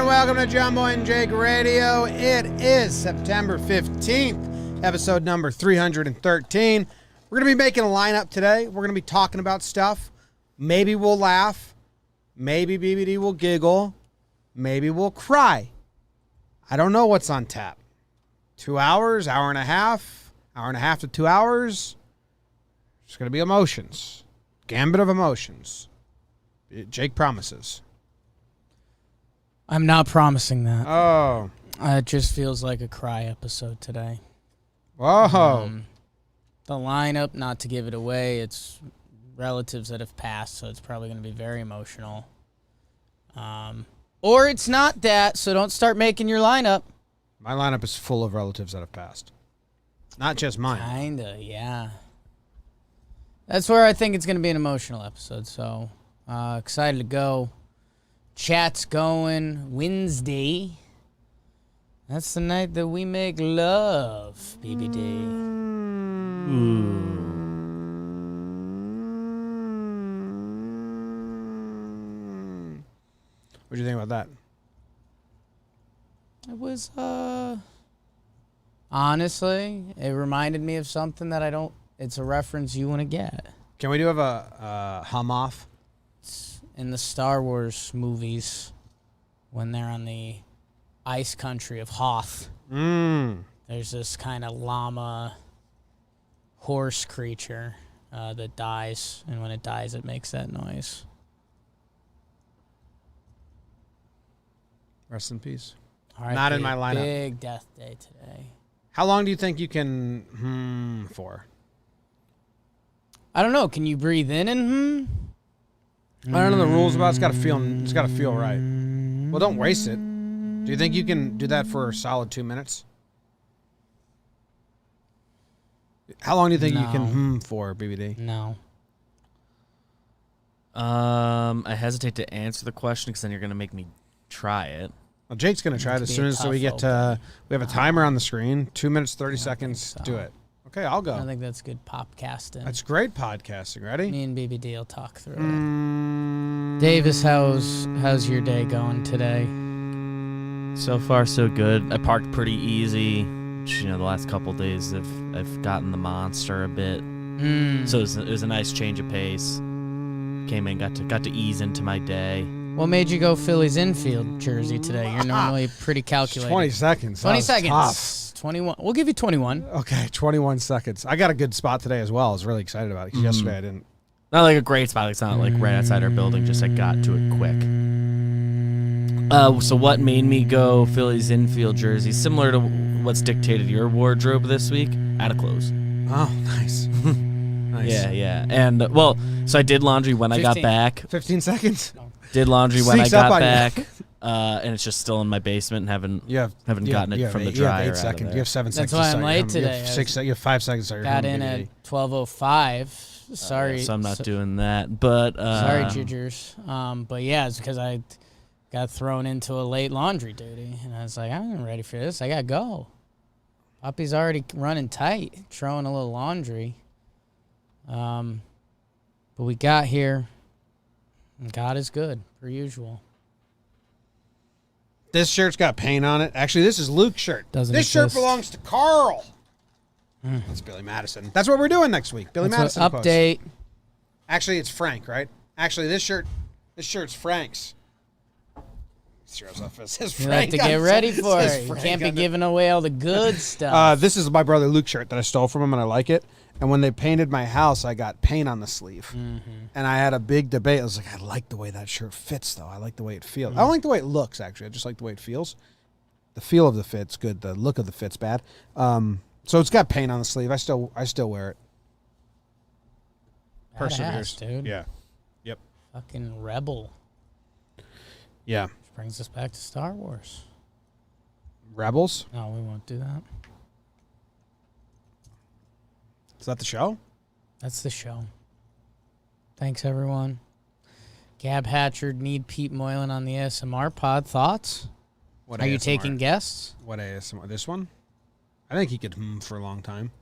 welcome to Jomboy and Jake Radio. It is September 15th, episode number 313. We're going to be making a lineup today. We're going to be talking about stuff. Maybe we'll laugh. Maybe BBD will giggle. Maybe we'll cry. I don't know what's on tap. 2 hours, hour and a half to 2 hours. It's going to be emotions. Gambit of emotions. Jake promises. I'm not promising that. Oh. It just feels like a cry episode today. Whoa. The lineup, not to give it away, it's relatives that have passed, so it's probably going to be very emotional. Or it's not that, so don't start making your lineup. My lineup is full of relatives that have passed. Not just mine. Kinda, yeah. That's where I think it's going to be an emotional episode, so excited to go. Chat's going Wednesday. That's the night that we make love, BBD. Ooh. What do you think about that? It was, honestly, it reminded me of something that it's a reference you want to get. Can we have a hum off? In the Star Wars movies, when they're on the ice country of Hoth, there's this kind of llama horse creature that dies, and when it dies, it makes that noise. Rest in peace. All right, Not in my lineup. Big death day today. How long do you think you can for? I don't know. Can you breathe in and I don't know the rules about it. It's got to feel right. Well, don't waste it. Do you think you can do that for a solid 2 minutes? How long do you think you can for, BBD? No. I hesitate to answer the question because then you're going to make me try it. Well, Jake's going to try it as soon as we get to. We have a timer on the screen. 2 minutes, 30 seconds. Do it. Okay, I'll go. I think that's good popcasting. That's great podcasting. Ready? Me and BBD will talk through it. Davis, how's your day going today? So far, so good. I parked pretty easy. The last couple days I've gotten the monster a bit, so it was a nice change of pace. Came in, got to ease into my day. What made you go Phillies infield jersey today? You're normally pretty calculated. 20 seconds. 20 seconds. Tough. 21. We'll give you 21. Okay, 21 seconds. I got a good spot today as well. I was really excited about it because yesterday I didn't. Not like a great spot. It's not like right outside our building. Just I got to it quick. So what made me go Phillies infield jersey? Similar to what's dictated your wardrobe this week. Out of clothes. Oh, nice. Nice. Yeah. And so I did laundry when 15. I got back. 15 seconds. Did laundry when I Sneaks up got on you. back. And it's just still in my basement and haven't gotten it from the dryer. You have 8 seconds. You have 7 seconds. That's why I'm to late start. today. You have 5 seconds. To start your Got home in at DVD. 12:05. Sorry. So I'm not doing that. But Sorry, Gingers. But yeah, it's because I got thrown into a late laundry duty, and I was like, I'm ready for this. I gotta go. Puppy's already running tight, throwing a little laundry. But we got here, and God is good, per usual. This shirt's got paint on it. Actually, this is Luke's shirt. Doesn't this shirt exist. belongs to Carl. That's Billy Madison. That's what we're doing next week. Billy That's Madison what update. post. Actually, it's Frank, right? Actually, this shirt's Frank's. It says You Frank. have to get ready for says it. You Frank can't be on it. giving away all the good stuff. This is my brother Luke's shirt that I stole from him, and I like it. And when they painted my house, I got paint on the sleeve. And I had a big debate. I was like, I like the way that shirt fits, though. I like the way it feels. I don't like the way it looks, actually. I just like the way it feels. The feel of the fit's good. The look of the fit's bad. So it's got paint on the sleeve. I still wear it. Perseveres, dude. Yeah. Yep. Fucking rebel. Yeah. Which brings us back to Star Wars. Rebels? No, we won't do that. Is that the show? That's the show. Thanks, everyone. Gab Hatchard, need Pete Moylan on the ASMR pod. Thoughts? What Are you ASMR? taking guests? What ASMR? This one? I think he could for a long time.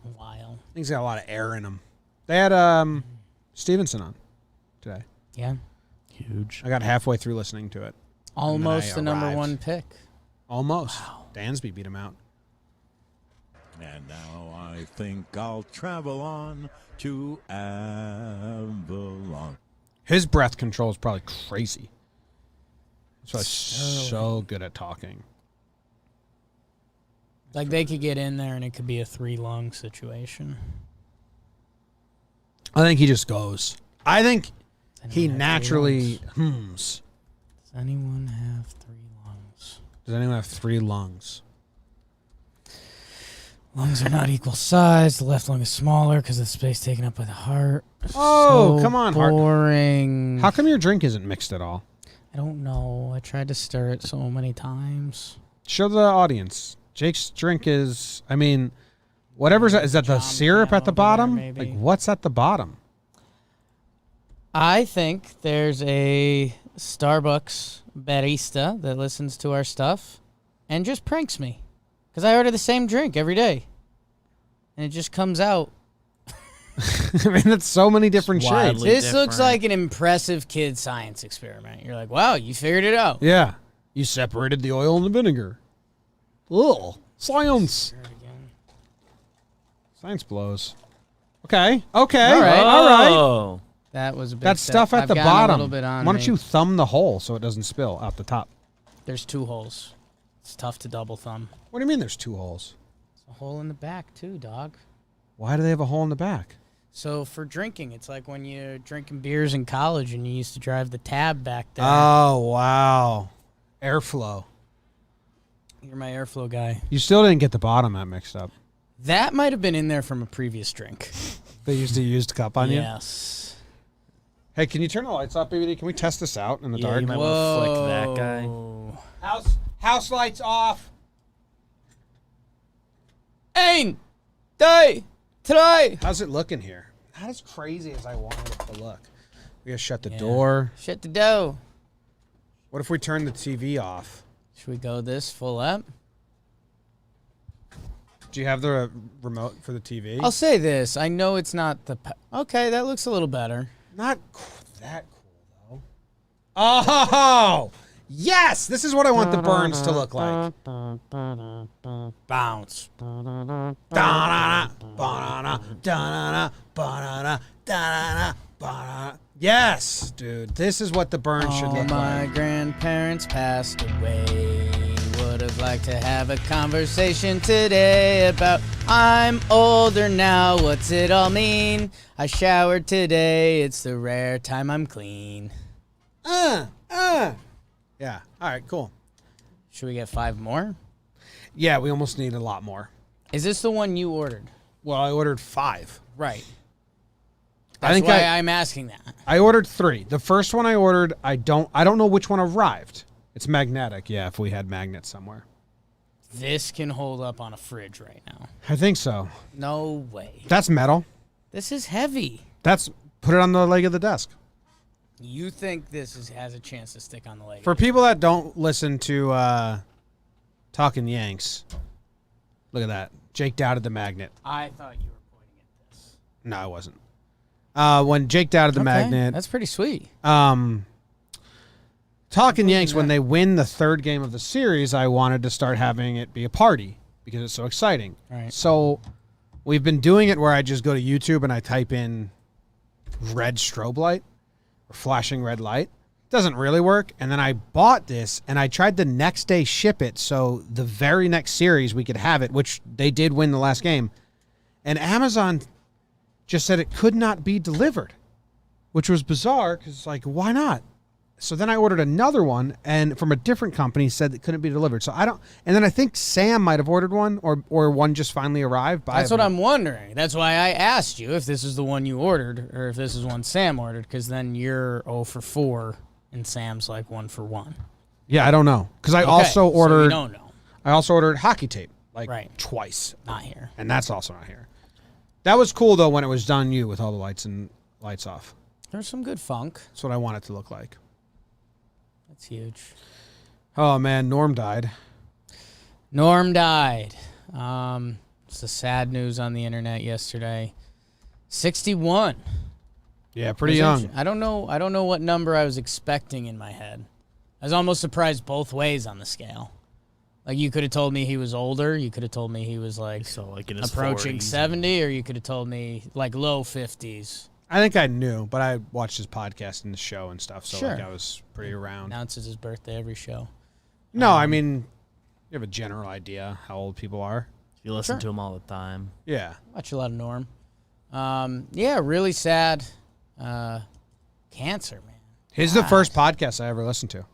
A while. I think he's got a lot of air in him. They had Stevenson on today. Yeah. Huge. I got halfway through listening to it. Almost the number arrived. 1 pick. Almost. Dansby beat him out. And now I think I'll travel on to Avalon. His breath control is probably crazy. So he's so good at talking. Like, they could get in there and it could be a 3-lung situation. I think he just goes. I think he anyone have 3 naturally lungs? hums. Does anyone have 3 lungs? Does anyone have 3 lungs? Lungs are not equal size. The left lung is smaller because of the space taken up by the heart. Oh, So come on, heart. boring. How come your drink isn't mixed at all? I don't know. I tried to stir it so many times. Show the audience. Jake's drink is, I mean, whatever's, is that the John syrup Jam at the over there, bottom? maybe. Like, what's at the bottom? I think there's a Starbucks barista that listens to our stuff and just pranks me. Because I order the same drink every day. And it just comes out. I mean, that's so many different It's shades. wildly This looks different. like an impressive kid science experiment. You're like, wow, you figured it out. Yeah. You separated the oil and the vinegar. Ugh. Science. Science blows. Okay. Okay. All right. All right. Oh. That was a big That step. stuff at I've the gotten bottom. A little bit on Why don't me. you thumb the hole so it doesn't spill out the top? There's 2 holes. It's tough to double thumb. What do you mean there's 2 holes? There's a hole in the back too, dog. Why do they have a hole in the back? So for drinking, it's like when you're drinking beers in college and you used to drive the tab back there. Oh, wow. Airflow. You're my airflow guy. You still didn't get the bottom that mixed up. That might have been in there from a previous drink. They used a used cup on you? Yes. Hey, can you turn the lights off, BBD? Can we test this out in the Yeah, dark? you might want to flick that guy. Whoa. House lights off. Ein, day, try. How's it looking here? Not as crazy as I wanted it to look. We gotta shut the door. Shut the door. What if we turn the TV off? Should we go this full up? Do you have the remote for the TV? I'll say this. I know it's not the... Okay, that looks a little better. Not that cool, though. Oh! Yes! This is what I want the burns to look like. Bounce. Da-na-na, ba-na-na, da-na-na, ba-na-na, da-na-na, ba-na-na. Yes, dude. This is what the burn should All look my like. grandparents passed away. Would have liked to have a conversation today about I'm older now, what's it all mean? I showered today, it's the rare time I'm clean. Yeah. All right, cool. Should we get 5 more? Yeah, we almost need a lot more. Is this the one you ordered? Well, I ordered 5. Right. I That's think why I'm asking that. I ordered 3. The first one I ordered, I don't know which one arrived. It's magnetic. Yeah, if we had magnets somewhere. This can hold up on a fridge right now. I think so. No way. That's metal. This is heavy. That's put it on the leg of the desk. You think this has a chance to stick on the leg? For people that don't listen to Talking Yanks, look at that. Jake doubted the magnet. I thought you were pointing at this. No, I wasn't. When Jake doubted the magnet, That's pretty sweet. Talking Yanks, when they win the 3rd game of the series, I wanted to start having it be a party because it's so exciting. Right. So we've been doing it where I just go to YouTube and I type in red strobe light or flashing red light. Doesn't really work. And then I bought this and I tried the next day ship it so the very next series we could have it, which they did win the last game. And Amazon just said it could not be delivered, which was bizarre because, like, why not? So then I ordered another one, and from a different company said it couldn't be delivered. So I don't. And then I think Sam might have ordered one, or one just finally arrived. But That's what I'm wondering. That's why I asked you if this is the one you ordered or if this is one Sam ordered, because then you're 0 for 4 and Sam's like 1 for 1. Yeah, I don't know because I Okay, also so we ordered. don't know. I also ordered hockey tape, like Right. twice, Not here. and that's also not here. That was cool though when it was done with all the lights off. There's some good funk. That's what I want it to look like. That's huge. Oh man, Norm died. Norm died. It's the sad news on the internet yesterday. 61. Yeah, pretty Was young. I don't know what number I was expecting in my head. I was almost surprised both ways on the scale. Like, you could have told me he was older. You could have told me he was, like, So, like in his approaching 40s. 70, or you could have told me, like, low 50s. I think I knew, but I watched his podcast and the show and stuff, so like Sure. I was pretty around. Announces his birthday every show. No, I mean, you have a general idea how old people are. You listen Sure. to him all the time. Yeah. Watch a lot of Norm. Yeah, really sad. Cancer, man. He's the first podcast I ever listened to.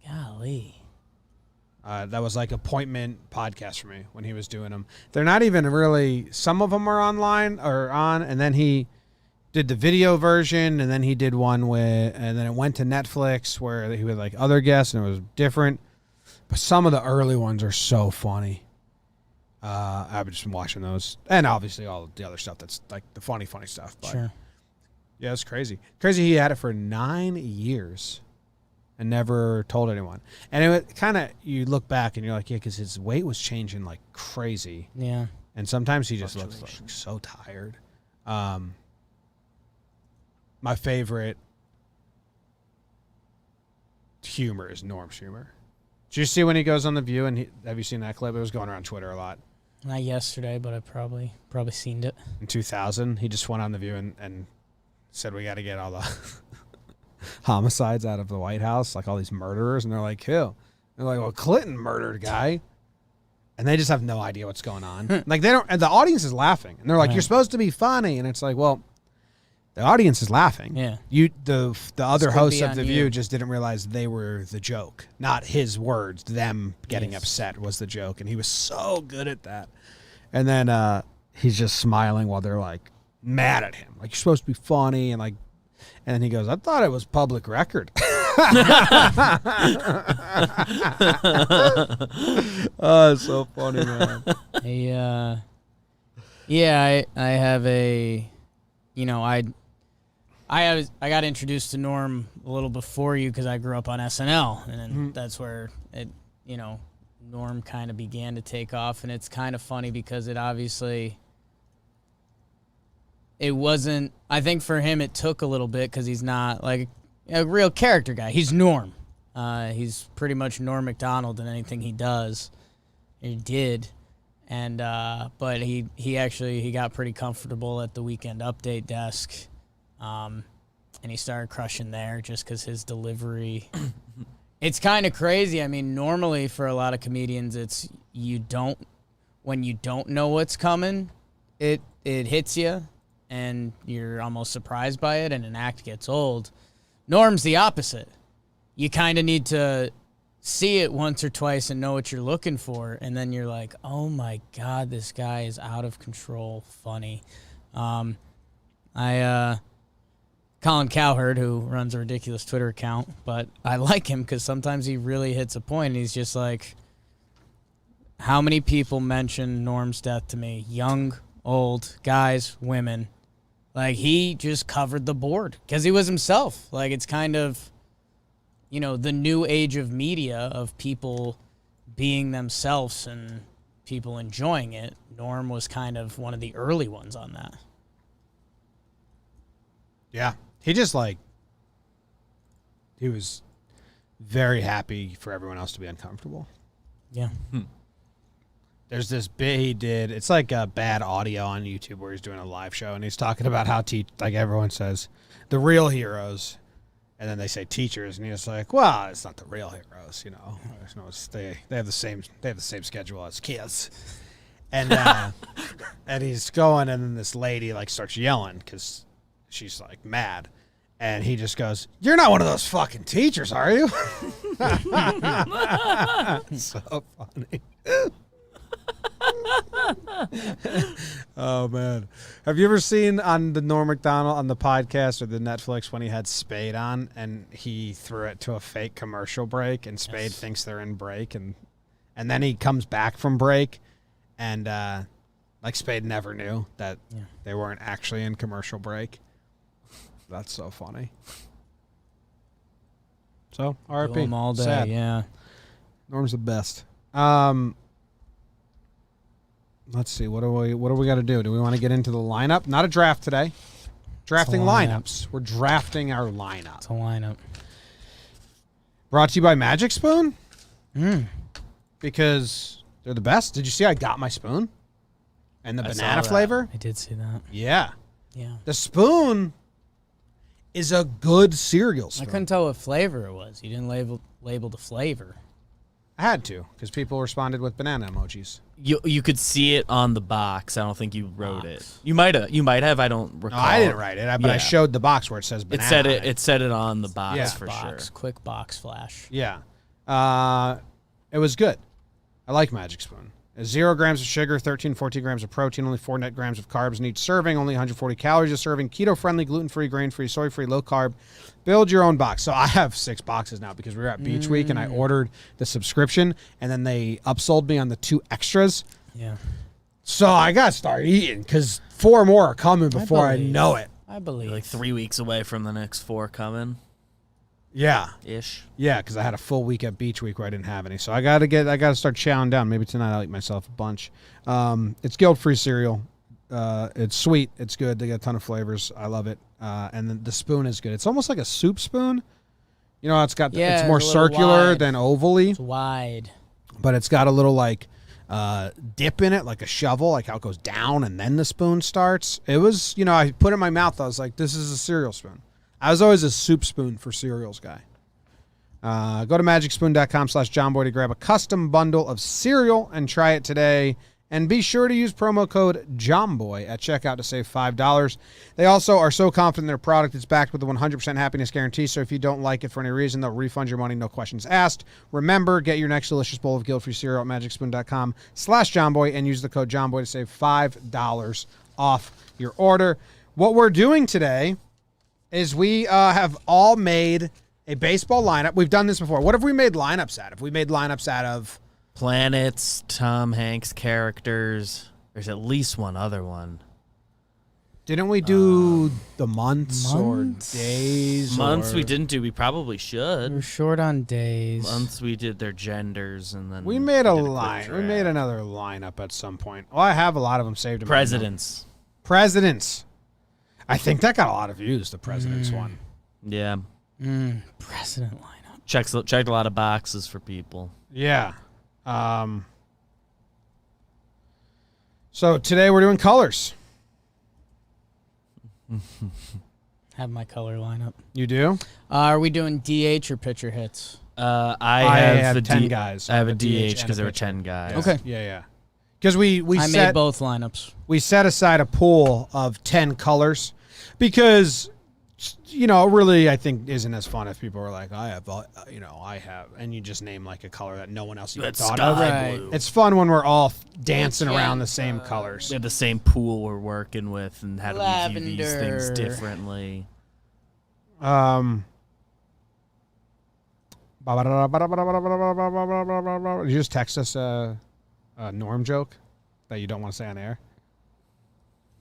Golly. That was like appointment podcast for me when he was doing them. They're not even really, some of them are online or on, and then he did the video version, and then he did one with, and then it went to Netflix where he had like other guests and it was different. But some of the early ones are so funny. I've just been watching those, and obviously all the other stuff that's like the funny stuff. But Sure. yeah, it's crazy. Crazy he had it for 9 years and never told anyone. And it kind of, you look back and you're like, yeah, because his weight was changing like crazy. Yeah. And sometimes he just looks like so tired. My favorite humor is Norm's humor. Did you see when he goes on The View? And have you seen that clip? It was going around Twitter a lot. Not yesterday, but I probably seen it. In 2000, he just went on The View and said, we got to get all the homicides out of the White House, like all these murderers. And they're like, who? They're like, well, Clinton murdered a guy. And they just have no idea what's going on. Like, they don't, and the audience is laughing. And they're like, Right. you're supposed to be funny. And it's like, well, the audience is laughing. Yeah. The other could hosts be of on The you. View just didn't realize they were the joke. Not his words. Them getting Yes. upset was the joke. And he was so good at that. And then he's just smiling while they're like mad at him. Like, you're supposed to be funny. And like, and then he goes, I thought it was public record. Oh, it's so funny, man. I have a, you know, I got introduced to Norm a little before you because I grew up on SNL, and then that's where it, you know, Norm kind of began to take off, and it's kind of funny because it obviously, it wasn't, I think for him it took a little bit because he's not like a real character guy. He's Norm. He's pretty much Norm Macdonald in anything he does. He did. And but he got pretty comfortable at the Weekend Update desk. And he started crushing there just because his delivery. It's kind of crazy. I mean, normally for a lot of comedians, it's when you don't know what's coming, it hits you and you're almost surprised by it and an act gets old. Norm's the opposite. You kind of need to see it once or twice and know what you're looking for, and then you're like, oh my God, this guy is out of control funny. Colin Cowherd, who runs a ridiculous Twitter account, but I like him because sometimes he really hits a point, and he's just like, how many people mention Norm's death to me? Young, old, guys, women. Like, he just covered the board because he was himself. Like, it's kind of, you know, the new age of media of people being themselves and people enjoying it. Norm was kind of one of the early ones on that. Yeah. He just like, he was very happy for everyone else to be uncomfortable. Yeah. There's this bit he did. It's like a bad audio on YouTube where he's doing a live show and he's talking about how like everyone says the real heroes, and then they say teachers, and he's like, well, it's not the real heroes, you know. There's no, they have the same schedule as kids. And and he's going, and then this lady like starts yelling because she's like mad. And he just goes, you're not one of those fucking teachers, are you? So funny. Oh, man. Have you ever seen on the Norm Macdonald on the podcast or the Netflix when he had Spade on and he threw it to a fake commercial break and Spade thinks they're in break and then he comes back from break and like Spade never knew that they weren't actually in commercial break. That's so funny. So, RIP. Do 'em all day, Sad. yeah. Norm's the best. Let's see. What do we got to do? Do we want to get into the lineup? Not a draft today. Drafting lineup. lineups. We're drafting our lineup. It's a lineup. Brought to you by Magic Spoon. Because they're the best. Did you see I got my spoon? And the I saw banana that. flavor? I did see that. Yeah. Yeah. The spoon is a good cereal I spoon. couldn't tell what flavor it was. You didn't label the flavor. I had to, because people responded with banana emojis. You could see it on the box. I don't think you wrote it. You might have. I don't No, recall. I didn't write it, but I Yeah. showed the box where it says It banana. said on it. It said it on the box Yeah. for Box, sure. quick box flash. Yeah. It was good. I like Magic Spoon. 0 grams of sugar, 13, 14 grams of protein, only 4 net grams of carbs in each serving, only 140 calories a serving, keto-friendly, gluten-free, grain-free, soy-free, low-carb. Build your own box. So I have 6 boxes now because we were at Beach Week and I ordered the subscription and then they upsold me on the 2 extras. Yeah. So I got to start eating because 4 more are coming before I believe. know it. I believe. Like 3 weeks away from the next 4 coming Yeah. ish. Yeah, because I had a full week at Beach Week where I didn't have any. So I gotta start chowing down. Maybe tonight I'll eat myself a bunch. It's guilt-free cereal. It's sweet. It's good. They got a ton of flavors. I love it. And then the spoon is good. It's almost like a soup spoon. You know, it's Yeah, more it's a little circular wide. than ovally, It's wide. but it's got a little like dip in it, like a shovel, like how it goes down and then the spoon starts. It was, I put it in my mouth. I was like, this is a cereal spoon. I was always a soup spoon for cereals guy. Go to magicspoon.com/Jomboy to grab a custom bundle of cereal and try it today. And be sure to use promo code JOMBOY at checkout to save $5. They also are so confident in their product, it's backed with a 100% happiness guarantee. So if you don't like it for any reason, they'll refund your money, no questions asked. Remember, get your next delicious bowl of guilt-free cereal at magicspoon.com/JOMBOY and use the code JOMBOY to save $5 off your order. What we're doing today is we have all made a baseball lineup. We've done this before. What have we made lineups out of? We made lineups out of Planets, Tom Hanks characters. There's at least one other one. Didn't we do the months or months? days? Months or- we didn't do. We probably should. We're short on days. Months we did their genders and then We made a did quick line. We draft. made another lineup at some point. Well, I have a lot of them saved. In my Presidents. notes. Presidents. I think that got a lot of views. The presidents one. Yeah. President lineup. Checked a lot of boxes for people. Yeah. So today we're doing colors. Have my color lineup. You do? Are we doing DH or pitcher hits? I have the 10 guys. I have a and DH because there were pitcher. 10 guys. Okay. Yeah. Because we I set made both lineups. we set aside a pool of 10 colors because really I think isn't as fun if people are like I have and you just name like a color that no one else even It's thought sky of. Right. blue. It's fun when we're all dancing Yeah. around the same colors. We have the same pool we're working with and how do we view these things Lavender. differently. You just text us a Norm joke that you don't want to say on air.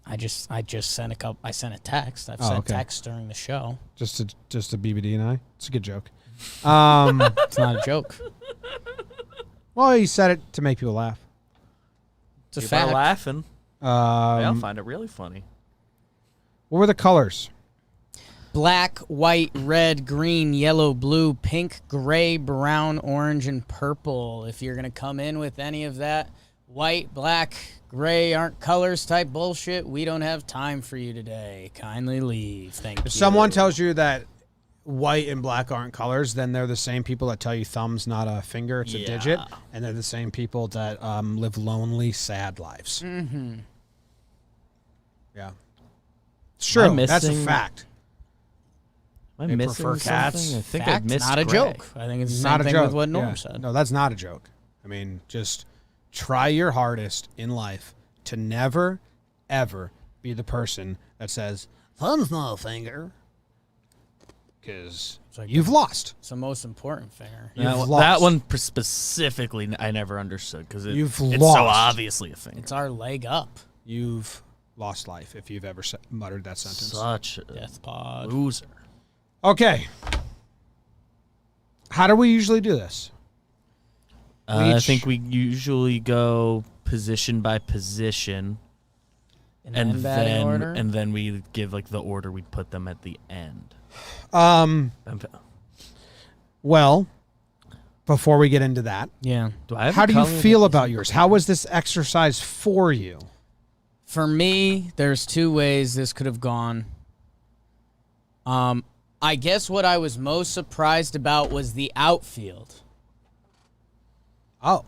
I just sent I sent a text. I've Oh, sent okay. text during the show. Just to BBD and I. It's a good joke. It's not a joke. Well, you said it to make people laugh. It's a People are fact. laughing. I'll find it really funny. What were the colors? Black, white, red, green, yellow, blue, pink, gray, brown, orange, and purple. If you're going to come in with any of that white, black, gray aren't colors type bullshit, we don't have time for you today. Kindly leave. Thank you. If someone tells you that white and black aren't colors, then they're the same people that tell you thumb's not a finger, it's a Yeah. digit. And they're the same people that live lonely, sad lives. Mm-hmm. Yeah. It's true. Am I That's a missing- fact. Am I They missing prefer cats. something? I think I Fact, missed not a gray. joke. I think it's the same Not a thing joke. with what Norm Yeah. said. No, that's not a joke. I mean, just try your hardest in life to never, ever be the person that says, thumb's not a finger. Because like you've lost. It's the most important finger. You've That lost. one specifically, I never understood because You've it's lost. so obviously a thing. It's our leg up. You've lost life if you've ever muttered that sentence. Such a Death pod. loser. Okay. How do we usually do this? I Each- think we usually go position by position, And then batting order. and then we give like the order we put them at the end. Well, before we get into that. Yeah. Do I have How a do you color feel that about yours? How was this exercise for you? For me, there's two ways this could have gone. I guess what I was most surprised about was the outfield. Oh.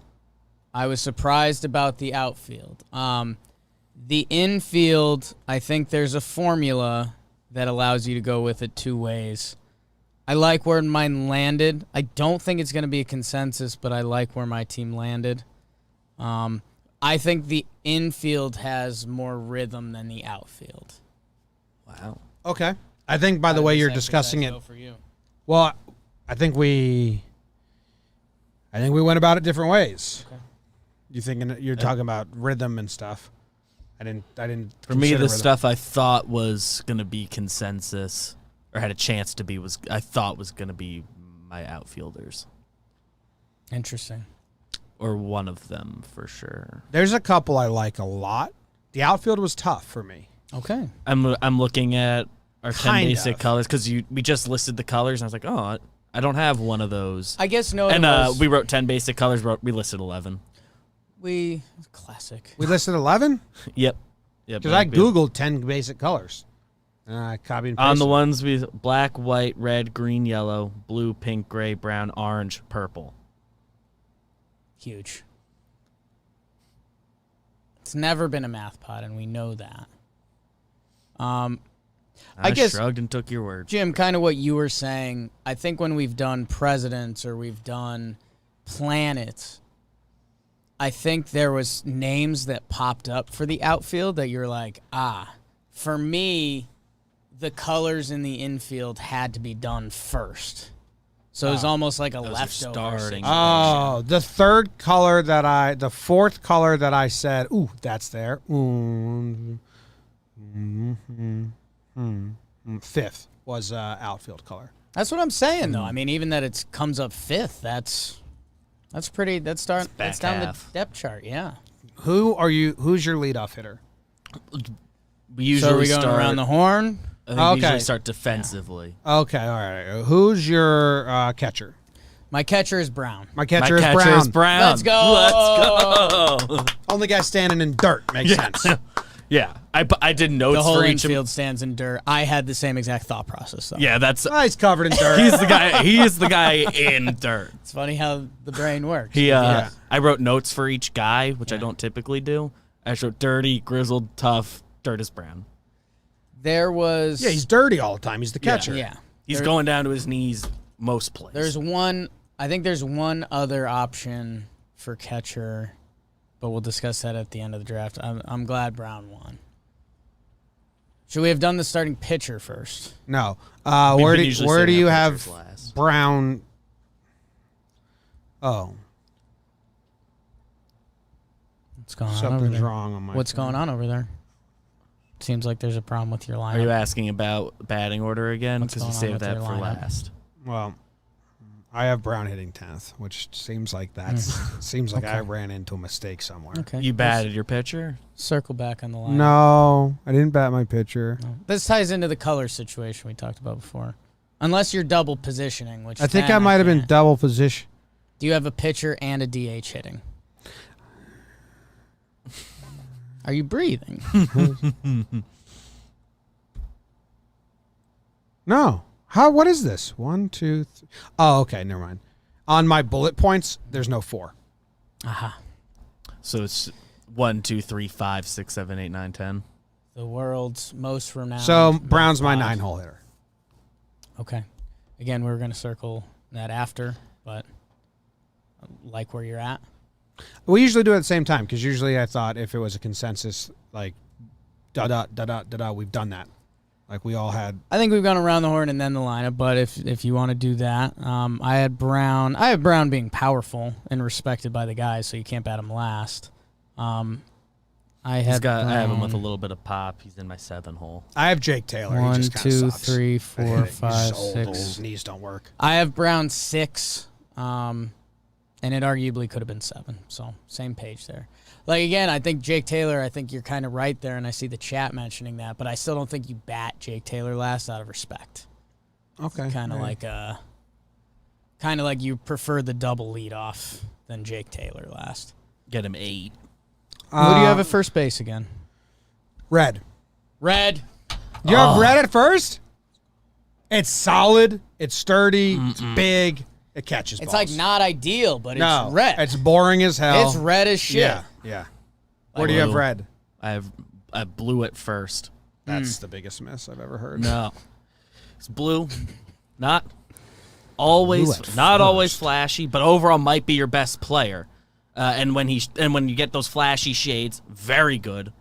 I was surprised about the outfield. The infield, I think there's a formula that allows you to go with it two ways. I like where mine landed. I don't think it's going to be a consensus, but I like where my team landed. I think the infield has more rhythm than the outfield. Wow. Okay. I think by the way you're discussing it. For you? Well, I think we went about it different ways. Okay. You're talking about rhythm and stuff. I didn't. For me, the rhythm. stuff I thought was gonna be consensus or had a chance to be was gonna be my outfielders Interesting. or one of them for sure. There's a couple I like a lot. The outfield was tough for me. Okay. I'm looking at our 10 Kind basic of. colors because we just listed the colors and I was like, oh, I don't have one of those. I guess no. And we wrote 10 basic colors. We listed 11. Classic. We listed 11 Yep. because I googled 10 basic colors. I copied and pasted. on the ones with black, white, red, green, yellow, blue, pink, gray, brown, orange, purple. Huge. It's never been a math pod, and we know that. I guess- shrugged and took your word. Jim, kind of what you were saying, I think when we've done presidents or we've done planets, I think there was names that popped up for the outfield that you're like, for me, the colors in the infield had to be done first. So it was almost like a Those are leftover starting. situation. Oh, the fourth color that I said, ooh, that's there. Fifth was outfield color. That's what I'm saying, though. I mean, even that it comes up fifth, that's pretty. That's down the depth chart. Yeah. Who's your leadoff hitter? We usually So are we going start around the horn? I think we Okay. usually start defensively. Okay, all right. Who's your catcher? My catcher is Brown. My catcher, My is catcher Brown. is Brown. Let's go. Let's go. Only guy standing in dirt makes sense. Yeah, I did The notes whole for each. infield stands in dirt. I had the same exact thought process, though. Yeah, that's Oh, he's covered in dirt. he's the guy. He is the guy in dirt. It's funny how the brain works. Yeah. I wrote notes for each guy, which I don't typically do. I wrote dirty, grizzled, tough. Dirt is Brown. There was... Yeah, he's dirty all the time. He's the catcher. Yeah. He's going down to his knees most plays. I think there's one other option for catcher, but we'll discuss that at the end of the draft. I'm glad Brown won. Should we have done the starting pitcher first? No. We've Where been do usually where do saving you our have pitchers last. Brown? Oh, What's going on over something's there? wrong on my. What's going on over there? Seems like there's a problem with your lineup. Are you asking about batting order again? What's Because we going on saved with that your for lineup? last. Well, I have Brown hitting 10th, which seems like I ran into a mistake somewhere. Okay. You batted your pitcher? Circle back on the lineup. No, I didn't bat my pitcher. No. This ties into the color situation we talked about before. Unless you're double positioning, which I think then I might have been can't. double position. Do you have a pitcher and a DH hitting? Are you breathing? No. How? What is this? 1, 2, 3. Oh, okay. Never mind. On my bullet points, there's no 4. Aha. So it's 1, 2, 3, 5, 6, 7, 8, 9, 10. The world's most renowned. So Brown's my math 9-hole hitter. Okay. Again, we were going to circle that after, but I like where you're at. We usually do it at the same time because usually I thought if it was a consensus, like we've done that. Like we all had. I think we've gone around the horn and then the lineup, but if you want to do that, I have Brown being powerful and respected by the guys, so you can't bat him last. I have him with a little bit of pop. He's in my 7 hole. I have Jake Taylor. 1, he just kinda 2, sucks 3, at 4, hitting. He's 5, just old. 6. His knees don't work. I have Brown 6, and it arguably could have been 7. So same page there. Like again, I think Jake Taylor. I think you're kind of right there, and I see the chat mentioning that, but I still don't think you bat Jake Taylor last out of respect. Okay. Kind of all right. like kind of like you prefer the double leadoff than Jake Taylor last. Get him 8. Who do you have at first base again? Red. Red. You have red at first? It's solid. It's sturdy. It's big. It catches It's balls. like not ideal, but no, it's red. It's boring as hell. It's red as shit. Yeah. Where do you have Blue. red? I have blue at first. That's the biggest miss I've ever heard. No, it's blue. Not always, Blue at not always first. flashy, but overall might be your best player. And when you get those flashy shades, very good.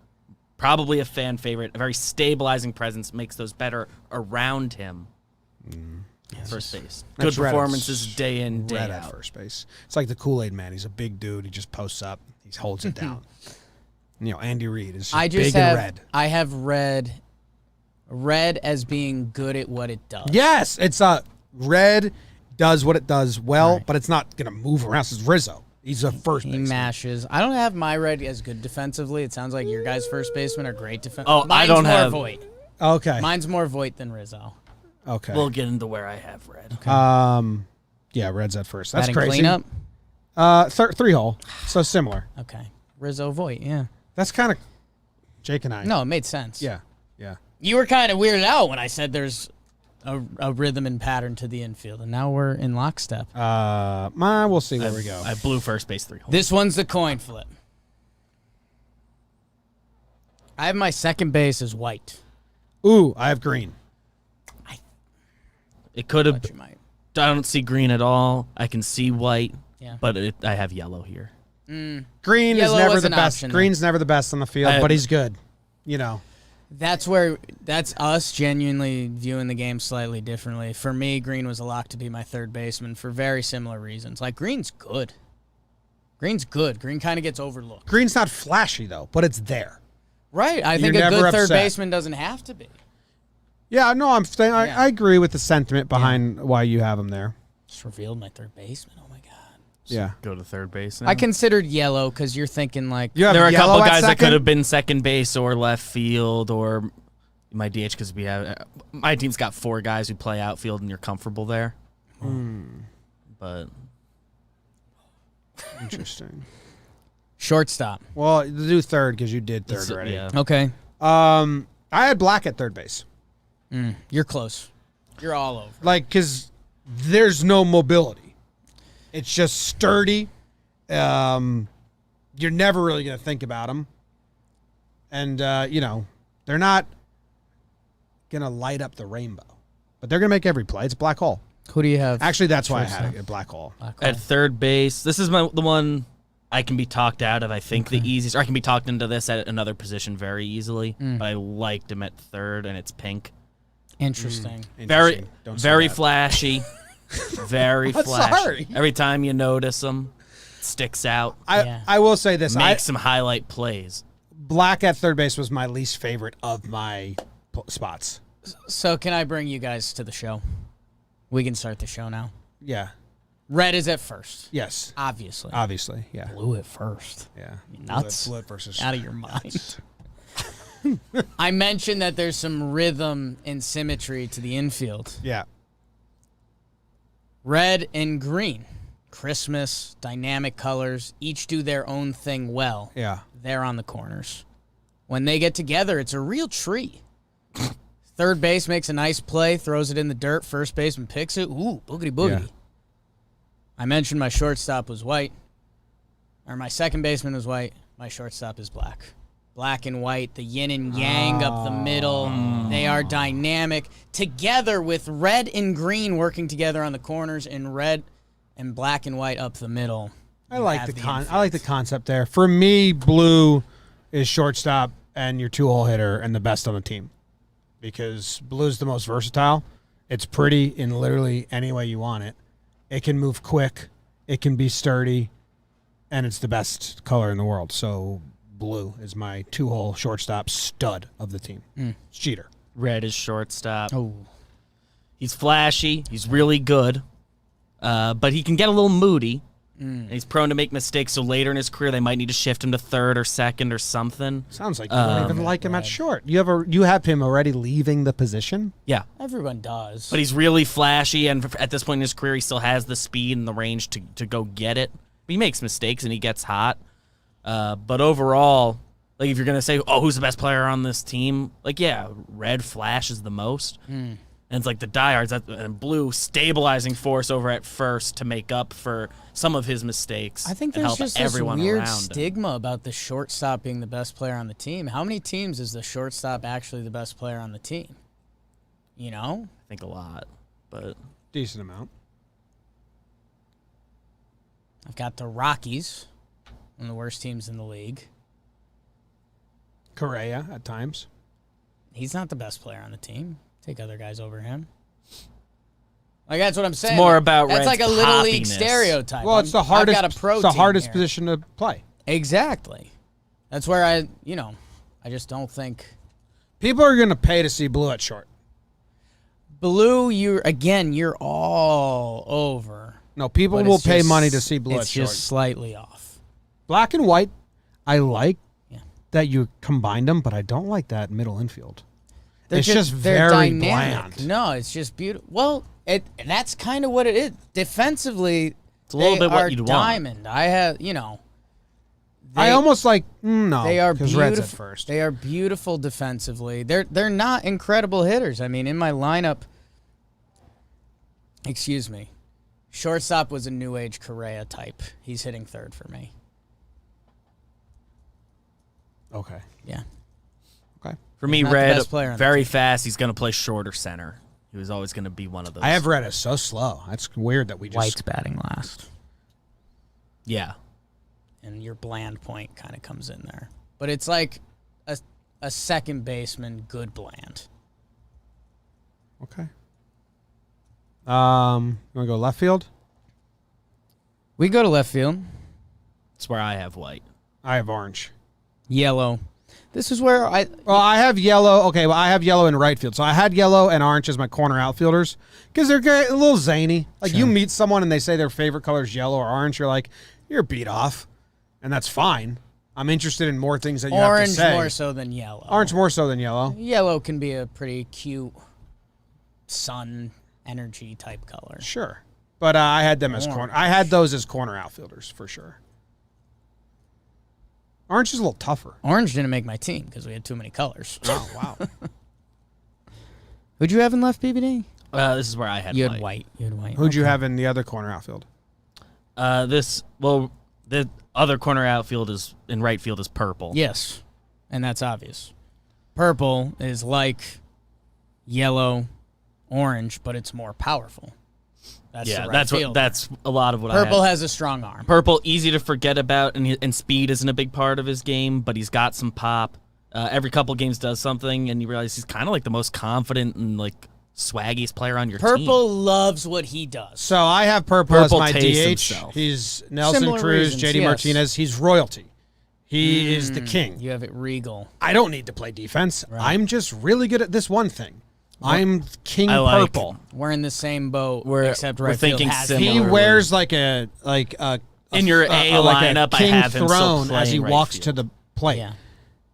Probably a fan favorite. A very stabilizing presence makes those better around him. First base. Good That's red at performances day in, day red out. at first base. It's like the Kool-Aid man. He's a big dude. He just posts up. He holds it down. Andy Reid is I just big have and red. I have red as being good at what it does. Yes, it's red does what it does well, but it's not gonna move around. This is Rizzo. He's a first He baseman. mashes. I don't have my red as good defensively. It sounds like your guys' first basemen are great defense. Oh, I don't have- Voit. Okay. Mine's more Voit than Rizzo. Okay. We'll get into where I have red. Yeah, red's at first. That's Batting crazy. cleanup. 3-hole. So similar. Okay. Rizzo Voit. Yeah. That's kind of Jake and I. No, it made sense. Yeah. You were kind of weirded out when I said there's a rhythm and pattern to the infield, and now we're in lockstep. We'll see where we go. I have blue first base 3-hole. This one's the coin flip. I have my second base as white. Ooh, I have green. It could have. But you might. I don't see green at all. I can see white, Yeah. but I have yellow here. Green Yellow is never was the an best. option, though. Green's never the best on the field, I- but he's good. That's us genuinely viewing the game slightly differently. For me, Green was a lock to be my third baseman for very similar reasons. Like, Green's good. Green's good. Green kind of gets overlooked. Green's not flashy though, but it's there. Right. I think You're a never good third upset. baseman doesn't have to be. Yeah, no, I'm saying Yeah. I agree with the sentiment behind why you have him there. Just revealed my third baseman. Oh, my God. So go to third base. Now. I considered yellow because you're thinking, like, You have There are a yellow couple at guys that second? could have been second base or left field or my DH because we have my team's got 4 guys who play outfield and you're comfortable there. But Interesting. shortstop. Well, do third because you did third it's- already. yeah. Okay. I had black at third base. You're close. You're all over. Like, because there's no mobility. It's just sturdy. You're never really going to think about them. And, they're not going to light up the rainbow. But they're going to make every play. It's a black hole. Who do you have? Actually, that's why I had a black hole. At third base, this is the one I can be talked out of. I think the easiest, or I can be talked into this at another position very easily. But I liked him at third, and it's pink. Interesting. Very, Interesting. Don't say very that. flashy. Very I'm flashy. sorry. Every time you notice him, sticks out. Yeah. I will say this. Makes some highlight plays. Black at third base was my least favorite of my spots. So can I bring you guys to the show? We can start the show now. Yeah. Red is at first, Yes. obviously. Obviously. Yeah. Blue at first. Yeah. Nuts. Blue versus Out of your mind. I mentioned that there's some rhythm and symmetry to the infield. Yeah. Red and green. Christmas, dynamic colors, each do their own thing well. Yeah. They're on the corners. When they get together, it's a real tree. Third base makes a nice play, throws it in the dirt. First baseman picks it. Ooh, boogity boogity. Yeah. I mentioned my shortstop was white. Or my second baseman was white. My shortstop is black. Black and white, the yin and yang up the middle. They are dynamic. Together with red and green working together on the corners and red and black and white up the middle. I You like have the infield. I like the concept there. For me, blue is shortstop and your 2-hole hitter and the best on the team. Because blue's the most versatile. It's pretty in literally any way you want it. It can move quick, it can be sturdy, and it's the best color in the world. So blue is my 2-hole shortstop stud of the team. It's Jeter. Red is shortstop. Oh. He's flashy. He's really good. But he can get a little moody. And he's prone to make mistakes, so later in his career they might need to shift him to third or second or something. Sounds like you don't even like him at short. You have him already leaving the position? Yeah. Everyone does. But he's really flashy, and at this point in his career, he still has the speed and the range to go get it. He makes mistakes, and he gets hot. But overall, like if you're going to say, oh, who's the best player on this team? Like, yeah, red flashes the most. And it's like the diehards and blue stabilizing force over at first to make up for some of his mistakes. I think and there's help just this everyone weird around him. stigma about the shortstop being the best player on the team. How many teams is the shortstop actually the best player on the team? You know? I think a lot, but Decent amount. I've got the Rockies, one of the worst teams in the league. Correa at times. He's not the best player on the team. Take other guys over him. Like, that's what I'm saying. It's more about that's Red's like a little league poppiness. stereotype. Well, it's the hardest. I've got a pro it's the team hardest here. position to play. Exactly. That's where I just don't think. People are going to pay to see blue at short. Blue, you're all over. No, people But will it's pay just- money to see blue at It's short. just slightly off. Black and white, I like Yeah. that you combined them, but I don't like that middle infield. They're It's just they're very dynamic. bland. No, it's just beautiful. Well, that's kind of what it is. Defensively, it's a little they bit what are you'd want. diamond. I have, I almost like no. They are because beautiful. Reds at first. They are beautiful defensively. They're not incredible hitters. I mean, in my lineup, excuse me, shortstop was a new age Correa type. He's hitting third for me. Okay. Yeah. Okay. For me, not the Red, best player on the very fast. He's going to play short or center. He was always going to be one of those. I have Red as so slow. That's weird that we just. White's batting last, Yeah. and your bland point kind of comes in there. But it's like a second baseman, good bland. Okay. You want to go left field? We go to left field. That's where I have White. I have orange. Yellow. This is where Well, I have yellow. Okay, well, I have yellow in right field. So I had yellow and orange as my corner outfielders because they're a little zany. Like you meet someone and they say their favorite color is yellow or orange, you're like, you're beat off, and that's fine. I'm interested in more things that you have to orange say. more so than yellow. Orange more so than yellow. Yellow can be a pretty cute sun energy type color. Sure, but I had them as corner. I had those as corner outfielders for sure. Orange is a little tougher. Orange didn't make my team because we had too many colors. Oh wow. Who'd you have in left, BBD? This is where I had You White. had white. You had white. Who'd you have in the other corner outfield? The other corner outfield is in right field is purple. Yes, and that's obvious. Purple is like yellow, orange, but it's more powerful. That's the right field. That's a lot of what Purple I have. has a strong arm. Purple, easy to forget about, and speed isn't a big part of his game, but he's got some pop. Every couple games does something, and you realize he's kind of like the most confident and like swaggiest player on your team. Purple loves what he does. So I have purple Purple as my tastes DH. himself. He's Nelson Similar Cruz, reasons, JD yes. Martinez. He's royalty. He is the king. You have it regal. I don't need to play defense. I'm just really good at this one thing. I'm king I like- purple. We're in the same boat, except we're right field thinking has similar. He Similarly. wears like a In your A lineup, I king have him still throne as he playing right walks to field. the plate. Yeah,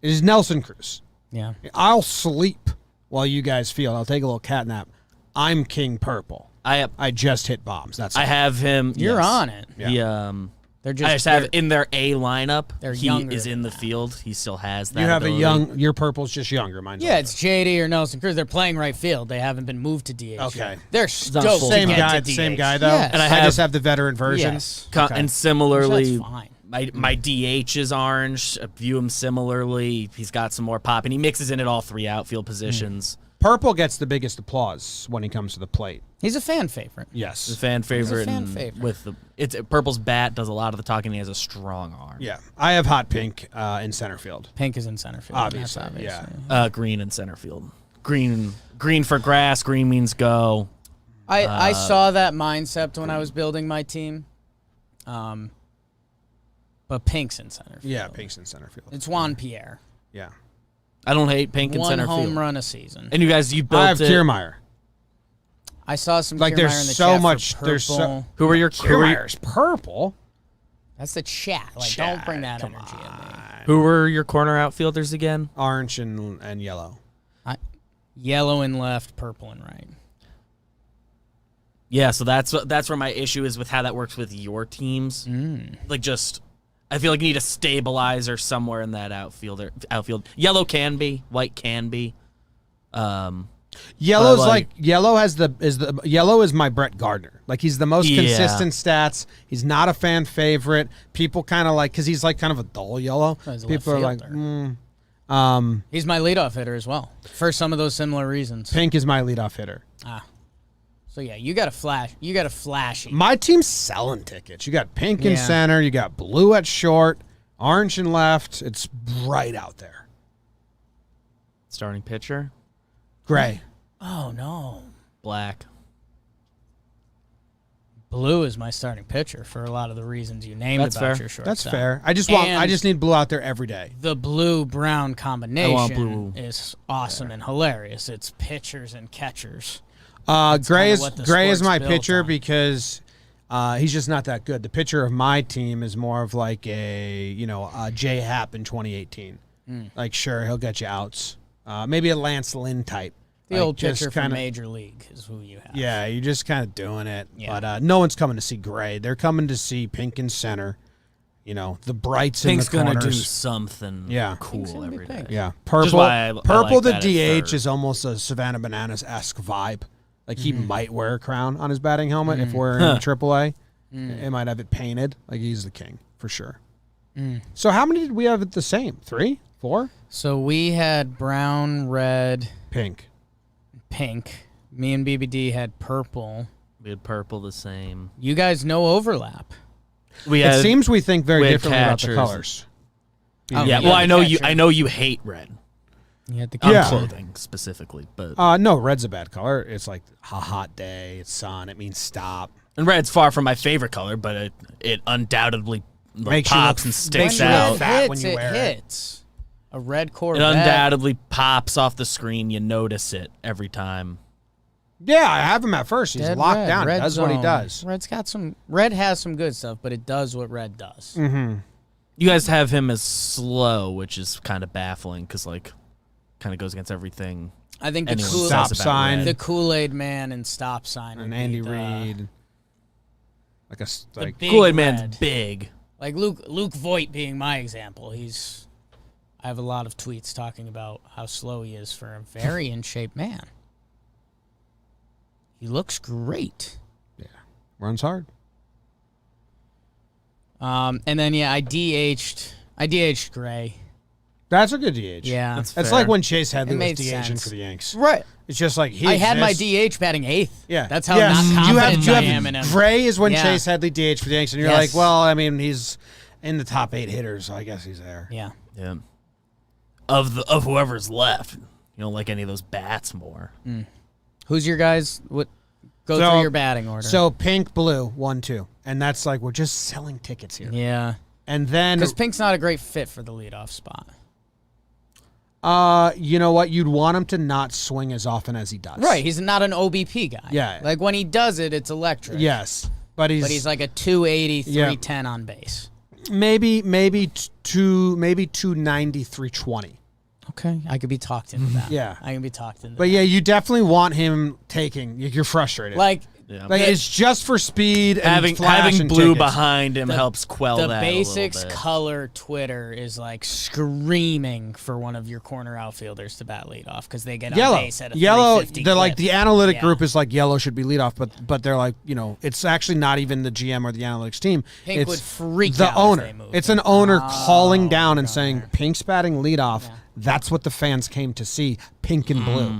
It is Nelson Cruz. yeah. I'll sleep while you guys field. I'll take a little cat nap. I'm king purple. I just hit bombs. That's I all. have him. You're yes. on it. Yeah. He, They're just. I just have in their A lineup. They're he younger is than in the that. field. He still has that. You have ability. a young. Your purple's just younger. Mine's Yeah, older. it's JD or Nelson Cruz. They're playing right field. They haven't been moved to DH. Okay. yet. They're stoked to same get guy. to DH. Same guy though. Yes. And I have- just have the veteran version. Yes. Okay. And similarly, That's fine. my DH is orange. I view him similarly. He's got some more pop, and he mixes in at all three outfield positions. Purple gets the biggest applause when he comes to the plate. He's a fan favorite. Yes. He's a fan favorite. fan and favorite. With Purple's bat does a lot of the talking. He has a strong arm. Yeah. I have hot pink in center field. Pink is in center field. Obviously, That's obvious. yeah. Green in center field. Green for grass. Green means go. I saw that mindset when I was building my team. But pink's in center field. Yeah, pink's in center field. It's Juan Pierre. Yeah. I don't hate pink in One center home field. run a season. And you guys, you built I have it. Kiermaier. I saw some Like, Kiermaier there's in the so chat for much- there's so- purple. Who are your Kiermaier's purple. That's the chat. Like, Chat, don't bring that come energy at me. Who were your corner outfielders again? Orange and yellow. Yellow and left, purple and right. Yeah, so that's where my issue is with how that works with your teams. Like, just I feel like you need a stabilizer somewhere in that outfield. Yellow can be, white can be. Yellow's like- yellow yellow is my Brett Gardner. Like, he's the most Yeah. consistent stats. He's not a fan favorite. People kind of like, because he's like kind of a dull yellow. Oh, he's a People are left like, fielder. He's my leadoff hitter as well, for some of those similar reasons. Pink is my leadoff hitter. So yeah, you got a flash. You got a flashy. My team's selling tickets. You got pink in Yeah. center. You got blue at short, orange in left. It's right out there. Starting pitcher, Gray. Oh no, black. blue is my starting pitcher for a lot of the reasons you named That's about fair. your shortstop. That's fair. I And just need blue out there every day. the blue-brown combination blue. is awesome and hilarious. It's pitchers and catchers. Gray kinda is what the Gray is sport's my built pitcher on. because he's just not that good. The pitcher of my team is more of like a J Happ in 2018. Like, sure, he'll get you outs. Maybe a Lance Lynn type. The Like, old just pitcher from kinda- Major League is who you have. Yeah, you're just kind of doing it. Yeah. But no one's coming to see Gray. They're coming to see pink in center. The brights Pink's in the gonna do corners. something Yeah. Pink's cool gonna be every day. pink. Yeah, Which is purple. why I Purple, like the that at DH third. is almost a Savannah Bananas-esque vibe. Like, he might wear a crown on his batting helmet if we're in AAA. It might have it painted. Like, he's the king for sure. So how many did we have at the same? 3? 4? So we had brown, red, Pink. pink. Me and BBD had purple. We had purple the same. You guys no overlap. We It had, seems we think very we had differently about the catchers. colors. Oh, yeah. you Well, had I the know you. catcher. I know you hate red. You had the On Yeah. clothing specifically, but No, red's a bad color. It's like a hot day. It's sun. It means stop. and red's far from my favorite color, but it undoubtedly Makes you look- pops and makes sticks you look out. fat hits, when you it wear it. hits. A red It Corvette. undoubtedly pops off the screen. You notice it every time. Yeah, I have him at first. He's Dead locked red. down. He Red does what he zone. does. Red has some good stuff, but it does what red does. You guys have him as slow, which is kind of baffling because kind of goes against everything. I think the Anyone Kool- says Stop about sign. red. the Kool-Aid Man and stop sign And would Andy be the- Reid. Like a the like. big Kool-Aid red. Man's big. Like Luke Voigt being my example. I have a lot of tweets talking about how slow he is for a very in shape man. He looks great. Runs hard. And then I DH'd Gray. That's a good DH. Yeah. That's It's fair. like when Chase Headley It was made DHing sense. for the Yanks. Right. It's just like he I had my exists. DH batting 8th. Yeah. That's how Yes. not you confident have I am in him. Gray is when Yeah. Chase Headley DH for the Yanks, and you're Yes. like, well, I mean, he's in the top 8 hitters, so I guess he's there. Yeah. Yeah. Of whoever's left, you don't like any of those bats more. Who's your guys? Go So- through your batting order. So pink, blue, 1, 2, and that's like we're just selling tickets here. yeah, And then, because Pink's not a great fit for the leadoff spot. you know what? You'd want him to not swing as often as he does. Right. He's not an OBP guy. Yeah. Like when he does it, it's electric. Yes, but But he's like a 280, Yeah. 310 on base. maybe 290, 320. Okay. I could be talked into that. Yeah. I can be talked into But that. yeah, you definitely want him taking. You're frustrated. Like, Yeah. Like, it's just for speed and having flash and blue tickets. behind him helps quell the that basics a little bit. color Twitter is like screaming for one of your corner outfielders to bat leadoff because they get on Yellow, base at a yellow. 350 They're like clip. the analytic Yeah. group is like yellow should be leadoff, but they're like it's actually not even the GM or the analytics team. Pink it's would freak the out if owner. they moved It's him. an owner Oh, calling down and got saying it. Pink's batting leadoff. Yeah. That's what the fans came to see. Pink and blue.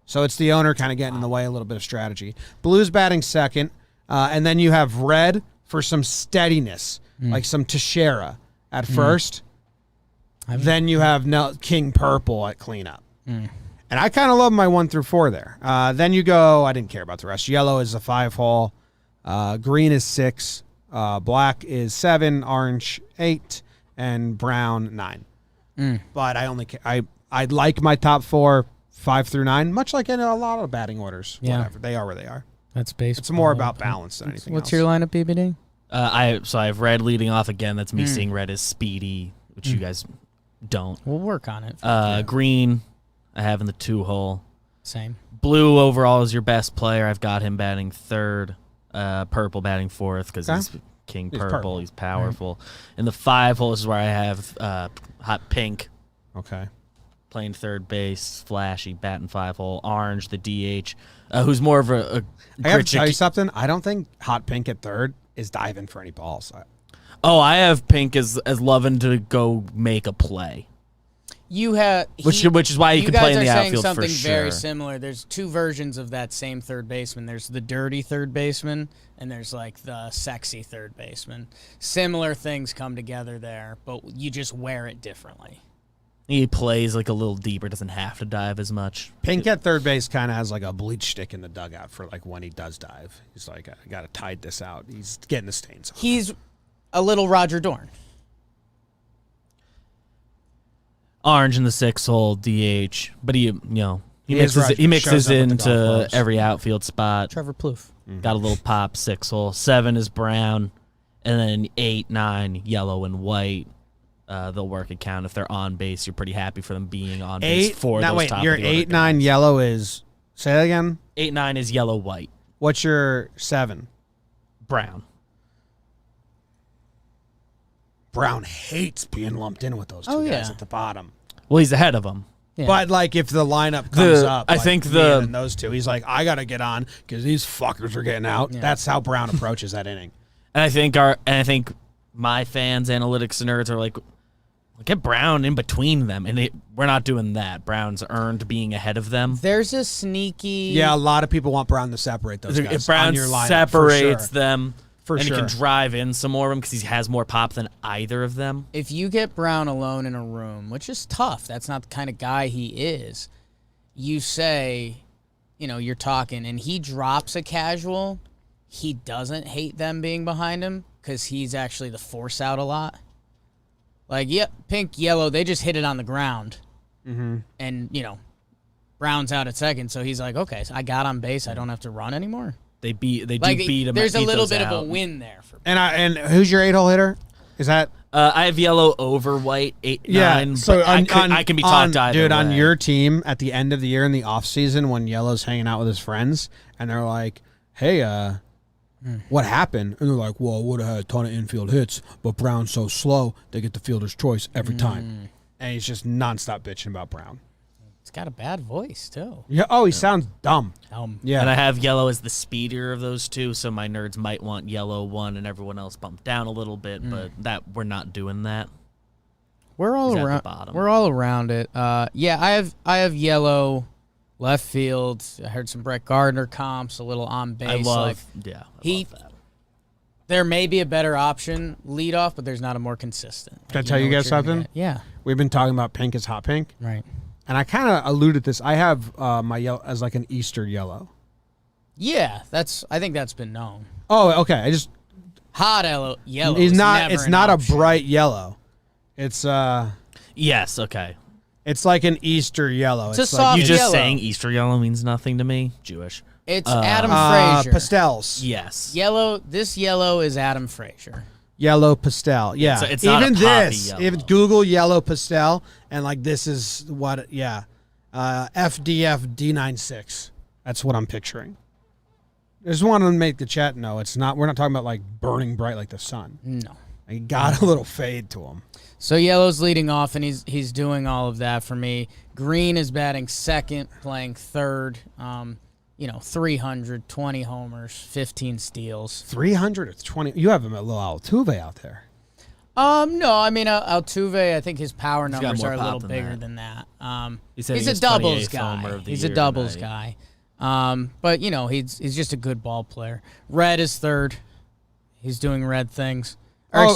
So it's the owner kind of getting in the way a little bit of strategy. Blue's batting second, and then you have red for some steadiness, like some Teixeira at first. Then you have King Purple at cleanup. And I kind of love my 1 through 4 there. Then you go, I didn't care about the rest. Yellow is a 5-hole. Green is 6. Black is 7. Orange, 8. And brown, 9. But I like my top 4, 5 through 9, much like in a lot of batting orders. Yeah. Whatever. They are where they are. That's baseball. It's more about balance than anything What's else. your lineup, BBD? I have red leading off again. That's me seeing red as speedy, which you guys don't. We'll work on it. Green, I have in the 2-hole. Same. Blue overall is your best player. I've got him batting 3rd. Purple batting 4th because he's king purple. He's powerful. In the 5-hole is where I have hot pink. Okay. Playing 3rd base, flashy, batting 5-hole. Orange, the DH, who's more of a I have to tell you something. I don't think hot pink at 3rd is diving for any balls. I have pink as loving to go make a play. You have which is why you can play in the outfield for sure. Something very similar. There's 2 versions of that same third baseman. There's the dirty third baseman, and there's like the sexy third baseman. Similar things come together there, but you just wear it differently. He plays like a little deeper, doesn't have to dive as much. Pink at third base kind of has like a bleach stick in the dugout for like when he does dive. He's like, I got to tide this out. He's getting the stains off. He's a little Roger Dorn. Orange in the 6-hole DH, but he mixes right. into every outfield spot. Trevor Plouffe. Got a little pop. 6-hole. 7 is brown, and then 8, 9 yellow and white. They'll work a count if they're on base. You're pretty happy for them being on base for those top your of the order 8, 9 guys. yellow is. Say that again. 8, 9 is yellow white. What's your 7? Brown. Brown hates being lumped in with those two guys at the bottom. Well, he's ahead of them. Yeah. But like if the lineup comes up, I think and those two, he's like, I gotta get on because these fuckers are getting out. Yeah. That's how Brown approaches that inning. And I think my fans, analytics nerds, are like, get Brown in between them, and we're not doing that. Brown's earned being ahead of them. There's a sneaky. Yeah, a lot of people want Brown to separate those guys. If Brown on your lineup, separates them, For and sure. he can drive in some more of them because he has more pop than either of them. If you get Brown alone in a room, which is tough, that's not the kind of guy he is. You say, you're talking, and he drops a casual. He doesn't hate them being behind him because he's actually the force out a lot. Like, pink, yellow, they just hit it on the ground. Mm-hmm. And, Brown's out at second, so he's like, okay, so I got on base. I don't have to run anymore. They beat him. There's a little bit of a win there for me. And who's your 8-hole hitter? Is that I have yellow over white 8, 9. So I can be talked either dude, way. on your team at the end of the year in the off season when Yellow's hanging out with his friends and they're like, "Hey, what happened?" And they're like, "Well, I would have had a ton of infield hits, but Brown's so slow, they get the fielder's choice every time." And he's just nonstop bitching about Brown. He's got a bad voice, too. Yeah. Oh, he sounds dumb. Yeah. And I have yellow as the speedier of those two, so my nerds might want yellow 1 and everyone else bumped down a little bit, but we're not doing that. We're all He's at the around. bottom. We're all around it. I have yellow left field. I heard some Brett Gardner comps, a little on base. I love love that. There may be a better option leadoff, but there's not a more consistent. Can I tell you guys something? Yeah. We've been talking about pink as hot pink. Right. And I kind of alluded this. I have my yellow as like an Easter yellow. Yeah, I think that's been known. Oh, okay. I just Hot yellow. He's is not. never It's an not option. a bright yellow. It's Yes, okay. It's like an Easter yellow. It's a like soft You just yellow. saying Easter yellow means nothing to me? Jewish. It's Adam Frazier. pastels. Yes. Yellow. This yellow is Adam Frazier. Yellow pastel. Yeah. It's not even a poppy this. yellow. If Google yellow pastel and like this is what. Yeah. FDF D96. That's what I'm picturing. I just wanted to make the chat know it's not. We're not talking about like burning bright like the sun. No. He got a little fade to him. So yellow's leading off, and he's doing all of that for me. Green is batting second, playing third. 300, 20 homers, 15 steals. 320. You have him at little Altuve out there. No, I mean Altuve. I think his power got numbers more are a pop little than bigger that. than that. He said He's he a was doubles 28th homer guy. of the He's a year doubles tonight. guy. But he's just a good ball player. Red is third. He's doing red things. Or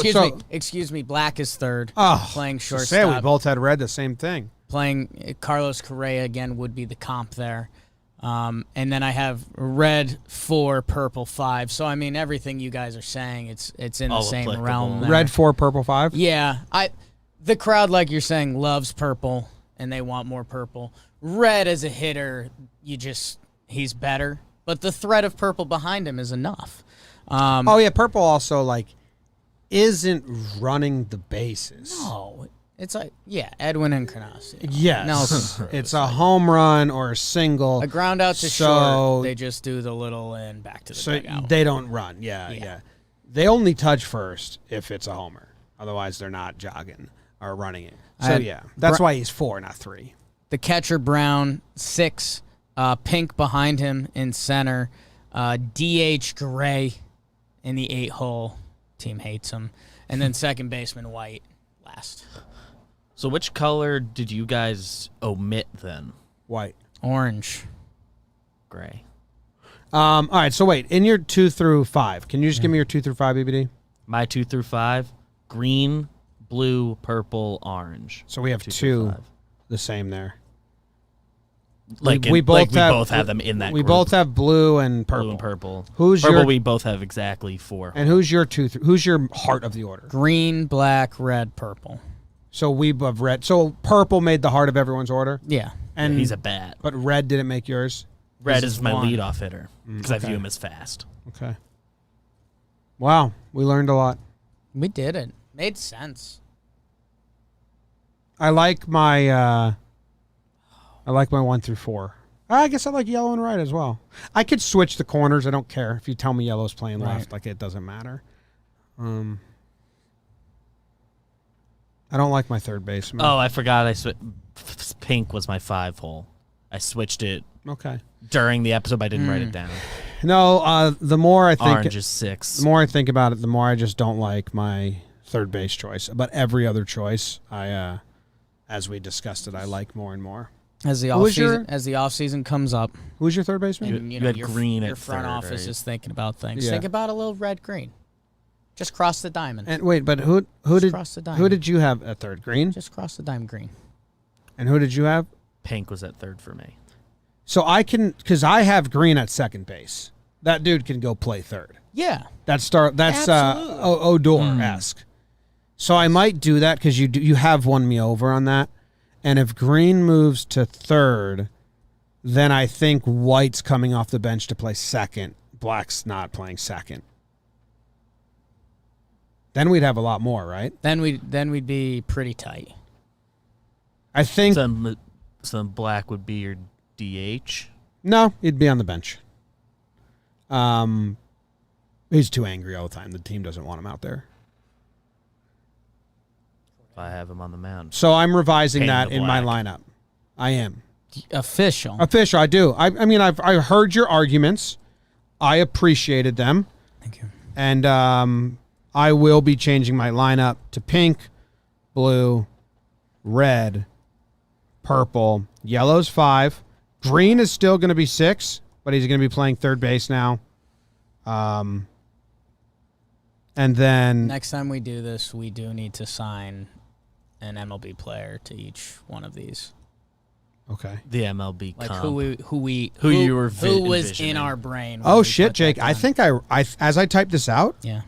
excuse me, black is third. Oh, playing so shortstop. say we both had read the same thing. Playing Carlos Correa again would be the comp there. And then I have red 4, purple 5. So I mean everything you guys are saying, it's in the All same applicable. realm there. Red 4, purple 5. Yeah, the crowd, like you're saying, loves purple and they want more purple. Red as a hitter, he's better. but the threat of purple behind him is enough. Oh yeah, purple also like isn't running the bases. No, it's like Edwin Encarnacion. Yes, Nelson. it's a home run or a single. A ground out to short. They just do the little and back to the dugout. They don't run. Yeah. They only touch first if it's a homer. Otherwise, they're not jogging or running it. So that's why he's 4, not 3. The catcher Brown 6, Pink behind him in center, DH Gray in the 8-hole. Team hates him, and then second baseman White last. So which color did you guys omit then? White. Orange. Gray. All right, so wait. In your 2 through 5, can you just give me your 2 through 5, BBD? My 2 through 5, green, blue, purple, orange. So we have 2 the same there. We both have them in that We group. both have blue and purple. Blue and purple. Who's purple? your? We both have exactly 4. And who's your 2? Who's your heart of the order? Green, black, red, purple. So we have red. So purple made the heart of everyone's order. Yeah. And he's a bat. But red didn't make yours. Red This is is my one. leadoff hitter because I view him as fast. Okay. Wow, we learned a lot. We did it. Made sense. I like my 1 through 4. I guess I like yellow and right as well. I could switch the corners. I don't care if you tell me yellow's playing left. Like it doesn't matter. I don't like my third baseman. Oh, I forgot. Pink was my 5-hole. I switched it during the episode, but I didn't write it down. No, the more I think Orange is 6. The more I think about it, the more I just don't like my third base choice. But every other choice, I, as we discussed it, I like more and more. As the off season comes up, who's your third baseman? and, You had your, green your at front third, office right? is thinking about things. Yeah. Think about a little red green. Just cross the diamond. And wait, but who cross the who diamond. did you have at third? Green. Just cross the diamond green. And who did you have? Pink was at third for me. So I can, because I have green at second base. That dude can go play third. Yeah. That's Absolutely. Odor-esque. So I might do that because you have won me over on that. And if Green moves to third, then I think White's coming off the bench to play second. Black's not playing second. Then we'd have a lot more, right? Then we'd be pretty tight. I think So then Black would be your DH. no, he'd be on the bench. He's too angry all the time. The team doesn't want him out there. If I have him on the mound. So I'm revising Pain in that the in my black. lineup. I am. Official. Official, I do. I mean, I heard your arguments. I appreciated them. Thank you. And I will be changing my lineup to pink, blue, red, purple. Yellow's 5. Green is still going to be 6, but he's going to be playing third base now. And then Next time we do this, we do need to sign an MLB player to each one of these. okay. The MLB Like comp. who you were who was envisioning. in our brain. when Oh we shit, put that Jake! I down. think I as I type this out, Yeah.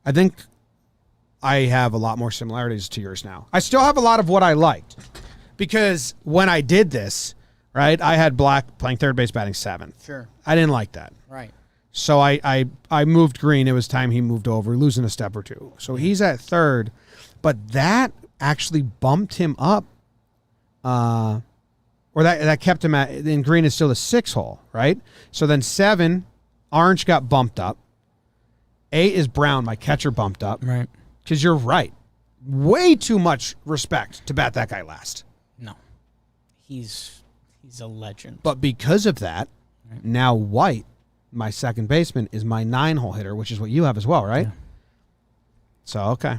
I think I have a lot more similarities to yours now. I still have a lot of what I liked because when I did this, right, I had Black playing third base, batting 7th. Sure. I didn't like that. Right. So I moved Green. It was time he moved over, losing a step or two. So he's at third, but that actually bumped him up, or that kept him at. And Green is still the 6-hole, right? So then 7, Orange got bumped up. 8 is Brown, my catcher, bumped up. Right. Because you're right, way too much respect to bat that guy last. No. He's a legend. But because of that, now White, my second baseman, is my 9-hole hitter, which is what you have as well, right? Yeah. So, okay.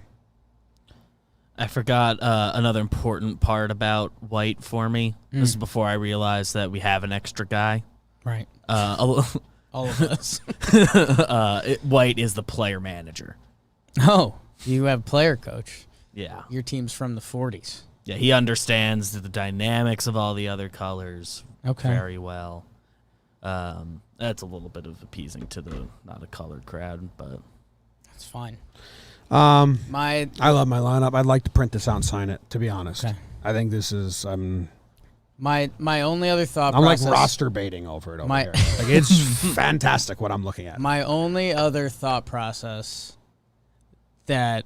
I forgot another important part about White for me. This is before I realized that we have an extra guy. Right. Uh, All of us. White is the player manager. Oh, you have player coach. Yeah. Your team's from the 40s. Yeah, he understands the dynamics of all the other colors very well. That's a little bit of appeasing to the not a colored crowd, but That's fine. I love my lineup. I'd like to print this out and sign it, to be honest. Okay. I think this is My only other thought I'm process. like roster baiting over it over My- here. Like it's fantastic what I'm looking at. My only other thought process that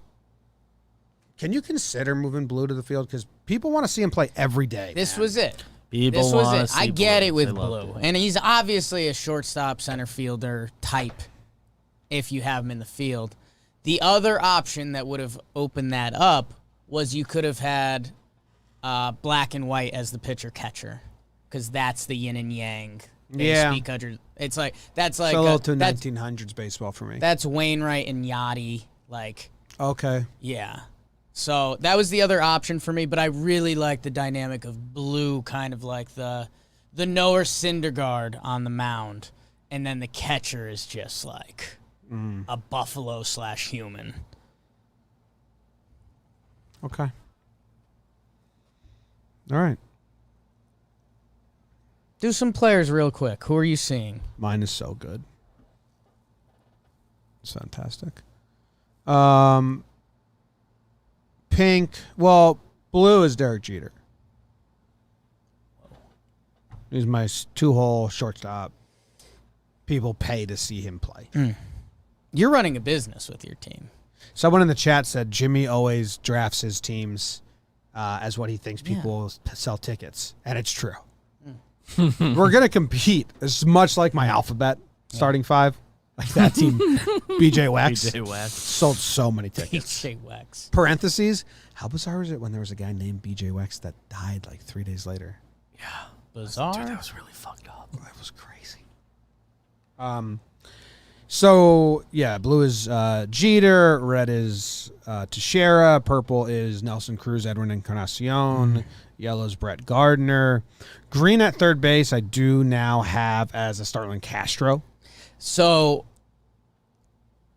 Can you consider moving Blue to the field? Because people want to see him play every day. this man. was it. People This was wanna it. see I get Blue. it with They loved Blue, it. and he's obviously a shortstop, center fielder type. If you have him in the field, the other option that would have opened that up was you could have had Black and White as the pitcher catcher, because that's the yin and yang. Yeah. It's like that's like It's a little too that's, 1900s baseball for me. that's Wainwright and Yachty. Like, Okay. yeah. So that was the other option for me, but I really like the dynamic of Blue, kind of like the Noah Syndergaard on the mound, and then the catcher is just like a buffalo/human. Okay. All right. Do some players real quick. Who are you seeing? Mine is so good. It's fantastic. Pink. Well, Blue is Derek Jeter. He's my 2-hole shortstop. People pay to see him play. You're running a business with your team. Someone in the chat said Jimmy always drafts his teams as what he thinks people will sell tickets, and it's true. We're gonna compete. It's much like my alphabet starting five, like that team. BJ Wax BJ Wax. sold so many tickets. BJ Wax. Parentheses. How bizarre is it when there was a guy named BJ Wax that died like 3 days later? Bizarre. Dude, that was really fucked up. That was crazy. So yeah, blue is Jeter, red is Teixeira, purple is Nelson Cruz, Edwin Encarnacion, yellow's Brett Gardner, green at third base. I do now have as a Starlin Castro. So,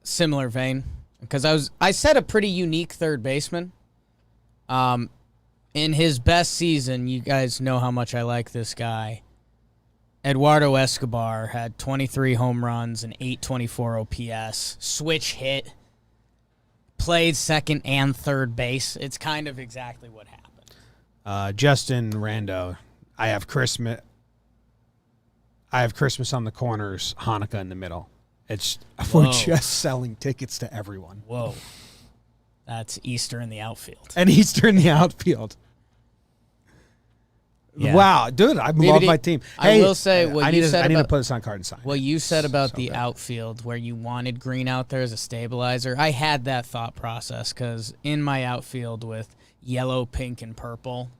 similar vein, because I said a pretty unique third baseman. In his best season, you guys know how much I like this guy. Eduardo Escobar had 23 home runs and 824 OPS. Switch hit. Played second and third base. It's kind of exactly what happened. Justin Rando, I have Christmas on the corners, Hanukkah in the middle. We're Whoa. just selling tickets to everyone. Whoa. That's Easter in the outfield. And Easter in the outfield. Yeah. Wow, dude, I love my team. I will say what I you need said I need to about- put this on card and sign. What you said about So the good. outfield, where you wanted green out there as a stabilizer, I had that thought process because in my outfield with yellow, pink, and purple,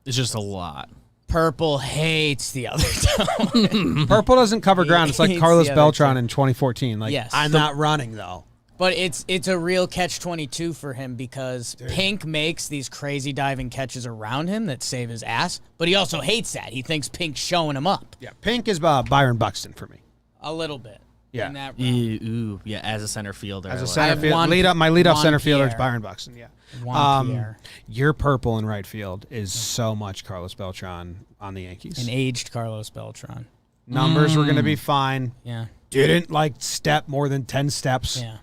It's just a lot. purple hates the other tone. Purple doesn't cover ground. It's like It's Carlos the other Beltran team. in 2014. Like, Yes. I'm not running, though. But it's a real catch-22 for him because Pink makes these crazy diving catches around him that save his ass, but he also hates that. He thinks Pink's showing him up Yeah, pink is Byron Buxton for me. a little bit. Yeah. In that realm. Ooh, yeah, as a center fielder. As I a like center have field, Juan- my leadoff Juan center fielder is Pierre. Byron Buxton. Yeah. Juan Pierre. Your purple in right field is so much Carlos Beltran on the Yankees. An aged Carlos Beltran. Numbers were going to be fine. Yeah. Didn't step more than 10 steps. Yeah.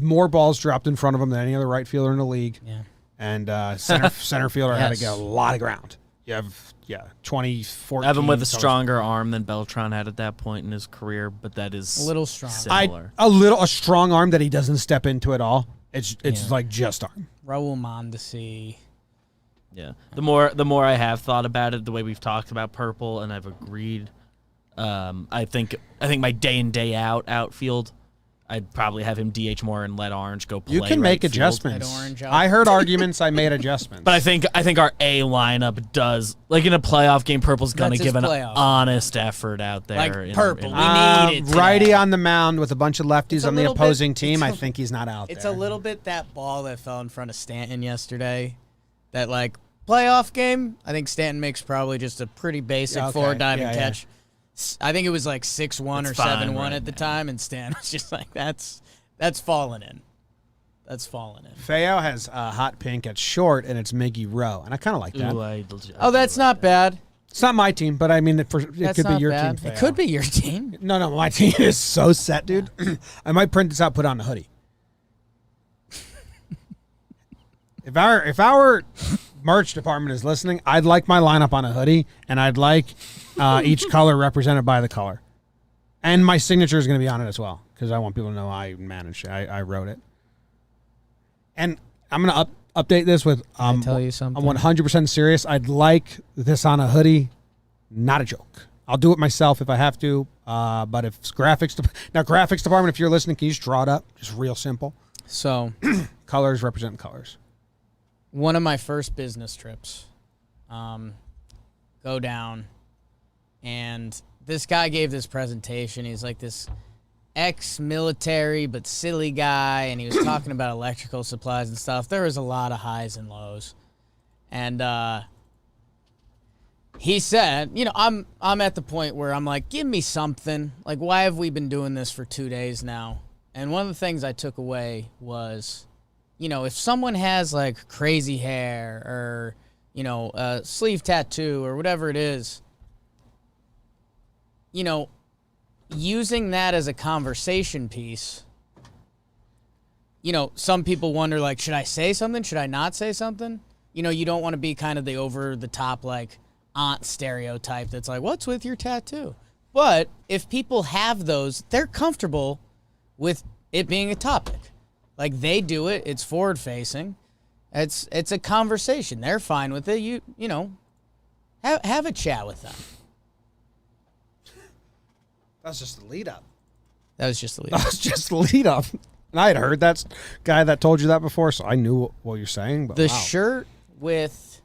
More balls dropped in front of him than any other right fielder in the league. Yeah. And center fielder had to Yes. get a lot of ground. You have 2014. Evan with a so- stronger arm than Beltran had at that point in his career, but that is A little strong. similar. a strong arm that he doesn't step into at all. It's Yeah. like just arm. Raul Mondesi. Yeah. The more I have thought about it, the way we've talked about purple, and I've agreed. I think my day in day out outfield, I'd probably have him DH more and let Orange go play. You can right make field. adjustments. Let Orange out. I heard arguments. I made adjustments. But I think our A lineup does, like in a playoff game, purple's gonna That's his give an playoff. honest effort out there. Like in- purple. in- We need it today. righty on the mound with a bunch of lefties a on the little bit- opposing team. I it's a- think he's not out It's there. a little bit that ball that fell in front of Stanton yesterday. That playoff game. I think Stanton makes probably just a pretty basic Okay. forward diving Yeah, catch. I think it was 6-1 or It's fine 7-1 right at the now. time, and Stanton was just like, that's falling in. That's falling in. Feo has hot pink at short, and it's Miggy Rowe, and I kind of like that. Ooh, I Oh, that's not bad. It's not my team, but I mean, it That's could be not your bad. team. It Feo. could be your team. No, my team is so set, dude. I might print this out, put it on the hoodie. If our merch department is listening, I'd like my lineup on a hoodie, and I'd like each color represented by the color. And my signature is going to be on it as well, because I want people to know I managed it. I wrote it. And I'm going to update this with Can I tell you something? I'm 100% serious. I'd like this on a hoodie, not a joke. I'll do it myself if I have to. But if it's graphics department, if you're listening, can you just draw it up? Just real simple. So, Colors represent colors. one of my first business trips, go down, and this guy gave this presentation. He's like this ex-military but silly guy, and he was talking about electrical supplies and stuff. There was a lot of highs and lows, and he said, you know, I'm at the point where I'm like, give me something. Like, why have we been doing this for 2 days now? And one of the things I took away was, you know, if someone has like crazy hair or, you know, a sleeve tattoo or whatever it is, you know, using that as a conversation piece, you know, some people wonder, like, should I say something? Should I not say something? You know, you don't want to be kind of the over-the-top, like, aunt stereotype that's like, what's with your tattoo? But if people have those, they're comfortable with it being a topic. Like, they do it. It's forward-facing. It's a conversation. They're fine with it. You know, have a chat with them. That's just the lead up. That was just the lead. That was just the lead up. And I had heard that guy that told you that before, so I knew what you're saying. But The wow. shirt with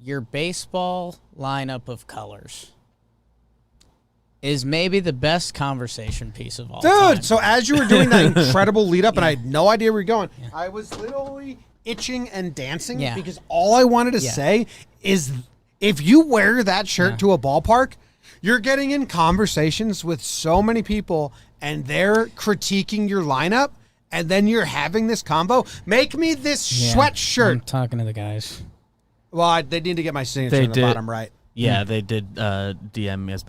your baseball lineup of colors is maybe the best conversation piece of all time. Dude, so as you were doing that incredible lead up, and I had no idea where you're going, I was literally itching and dancing because all I wanted to say is if you wear that shirt to a ballpark, you're getting in conversations with so many people and they're critiquing your lineup, and then you're having this combo. Make me this sweatshirt. I'm talking to the guys. Well, they need to get my signature in the bottom right. Yeah, they did DM me. I was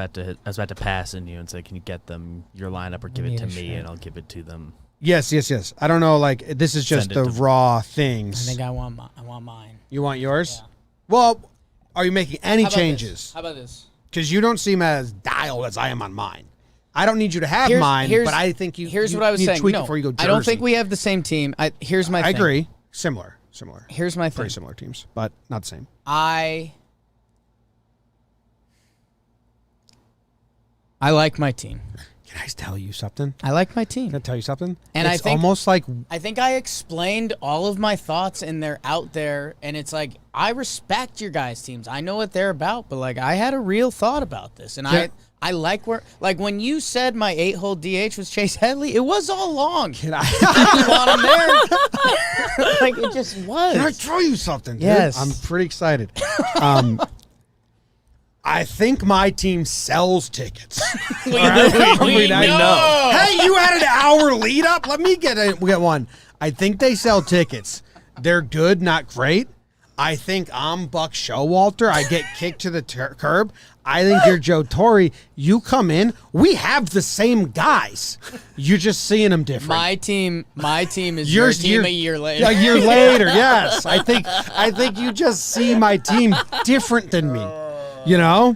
about to pass in you and say, can you get them your lineup or give it to me and I'll give it to them. Yes. I don't know, like, this is just the raw things. I think I want mine. You want yours? Yeah. Well, are you making any How about changes? this? How about this? Because you don't seem as dialed as I am on mine. I don't need you to have mine, but I think you. Here's you what I was need to saying. tweak No, before you go Jersey. I don't think we have the same team. Here's my I thing. agree. Similar. Here's my thing. Very similar teams, but not the same. I like my team. Can I tell you something? I like my team. Can I tell you something? And it's almost like I think I explained all of my thoughts, and they're out there. And it's like, I respect your guys' teams. I know what they're about, but like, I had a real thought about this, and I like where, like, when you said my 8-hole DH was Chase Headley, it was all long. Can I You want him there? Like, it just was. Can I tell you something? Dude? Yes. I'm pretty excited. I think my team sells tickets. We I know. Hey, you had an hour lead up. Let me get one. I think they sell tickets. They're good, not great. I think I'm Buck Showalter. I get kicked to the curb. I think you're Joe Torre. You come in. We have the same guys. You're just seeing them different. My team is your team a year later. A year later, yes. I think you just see my team different than me. You know?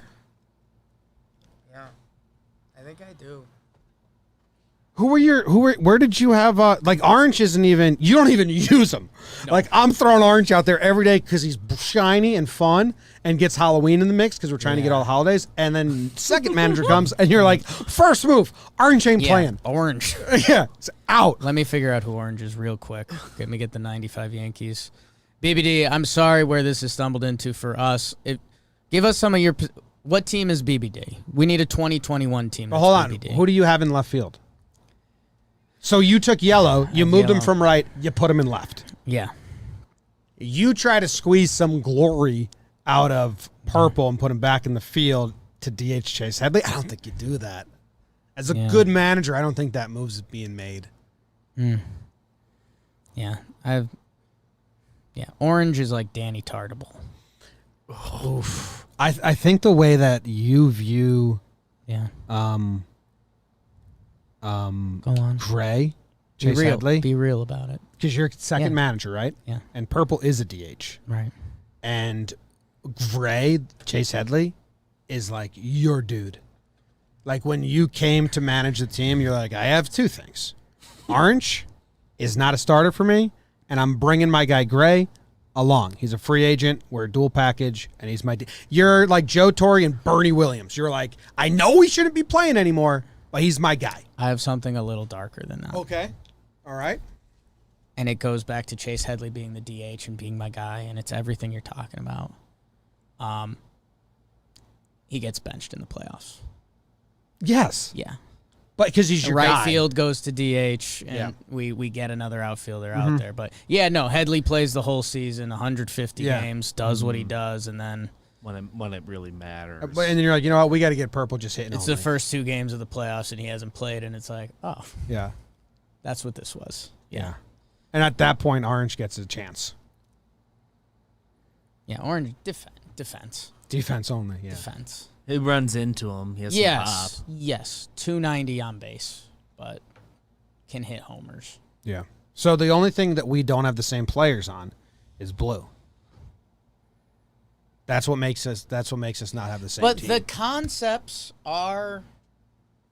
Yeah, I think I do. Where did you have, like, Orange isn't even, you don't even use him. No. Like, I'm throwing Orange out there every day because he's shiny and fun and gets Halloween in the mix because we're trying to get all the holidays. And then second manager comes and you're like, first move, Orange ain't playing. Orange. Yeah, it's out. Let me figure out who Orange is real quick. Let me get the 95 Yankees. BBD, I'm sorry where this has stumbled into for us. Give us some of your, what team is BBD? We need a 2021 team. Well, hold on. BBD. Who do you have in left field? So you took yellow, you moved him from right, you put him in left. Yeah. You try to squeeze some glory out of purple and put him back in the field to DH Chase Headley. I don't think you do that. As a good manager, I don't think that move is being made. Yeah. Orange is like Danny Tartable. Oof. I think the way that you view Go on. Gray, Chase Headley, Be real about it. because you're second manager, right? Yeah. And purple is a DH. Right. And Gray, Chase Headley, is like your dude. Like when you came to manage the team, you're like, I have two things. Orange is not a starter for me, and I'm bringing my guy Gray along. He's a free agent. We're a dual package, and he's my. You're like Joe Torre and Bernie Williams. You're like, I know he shouldn't be playing anymore, but he's my guy. I have something a little darker than that. Okay. All right. And it goes back to Chase Headley being the DH and being my guy, and it's everything you're talking about. He gets benched in the playoffs. Yes. Yeah. But because he's your right guy. field goes to DH, and we get another outfielder out there. But, yeah, no, Headley plays the whole season, 150 games, does what he does, and then when it really matters. And then you're like, you know what? We got to get Purple just hitting. it's the first 2 games of the playoffs, and he hasn't played, and it's like, oh, Yeah. that's what this was. Yeah. And at that point, Orange gets a chance. Yeah, Orange defense. Defense only. Yeah. Defense. It runs into him. He has some pop. Yes, 290 on base, but can hit homers. Yeah. So the only thing that we don't have the same players on is blue. That's what makes us not have the same But team. the concepts are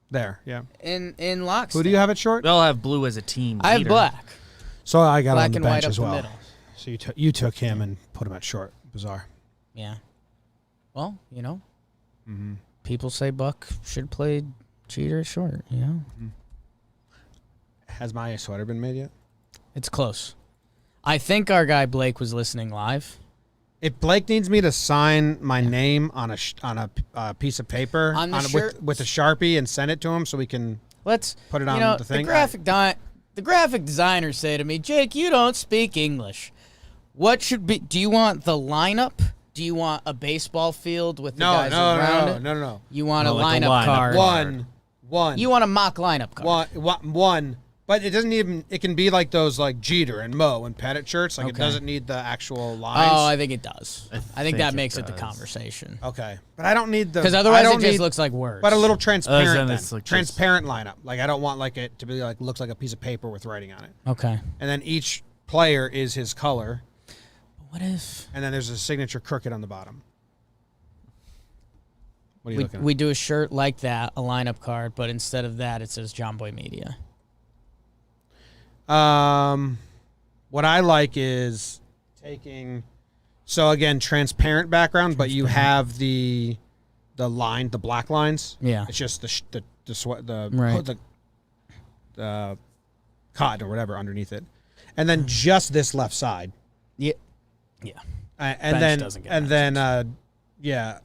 There, yeah. in lockstep. Who do you have at short? We all have blue as a team. I have leader. black. So I got Black on the and bench white up as the well. middle. So you took him and put him at short. Bizarre. Yeah. Well, people say Buck should have played Cheater at short, Has my sweater been made yet? It's close. I think our guy Blake was listening live. If Blake needs me to sign my name on a piece of paper On the shirt? with a Sharpie and send it to him so we can Let's put it on the thing. The graphic designers say to me, Jake, you don't speak English. What should be? Do you want the lineup? Do you want a baseball field with the guys around it? No. You want a like a lineup lineup card? One. You want a mock lineup card? One. But it doesn't even. It can be like those like Jeter and Mo and Pettit shirts. Like it Okay. doesn't need the actual lines. Oh, I think it does. I think think that it makes it the does. conversation. Okay, but I don't need the Because otherwise I it don't just need- looks like words. But a little transparent. then Then. it's like Transparent lineup. Like I don't want like it to be like looks like a piece of paper with writing on it. Okay. And then each player is his color, What if and then there's a signature crooked on the bottom. What are you looking at? we do a shirt like that, a lineup card, but instead of that it says Jomboy Media? What I like is taking, so again, transparent background, but you have the black lines. Yeah. It's just the Right. the cotton or whatever underneath it, and then just this left side. Yeah. Yeah. And Bench doesn't get yeah.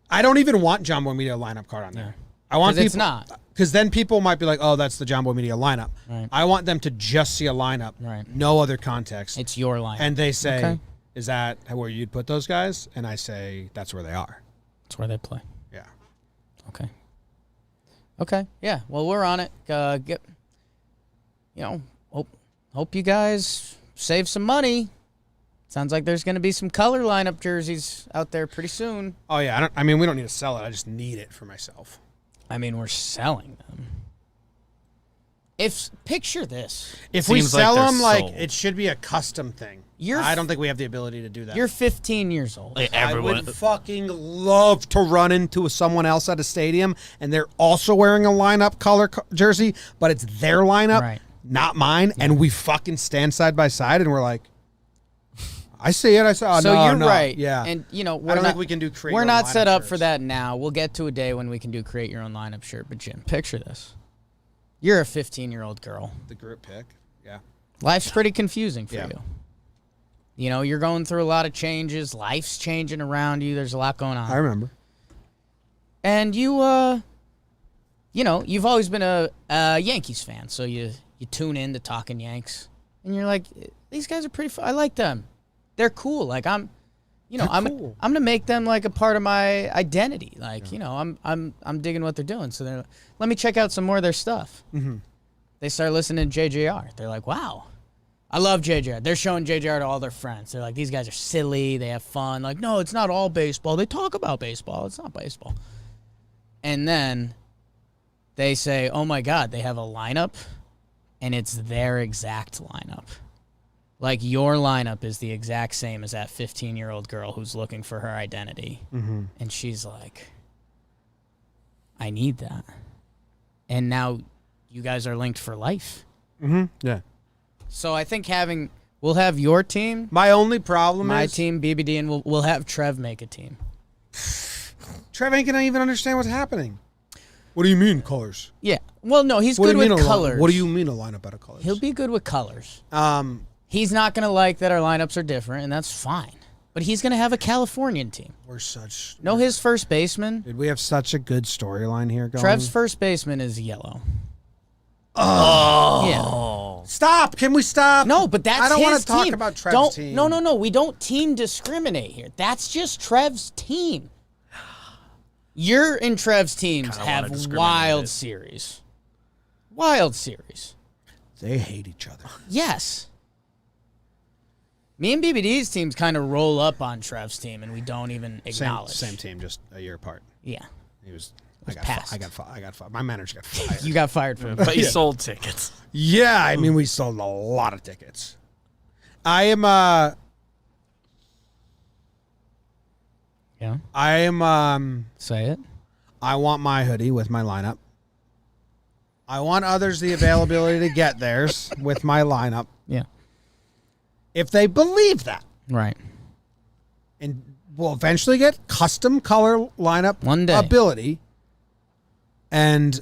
I don't even want Jomboy Media lineup card on there. I want 'Cause people it's not. because then people might be like, "Oh, that's the Jomboy Media lineup." Right. I want them to just see a lineup, Right. no other context, It's your lineup. and they say, Okay. "Is that where you'd put those guys?" And I say, "That's where they are." That's where they play. Yeah. Okay. Okay. Yeah. Well, we're on it. Hope you guys save some money. Sounds like there's going to be some color lineup jerseys out there pretty soon. Oh yeah. I mean, we don't need to sell it. I just need it for myself. I mean, we're selling them. Picture this. If we Seems like sell they're them, like sold. it should be a custom thing. I don't think we have the ability to do that. You're 15 years old. Like, I everyone. would fucking love to run into someone else at a stadium and they're also wearing a lineup color jersey, but it's their lineup, Right. not mine, and we fucking stand side by side and we're like, I see it. I saw. So no, you're no. right. Yeah. And I don't think we can do create. We're your not own set lineup up for shirts. that now. We'll get to a day when we can do create your own lineup shirt. But Jim, picture this. You're a 15-year-old girl. The group pick. Yeah. Life's pretty confusing for Yeah. you. You're going through a lot of changes. Life's changing around you. There's a lot going on. I remember. And you've always been a Yankees fan, so you tune in to Talking Yanks, and you're like, these guys are pretty. I like them. They're cool. Like I'm cool. gonna make them like a part of my identity. Like I'm digging what they're doing. So they're let me check out some more of their stuff. Mm-hmm. They start listening to JJR. They're like, wow, I love JJR. They're showing JJR to all their friends. They're like, these guys are silly. They have fun. Like, no, it's not all baseball. They talk about baseball. It's not baseball. And then they say, oh my God, they have a lineup, and it's their exact lineup. like your lineup is the exact same as that 15-year-old girl who's looking for her identity. Mm-hmm. And she's like, I need that. And now you guys are linked for life. Mm-hmm. Yeah. So I think we'll have your team, My only problem my is team, BBD, and we'll have Trev make a team. Trev ain't gonna even understand what's happening. What do you mean colors? Yeah. Well, no, he's What do good you mean with colors. What do you mean a lineup out of colors? He'll be good with colors. He's He's not going to like that our lineups are different, and that's fine. But he's going to have a Californian team. we're such. No, his first baseman. Did we have such a good storyline here going? Trev's first baseman is yellow. Oh. Yeah. Stop! Can we stop? No, but that's I don't his want to talk team. about Trev's Don't, team. No. We don't team discriminate here. That's just Trev's team. Your and Trev's teams Kinda wanna have discriminate wild it. series. Wild series. They hate each other. Yes. Me and BBD's teams kind of roll up on Trev's team, and we don't even acknowledge. Same team, just a year apart. Yeah. He was. passed. I got fired. My manager got fired. You got fired from But you sold tickets. Yeah, I mean, we sold a lot of tickets. I am. Yeah. I am. Say it. I want my hoodie with my lineup. I want others the availability to get theirs with my lineup. Yeah. If they believe that, Right. and we'll eventually get custom color lineup One day. ability, and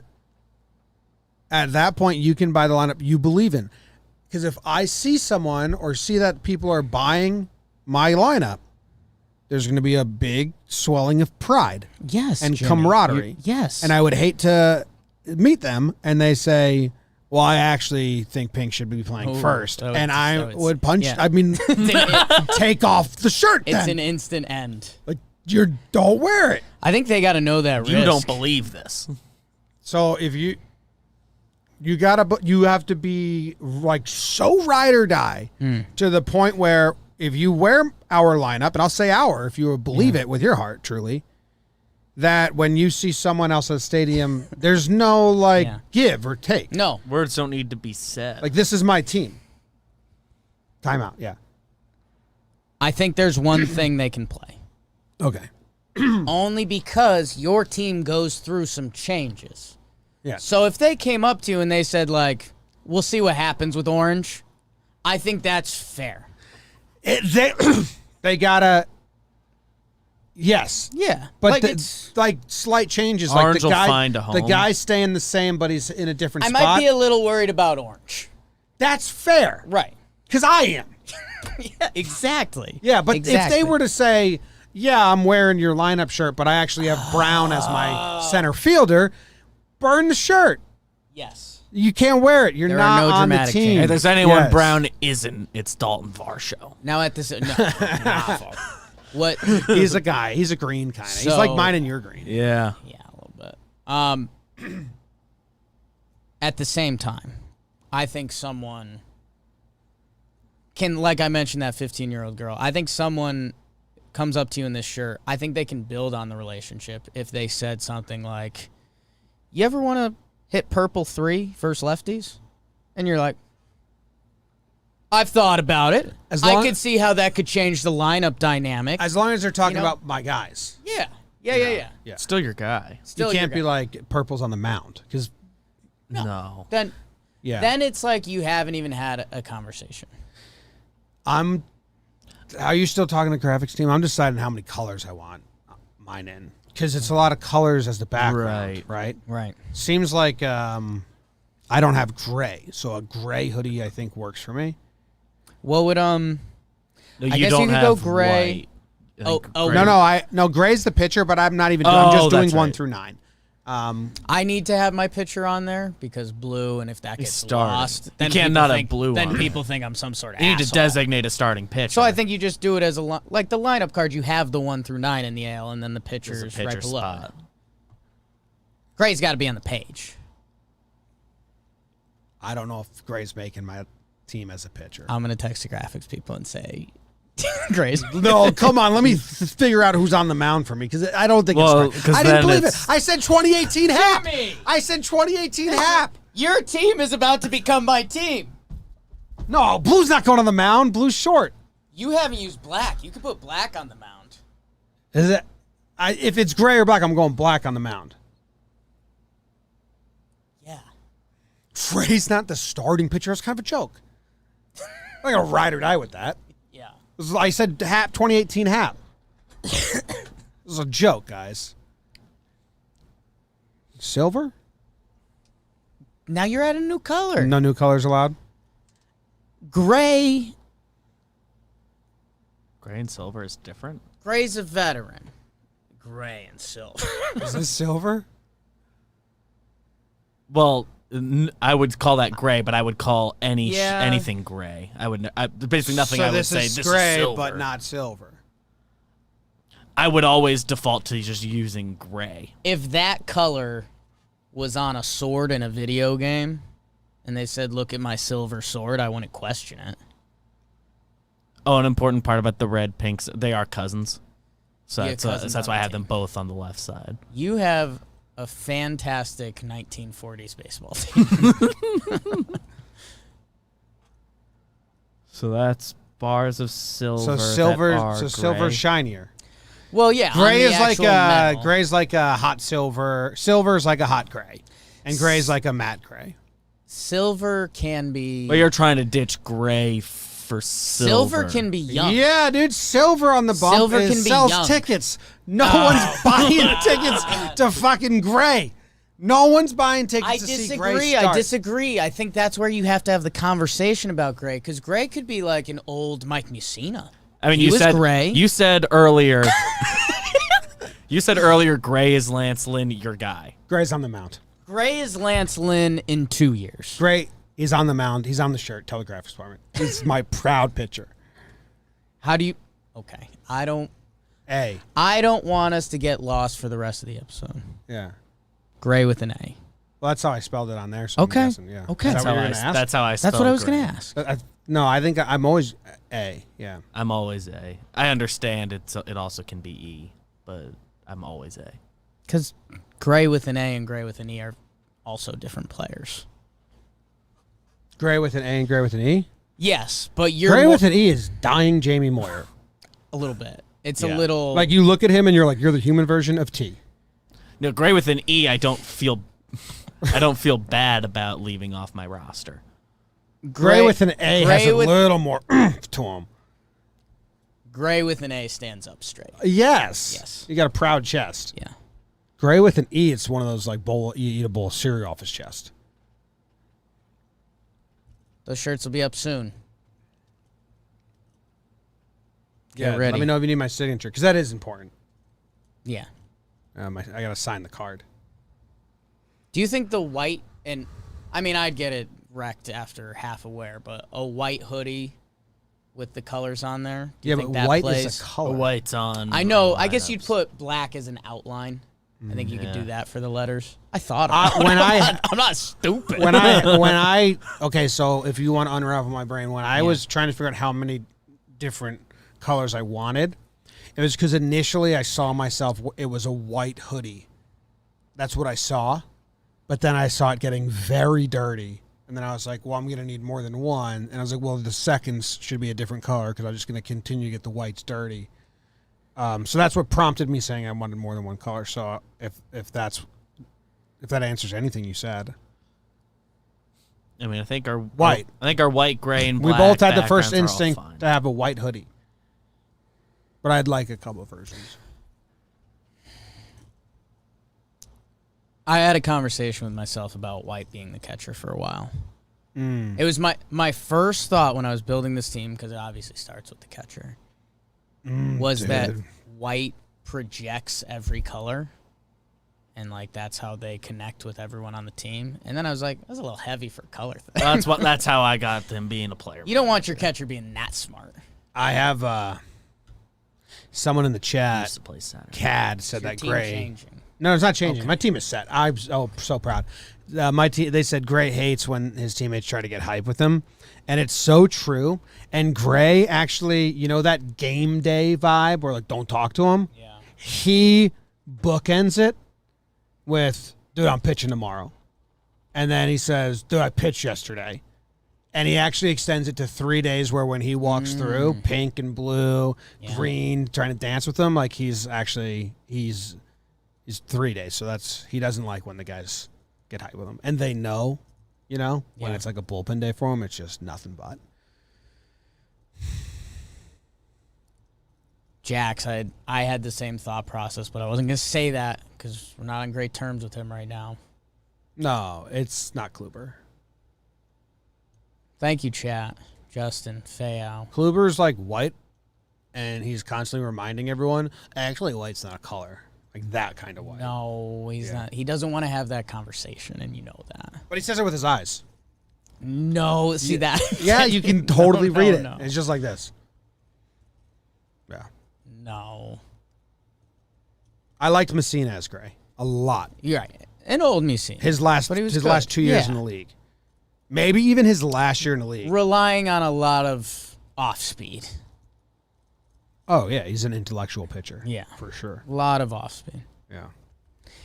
at that point you can buy the lineup you believe in. Because if I see someone or see that people are buying my lineup, there's going to be a big swelling of pride Yes. and Jimmy. camaraderie. Yes. And I would hate to meet them and they say, well, I actually think Pink should be playing Oh, first. so And it's- I so it's- would punch, yeah. I mean, take off the shirt It's then. an instant end. Like, you don't wear it. I think they got to know that You risk. don't believe this. So if you have to be like so ride or die to the point where if you wear our lineup, and I'll say our, if you believe it with your heart, truly, that when you see someone else at a stadium, there's no give or take. No. Words don't need to be said. Like, this is my team. Timeout. Yeah. I think there's one thing they can play. Okay. Only because your team goes through some changes. Yeah. So if they came up to you and they said, like, we'll see what happens with Orange, I think that's fair. They gotta. Yes. Yeah. But like, it's like slight changes. Orange like the will guy, find a the home. guy's staying the same, but he's in a different I spot. might be a little worried about Orange. That's fair. Right. Because I am. Yeah, exactly. Yeah, but Exactly. if they were to say, yeah, I'm wearing your lineup shirt, but I actually have Brown as my center fielder, burn the shirt. Yes. You can't wear it. You're There not are no on the dramatic team. changes. if there's anyone Yes. Brown isn't, it's Dalton Varsho. Now at this, what? He's a guy. He's a green kind of. He's So- like mine and your green. Yeah. Yeah, a little bit. At the same time, I think someone can, like I mentioned, that 15-year-old girl. I think someone comes up to you in this shirt. I think they can build on the relationship if they said something like, "You ever want to hit purple 3 versus lefties?" And you're like, "I've thought about it. As I long- could see how that could change the lineup dynamic." As long as they're talking You know? about my guys. Yeah. Yeah. Still your guy. Still you your can't be guy. like purple's on the mound. Because, No. Then it's like you haven't even had a conversation. Are you still talking to the graphics team? I'm deciding how many colors I want mine in. Because it's a lot of colors as the background, right? Right. Seems like I don't have gray. So a gray hoodie, I think, works for me. What would No, I you guess don't you could have go gray. white. I Oh, think oh, gray- No, gray's the pitcher, but I'm not even I'm just doing that's 1 right. through 9. I need to have my picture on there because blue, and if that gets starting. lost, You then can't people not have think, blue Then on it. people think I'm some sort of You need to asshole. designate a starting pitcher. So I think you just do it as like the lineup card. You have the 1 through 9 in the AL, and then the There's pitcher's a pitcher right below. spot. Gray's got to be on the page. I don't know if gray's making my team as a pitcher. I'm gonna text the graphics people and say, Gray's. No, come on. Let me figure out who's on the mound for me because I don't think Well, it's 'cause right. I didn't then believe it. it's- I said 2018 Hap. Jimmy! I said 2018 Hap. Your team is about to become my team. No, blue's not going on the mound. Blue's short. You haven't used black. You could put black on the mound. Is it? If it's gray or black, I'm going black on the mound. Yeah. Gray's not the starting pitcher. It's kind of a joke. I'm going to ride or die with that. Yeah. I said Hap 2018 Hap. This is a joke, guys. Silver? Now you're at a new color. No new colors allowed? Gray. Gray and silver is different. Gray's a veteran. Gray and silver. Is this silver? Well, I would call that gray, but I would call Yeah. anything gray. Basically nothing. I would say is this gray, is silver, but not silver. I would always default to just using gray. If that color was on a sword in a video game, and they said, "Look at my silver sword," I wouldn't question it. Oh, an important part about the red pinks, they are cousins. So Yeah, that's, cousins that's on why I the have team. them both on the left side. You have a fantastic 1940s baseball team. So that's bars of silver. Silver's shinier. Well, yeah. Gray on is the like actual metal. gray's like a hot silver. Silver's like a hot gray, and gray's like a matte gray. Silver can be. But you're trying to ditch gray for silver. Silver can be young. Yeah, dude, silver on the bump Silver can be sells young. tickets. No one's buying tickets to fucking gray. No one's buying tickets I to see gray disagree. start. I disagree. I think that's where you have to have the conversation about Gray, because Gray could be like an old Mike Mussina. I mean, He you was said gray. You said earlier. You said earlier, gray is Lance Lynn, your guy. Gray's on the mound. Gray is Lance Lynn in 2 years. Gray is on the mound. He's on the shirt. Telegraph Department. He's my proud pitcher. How do you? Okay, I don't want us to get lost for the rest of the episode. Yeah. Gray with an A. Well, that's how I spelled it on there. So Okay. I'm guessing, yeah. Okay. Is that what you're I, gonna ask? that's how I That's what I was gray. going to ask. No, I think I'm always A. Yeah. I'm always A. I understand it also can be E, but I'm always A. Because Gray with an A and Gray with an E are also different players. Gray with an A and gray with an E. Yes, but you're Gray with an E is dying Jamie Moyer. a little bit. It's Yeah. a little Like you look at him and you're like, you're the human version of T. No, gray with an E. I don't feel bad about leaving off my roster. Gray with an A has a with- little more oomph to him. Gray with an A stands up straight. Yes. Yes. You got a proud chest. Yeah. Gray with an E, it's one of those like you eat a bowl of cereal off his chest. Those shirts will be up soon. Yeah. ready. Let me know if you need my signature because that is important. Yeah. I got to sign the card. Do you think the white and I mean I'd get it wrecked after half a wear, but a white hoodie with the colors on there? Do you think that white plays? is a color. White's on. I know. I lineups. guess you'd put black as an outline. I think you could do that for the letters. I thought I'm not stupid. Okay, so if you want to unravel my brain, when I was trying to figure out how many different colors I wanted, it was because initially I saw myself, it was a white hoodie. That's what I saw. But then I saw it getting very dirty. And then I was like, well, I'm going to need more than one. And I was like, well, the seconds should be a different color because I'm just going to continue to get the whites dirty. So that's what prompted me saying I wanted more than one color. So if that answers anything you said. I mean, I think our White. white, gray, and We black both had the first backgrounds are all instinct fine. to have a white hoodie. But I'd like a couple of versions. I had a conversation with myself about White being the catcher for a while. It was my first thought when I was building this team, because it obviously starts with the catcher, was that White projects every color, and like that's how they connect with everyone on the team. And then I was like, that's a little heavy for a color thing. That's how I got him being a player. You don't want your catcher being that smart. I have someone in the I chat, used to play center. CAD, said Your that team Gray. changing. No, it's not changing. Okay. My team is set. I'm so proud. My team. They said Gray hates when his teammates try to get hype with him, and it's so true. And Gray actually, you know that game day vibe where like don't talk to him. Yeah. He bookends it with, "Dude, I'm pitching tomorrow," and then he says, "Dude, I pitched yesterday," And he actually extends it to 3 days where when he walks through, pink and blue, green, trying to dance with them, like he's 3 days. So he doesn't like when the guys get hype with him. And they know, when it's like a bullpen day for him, it's just nothing but. Jax, I had the same thought process, but I wasn't going to say that because we're not on great terms with him right now. No, it's not Kluber. Thank you, chat. Justin, Fayao. Kluber's like white, and he's constantly reminding everyone, actually, white's not a color. Like that kind of white. No, he's not. He doesn't want to have that conversation, and you know that. But he says it with his eyes. No, see that? Yeah, you can totally read it. No. It's just like this. Yeah. No. I liked Messina as Gray a lot. You're right. An old Messina. His last 2 years in the league. Maybe even his last year in the league. Relying on a lot of off speed. Oh, yeah. He's an intellectual pitcher. Yeah. For sure. A lot of off speed. Yeah.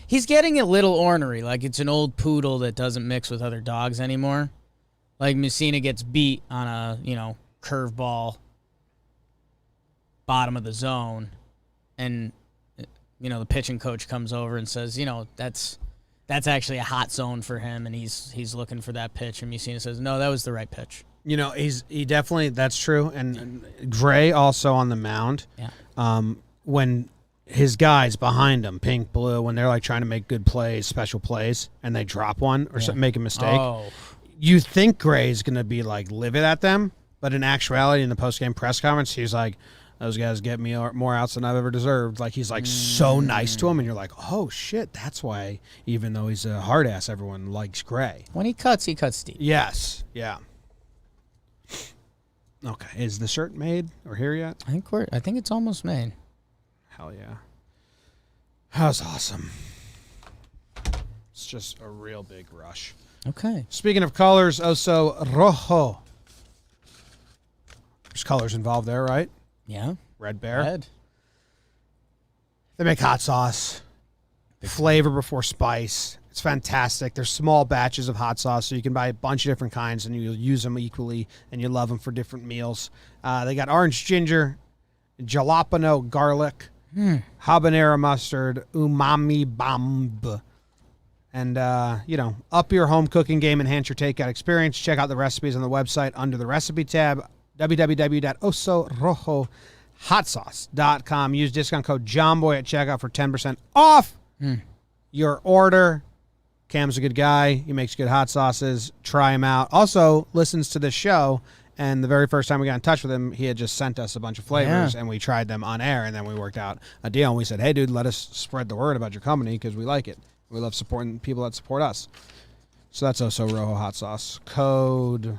He's getting a little ornery, like it's an old poodle that doesn't mix with other dogs anymore. Like Messina gets beat on a, curveball, bottom of the zone, and the pitching coach comes over and says, that's actually a hot zone for him, and he's looking for that pitch, and Messina says, no, that was the right pitch. He definitely, that's true. And Gray also on the mound. Yeah. When his guys behind him, pink, blue, when they're like trying to make good plays, special plays, and they drop one or something, make a mistake, you think Gray's going to be like livid at them, but in actuality, in the post-game press conference, he's like, those guys get me more outs than I've ever deserved. Like, he's like so nice to him, and you're like, oh shit, that's why, even though he's a hard ass, everyone likes Gray. When he cuts deep. Yes. Yeah. Okay. Is the shirt made or here yet? I think it's almost made. Hell yeah. That was awesome. It's just a real big rush. Okay. Speaking of colors, Oso Rojo. There's colors involved there, right? Yeah. Red Bear. Red. They make hot sauce. Flavor before spice. It's fantastic. There's small batches of hot sauce, so you can buy a bunch of different kinds, and you'll use them equally, and you love them for different meals. They got orange ginger, jalapeno garlic, habanero mustard, umami bomb. And, up your home cooking game, enhance your takeout experience. Check out the recipes on the website under the recipe tab, www.osorojohotsauce.com. Use discount code Jomboy at checkout for 10% off your order. Cam's a good guy. He makes good hot sauces. Try him out. Also, listens to this show, and the very first time we got in touch with him, he had just sent us a bunch of flavors, and we tried them on air, and then we worked out a deal, and we said, hey, dude, let us spread the word about your company because we like it. We love supporting people that support us. So that's Oso Rojo Hot Sauce. Code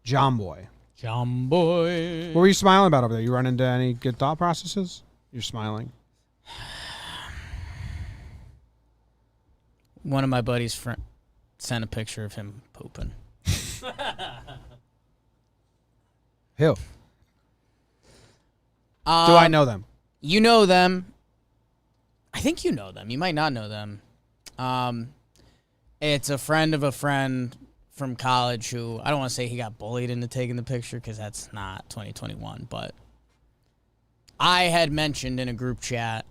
Jomboy. Jomboy. What were you smiling about over there? You run into any good thought processes? You're smiling. One of my buddies sent a picture of him pooping. Who? Do I know them? You know them. I think you know them. You might not know them. It's a friend of a friend from college who, I don't want to say he got bullied into taking the picture because that's not 2021, but I had mentioned in a group chat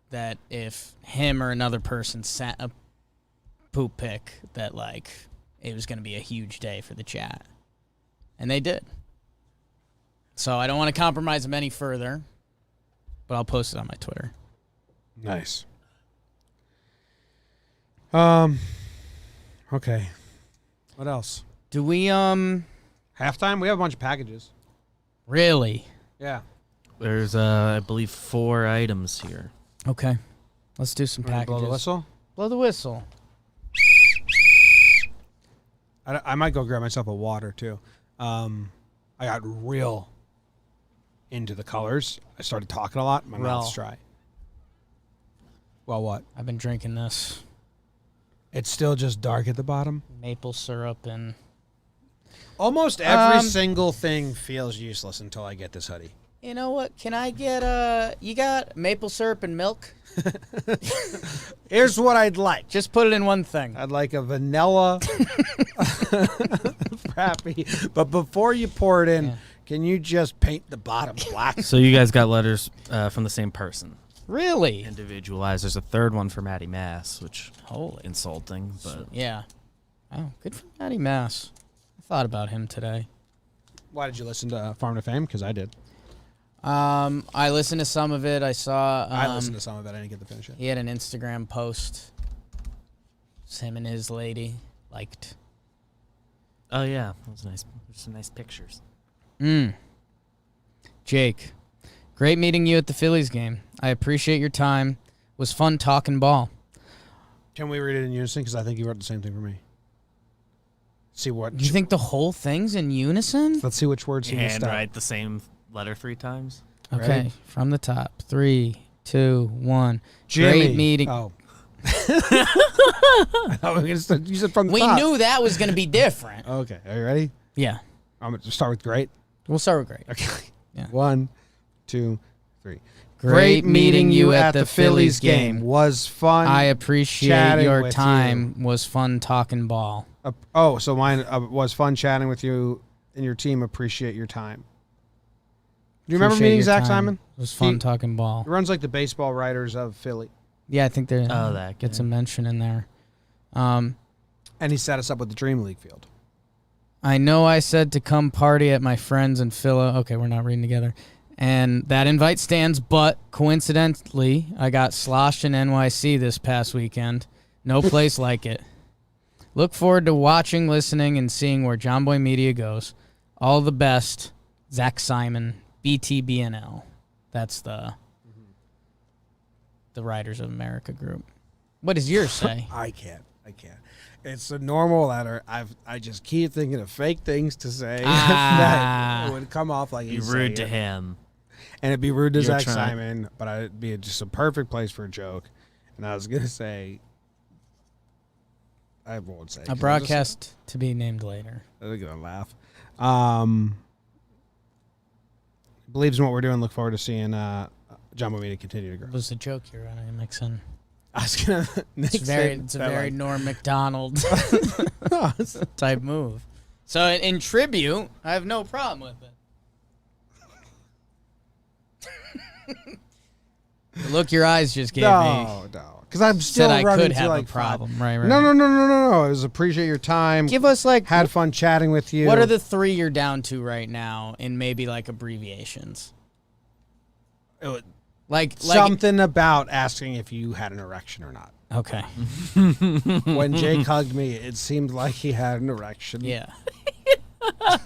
that if him or another person sent a poop pic that, like, it was going to be a huge day for the chat. And they did. So I don't want to compromise them any further, but I'll post it on my Twitter. Nice. Okay. What else? Do we, Halftime? We have a bunch of packages. really? Yeah. There's, I believe, 4 items here. Okay. Let's do some packages. Blow the whistle? Blow the whistle. I might go grab myself a water, too. I got real into the colors. I started talking a lot. My mouth's dry. Well, what? I've been drinking this It's still just dark at the bottom. maple syrup and Almost every single thing feels useless until I get this hoodie. You know what? Can I get you got maple syrup and milk? Here's what I'd like. Just put it in one thing. I'd like a vanilla frappy. But before you pour it in, can you just paint the bottom black? So you guys got letters from the same person. Really? Individualized. There's a third one for Matty Mass, which Holy. insulting, but Yeah. Oh, good for Matty Mass. I thought about him today. Why did you listen to Farm to Fame? Because I did. I listened to some of it. I saw. I listened to some of it. I didn't get to finish it. He had an Instagram post. It's him and his lady liked. oh yeah, that was nice. There's some nice pictures. Jake, great meeting you at the Phillies game. I appreciate your time. Was fun talking ball. Can we read it in unison? Because I think you wrote the same thing for me. See what? Do you think the whole thing's in unison? Let's see which words he missed out. Handwrite the same letter 3 times. Okay, Ready? from the top. 3, 2, 1. Jimmy. Great meeting. Oh. I thought we were gonna you said from the We top. knew that was going to be different. Okay. Are you ready? Yeah. I'm going to start with great. We'll start with great. Okay. Yeah. 1, 2, 3. Great meeting you at the Phillies game. Was fun. I appreciate chatting your with time. Was fun talking ball. So mine was fun chatting with you and your team. Appreciate your time. Do you remember Appreciate meeting your Zach time. Simon? It was fun He- talking ball. He runs like the baseball writers of Philly. Yeah, I think there that gets guy. a mention in there. And he set us up with the Dream League field. I know I said to come party at my friends in Philly. Okay, we're not reading together. And that invite stands, but coincidentally, I got sloshed in NYC this past weekend. No place like it. Look forward to watching, listening, and seeing where Jomboy Media goes. All the best, Zach Simon, BTBNL. That's the Writers of America group. What does yours say? I can't. It's a normal letter. I just keep thinking of fake things to say that would come off like Be he's rude to saying it. him. And it'd be rude to You're Zach trying- Simon, but it'd be just a perfect place for a joke. And I was gonna say, I won't say. 'cause A I'm broadcast to be named later. They're gonna laugh. Believes in what we're doing. Look forward to seeing John Media continue to grow. It was a joke you're running, Mixon. I was gonna. It's a very Norm Macdonald type move. So in tribute, I have no problem with it. The look your eyes just gave me No, because I'm still said I running could to have like a problem. Right. No. It was appreciate your time. Give us like Had fun chatting with you. what are the 3 you're down to right now in maybe like abbreviations? Like something about asking if you had an erection or not? Okay. When Jake hugged me, it seemed like he had an erection. Yeah.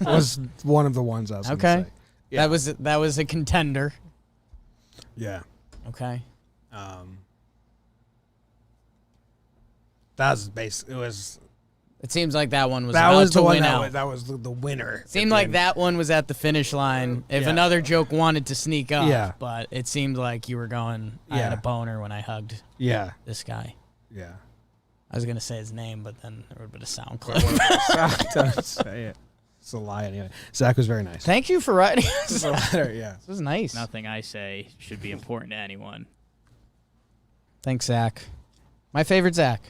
Was one of the ones I was Okay. gonna say. Yeah. That was a contender. Yeah. Okay. That was it was It seems like that one was that about was to the one win that out. was, that was the winner. Seemed like that one was at the finish line. If Yeah. another joke wanted to sneak up, Yeah. but it seemed like you were going, I had Yeah. a boner when I hugged Yeah. this guy. Yeah. I was going to say his name, but then there would have been a sound clip. Don't say it. It's a lie anyway. Zach was very nice. Thank you for writing. It's This a letter, yeah. was nice. Nothing I say should be important to anyone. Thanks, Zach. My favorite Zach.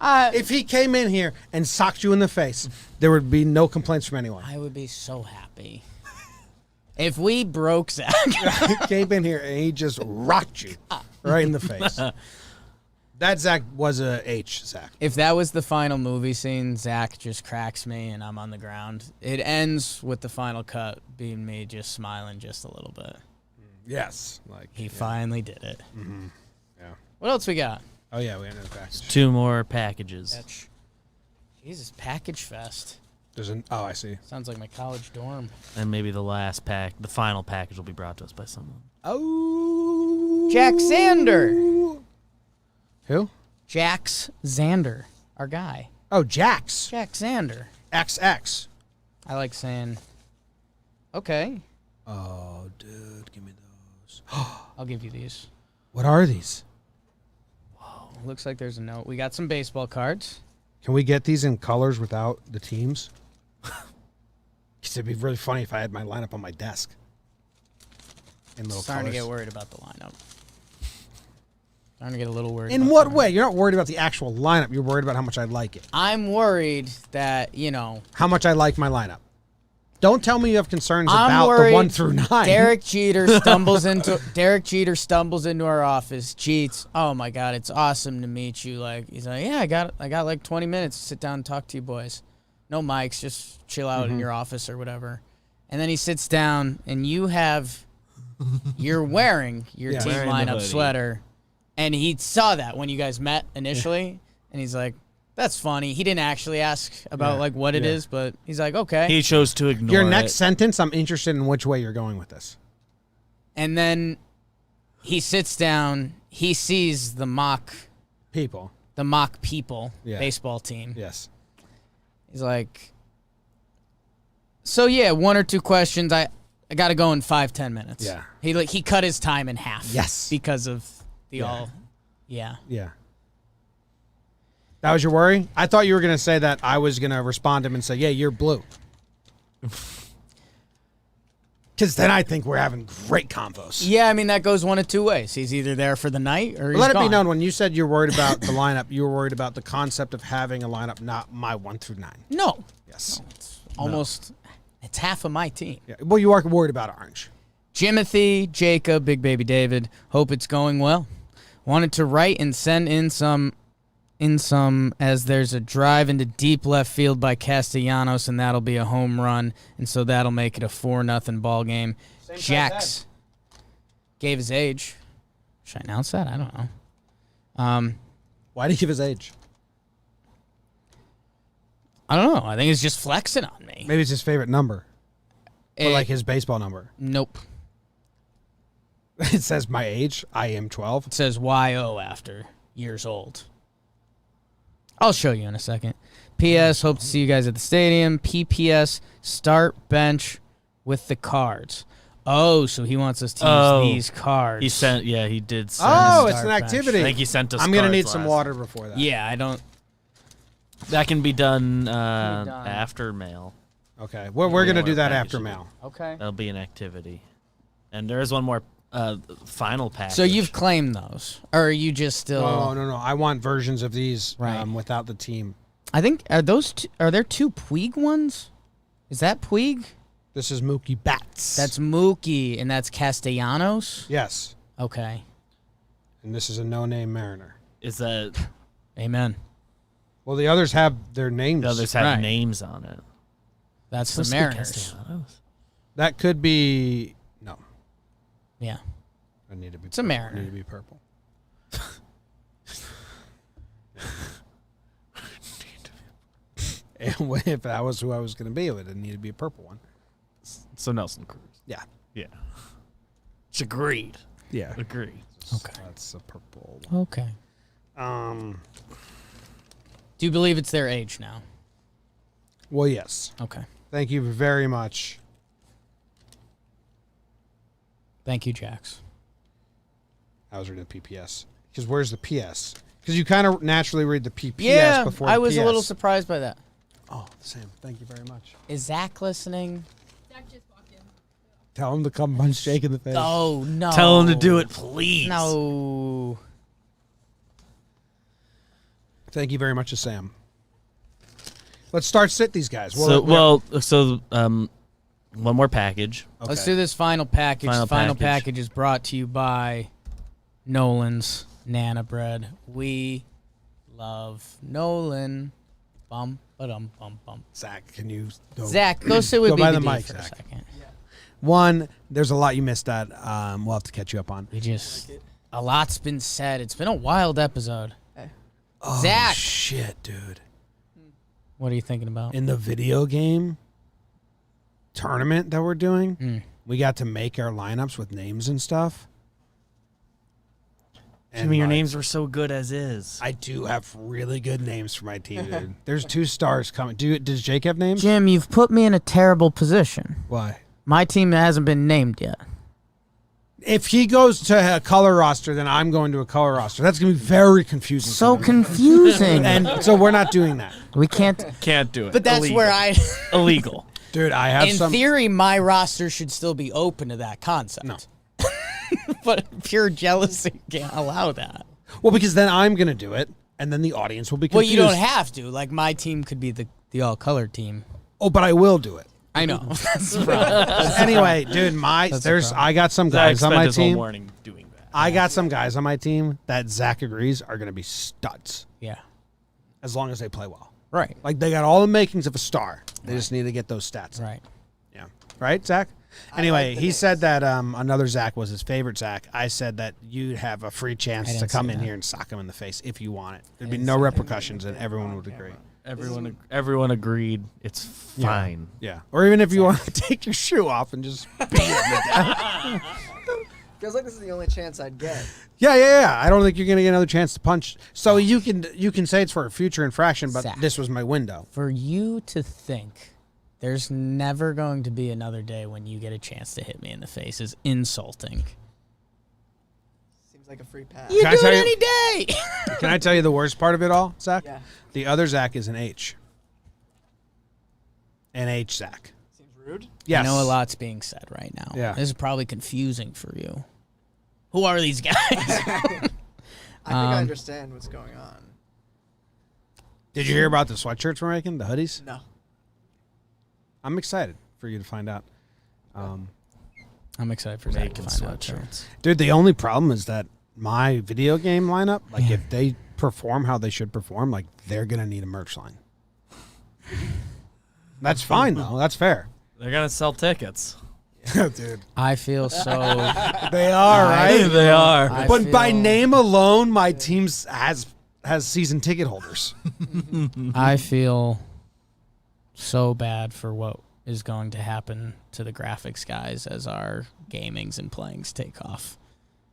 If he came in here and socked you in the face, there would be no complaints from anyone. I would be so happy. If we broke Zach. He came in here and he just rocked you right in the face. That Zach was a H, Zach. If that was the final movie scene, Zach just cracks me and I'm on the ground. It ends with the final cut being me just smiling just a little bit. Yes. Like He finally did it. Yeah. What else we got? Oh yeah, we ended the package. 2 more packages. Jesus, Package Fest. There's an I see. Sounds like my college dorm. And maybe the final package will be brought to us by someone. Oh, Jack Xander. Who? Jax Xander, our guy. Oh, Jax. Jack Xander. XX. I like saying, okay, Oh, dude, give me those. I'll give you these. What are these? Looks like there's a note. We got some baseball cards. Can we get these in colors without the teams? it'd be really funny if I had my lineup on my desk. In little Starting to colors. get worried about the lineup. Starting to get a little worried. In about what the way? You're not worried about the actual lineup. You're worried about how much I like it. I'm worried that, How much I like my lineup. Don't tell me you have concerns I'm about worried the 1 through 9. Derek Jeter stumbles into our office, cheats. Oh my God, it's awesome to meet you. Like he's like, yeah, I got like 20 minutes to sit down and talk to you boys. No mics, just chill out in your office or whatever. And then he sits down, and you're wearing your team Wearing the lineup hoodie. sweater, and he saw that when you guys met initially, and he's like, that's funny. He didn't actually ask about like what it is, but he's like, okay. He chose to ignore Your next it. sentence, I'm interested in which way you're going with this. And then he sits down. He sees the mock People. people Yeah. baseball team. Yes. He's like, so yeah, 1 or 2 questions. I got to go in 5-10 minutes. Yeah. He cut his time in half. Yes. Because of the Yeah. Yeah. That was your worry? I thought you were going to say that I was going to respond to him and say, yeah, you're blue. Because then I think we're having great combos. Yeah, I mean, that goes one of 2 ways. He's either there for the night or he's Let it gone. be known, when you said you're worried about the lineup, you were worried about the concept of having a lineup, not my 1 through 9. No. Yes. It's almost, it's half of my team. Yeah. Well, you are worried about orange. Jimothy, Jacob, Big Baby David, hope it's going well. Wanted to write and send in some as there's a drive into deep left field by Castellanos, and that'll be a home run, and so that'll make it a 4-0 ball game. Jax gave his age. Should I announce that? I don't know. Why did he give his age? I don't know. I think it's just flexing on me. Maybe it's his favorite number. Or Eh, like his baseball number. Nope. It says my age. I am 12. It says YO after years old. I'll show you in a second. P.S. Hope to see you guys at the stadium. P.P.S. Start bench with the cards. Oh, so he wants us to use these cards. He sent. Yeah, he did. Send Oh, us- it's an Start activity. I think he sent us. I'm going to cards need some last- water before that. Yeah, I don't. That can be done, done. after mail. Okay. We're going to Yeah, do that package after it. mail. Okay. That'll be an activity. And there is one more final package. So you've claimed those, or are you just still? Oh, no. I want versions of these Right. without the team. I think are there 2 Puig ones? Is that Puig? This is Mookie Betts. That's Mookie, and that's Castellanos. Yes. Okay. And this is a no-name Mariner. Is that Amen. Well, the others have their names. the others have Right. names on it? That's the Supposed to be Mariners. Castellanos. That could be... No. Yeah. I need to be. It's a Mariner. Need to be purple. And if that was who I was going to be, it would need to be a purple one. So Nelson Cruz. Yeah. Yeah. It's agreed. Yeah. Agreed. Okay. That's a purple one. Okay. Do you believe it's their age now? Well, yes. Okay. Thank you very much. Thank you, Jax. I was reading the PPS. Because where's the PS? Because you kind of naturally read the PPS Yeah, before I the was a little PS. surprised by that. Oh, Sam, thank you very much. Is Zach listening? Tell him to come punch Jake in the face. Oh, no. Tell him to do it, please. No. Thank you very much to Sam. Let's start sit these guys. So one more package. Okay. Let's do this final package. Final The final package. package is brought to you by Nolan's Nana Bread. We love Nolan. Bum, ba-dum, bum, bum. Zach, can you go? Zach, go sit with Go by BBD the mic, for Zach. a second. One, there's a lot you missed that we'll have to catch you up on. A lot's been said. It's been a wild episode. Oh, Zach! shit, dude. What are you thinking about? In the video game tournament that we're doing, we got to make our lineups with names and stuff. Jimmy, your like, names were so good as is. I do have really good names for my team, dude. There's 2 stars coming. Does Jake have names? Jim, you've put me in a terrible position. Why? My team hasn't been named yet. If he goes to a color roster, then I'm going to a color roster. That's going to be very confusing. So for me. confusing. And so we're not doing that. We can't. Can't do it. But that's Illegal. where I. Illegal. Dude, I have In theory, my roster should still be open to that concept. No. But pure jealousy can't allow that. Well, because then I'm going to do it, and then the audience will be Well, confused. you don't have to. Like, my team could be the all-color team. Oh, but I will do it. I know. That's the problem. Anyway, dude, I got some guys on spent my his whole team. morning doing that. I got some guys on my team that Zach agrees are going to be studs Yeah. as long as they play well. Right. Like, they got all the makings of a star. They just need to get those stats. Right. Yeah. Right, Zach? Anyway, he said that another Zach was his favorite Zach. I said that you'd have a free chance to come in here and sock him in the face if you want it. There'd be no repercussions, and everyone would agree. Everyone agreed. It's fine. Yeah. Or even if you want to take your shoe off and just beat him to death. Feels like this is the only chance I'd get. Yeah. I don't think you're going to get another chance to punch. So you can say it's for a future infraction, but Zach. this was my window. For you to think there's never going to be another day when you get a chance to hit me in the face is insulting. Seems like a free pass. You Can I do tell it you- any day. Can I tell you the worst part of it all, Zach? Yeah. The other Zach is an H. An H Zach. Seems rude. Yes. I know a lot's being said right now. Yeah. This is probably confusing for you. Who are these guys? I think I understand what's going on. Did you hear about the sweatshirts we're making, the hoodies? No. I'm excited for you to find out. I'm excited for Zach to find out. Too. Dude, the only problem is that my video game lineup, like if they perform how they should perform, like they're going to need a merch line. That's fine, though. That's fair. They're gonna sell tickets. Dude. I feel so. They are, right? They are. I But by feel- name alone, my team has season ticket holders. I feel so bad for what is going to happen to the graphics guys as our gamings and playings take off.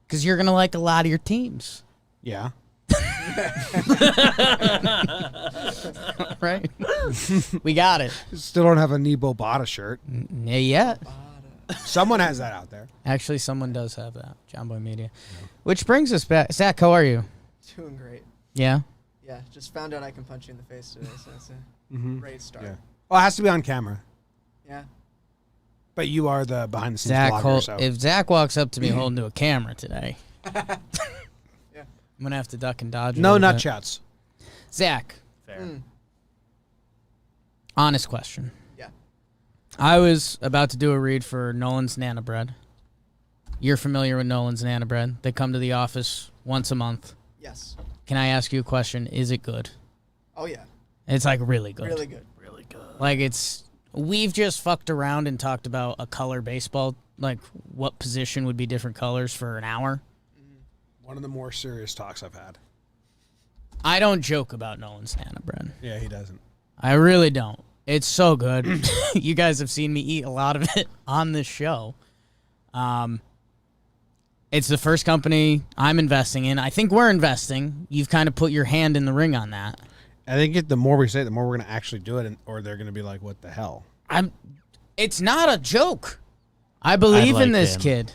Because you're going to like a lot of your teams, Yeah. right? We got it. Still don't have a Nebo Bata shirt. Yeah, yet. Someone has that out there. Actually, someone does have that. Jomboy Media. Which brings us back. Zach, how are you? Doing great. Yeah? Yeah, just found out I can punch you in the face today, so that's a great start. Yeah. Well, it has to be on camera. Yeah. But you are the behind the scenes Zach, blogger, so. if Zach walks up to me holding to a camera today, Yeah. I'm going to have to duck and dodge. a No little nut bit. shots. Zach, Fair. honest question. Yeah. I was about to do a read for Nolan's Nana Bread. You're familiar with Nolan's Nana Bread. They come to the office once a month. Yes. Can I ask you a question? Is it good? Oh, yeah. It's like really good. Really good. Really good. Like we've just fucked around and talked about a color baseball, like what position would be different colors for an hour. One of the more serious talks I've had. I don't joke about Nolan's Nana Bread. Yeah, he doesn't. I really don't. It's so good. You guys have seen me eat a lot of it on this show. It's the first company I'm investing in. I think we're investing. You've kind of put your hand in the ring on that. I think the more we say it, the more we're going to actually do it, or they're going to be like, what the hell? It's not a joke. I believe in like this him. kid.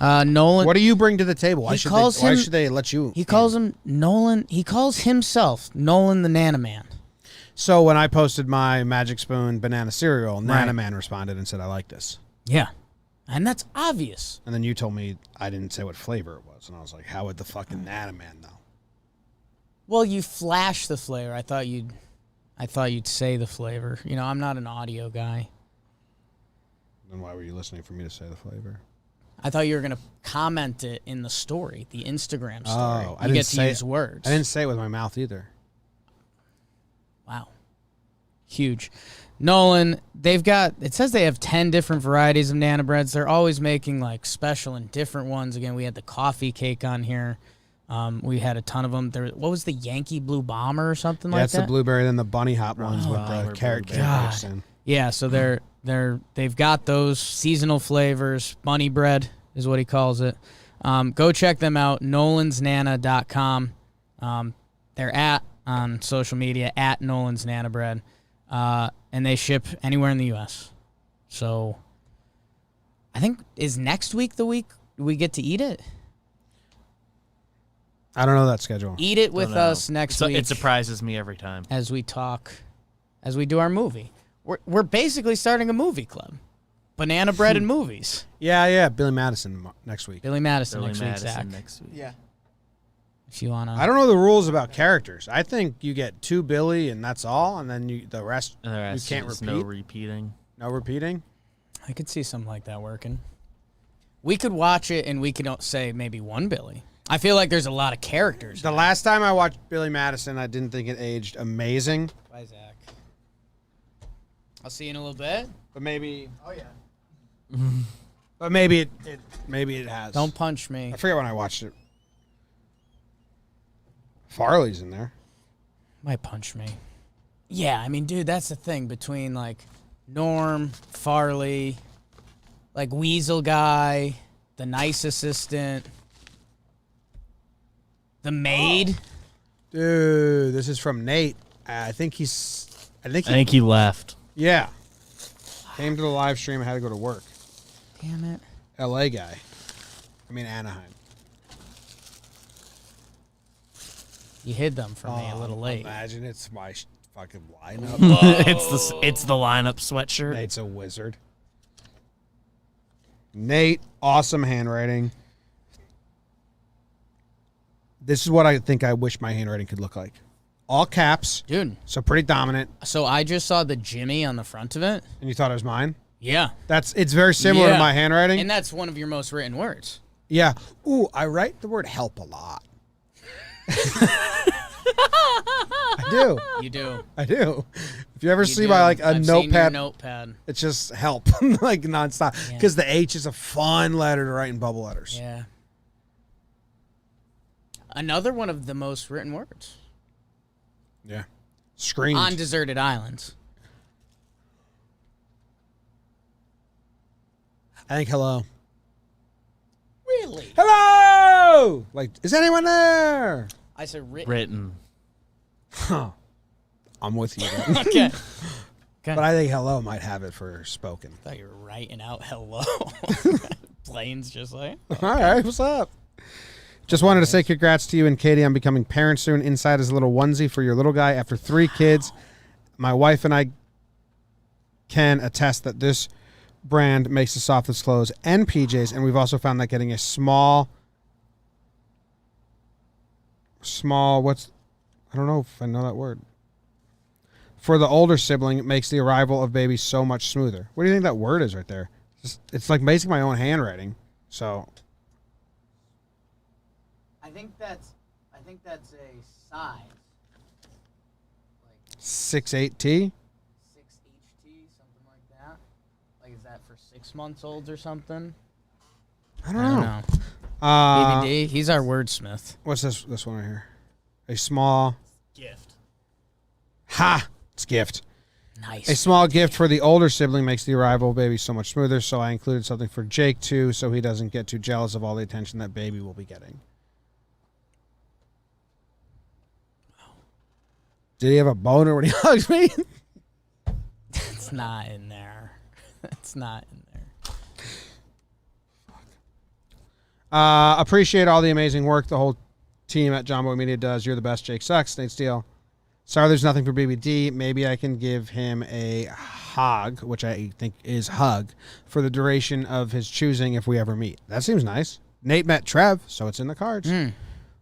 Nolan. What do you bring to the table? Why, He should, calls they, why him- should they let you? He calls him Nolan. He calls himself Nolan the Nana Man. So when I posted my Magic Spoon banana cereal, Right. Nana Man responded and said, I like this. Yeah. And that's obvious. And then you told me I didn't say what flavor it was. And I was like, how would the fucking Nana Man know? Well, you flash the flavor. I thought you'd say the flavor. You know, I'm not an audio guy. Then why were you listening for me to say the flavor? I thought you were going to comment it in the story, the Instagram story. Oh, you I didn't get to say use it. words. I didn't say it with my mouth either. Wow. Huge. Nolan, it says they have 10 different varieties of Nana Breads. They're always making like special and different ones. Again, we had the coffee cake on here. We had a ton of them. What was the Yankee Blue Bomber or something like That's that? the blueberry, then the bunny hop ones with the Bomber carrot blueberry. cake. God. Yeah, so they've got those seasonal flavors. Bunny bread is what he calls it. Go check them out, nolansnana.com. They're on social media at Nolan's Nana Bread. And they ship anywhere in the U.S. So I think, is next week the week we get to eat it? I don't know that schedule. Eat it with Don't know. us next week. It surprises me every time. As we do our movie. we're basically starting a movie club. Banana bread and movies. Yeah. Billy Madison next week. Billy Madison Billy next week, Madison Zach. next week. Yeah. If you wanna. I don't know the rules about characters. I think you get 2 Billy and that's all, and then the rest And the rest you can't is repeat. no repeating. No repeating. I could see something like that working. We could watch it and we could say maybe 1 Billy. I feel like there's a lot of characters. The last time I watched Billy Madison, I didn't think it aged amazing. Bye, Zach. I'll see you in a little bit. But maybe, Oh yeah. but maybe it has. Don't punch me. I forget when I watched it. Farley's in there. Might punch me. Yeah, I mean, dude, that's the thing between like Norm, Farley, like Weasel guy, the nice assistant, the maid. Dude, this is from Nate. I think he. I think he left. Yeah. Came to the live stream. I had to go to work. Damn it. LA guy. I mean Anaheim. You hid them from me a little late. Imagine it's my fucking lineup. it's the lineup sweatshirt. Nate's a wizard. Nate, awesome handwriting. This is what I think I wish my handwriting could look like. All caps, Dude, so pretty dominant. so I just saw the Jimmy on the front of it. And you thought it was mine? Yeah. It's very similar Yeah. to my handwriting. And that's one of your most written words. Yeah. Ooh, I write the word help a lot. I do. You do. I do. If you ever You see do. my like a I've seen your notepad, notepad. it's just help like nonstop. Yeah. Because the H is a fun letter to write in bubble letters. Yeah. Another one of the most written words. Yeah. Screamed. On deserted islands. I think hello. Really? Hello! Like, is anyone there? I said written. Written. Huh. I'm with you. Then. Okay. But I think hello might have it for spoken. I thought you were writing out hello. Planes just like. All right, what's up? Just wanted to say congrats to you and Katie on becoming parents soon. Inside is a little onesie for your little guy. After 3 kids, my wife and I can attest that this brand makes the softest clothes and PJs, and we've also found that getting a small, I don't know if I know that word. For the older sibling, it makes the arrival of babies so much smoother. What do you think that word is right there? It's like basically my own handwriting. So I think that's a size. Like 6'8" 6HT, something like that. Like is that for 6 months olds or something? I don't know. BBD, he's our wordsmith. What's this one right here? A small Gift. ha. It's gift. Nice. A small gift for the older sibling makes the arrival of baby so much smoother. So I included something for Jake too, so he doesn't get too jealous of all the attention that baby will be getting. Did he have a boner when he hugged me? It's not in there. It's not in there. Appreciate all the amazing work the whole team at Jomboy Media does. You're the best, Jake sucks. Nate Steele. Sorry there's nothing for BBD. Maybe I can give him a hog, which I think is hug, for the duration of his choosing if we ever meet. That seems nice. Nate met Trev, so it's in the cards.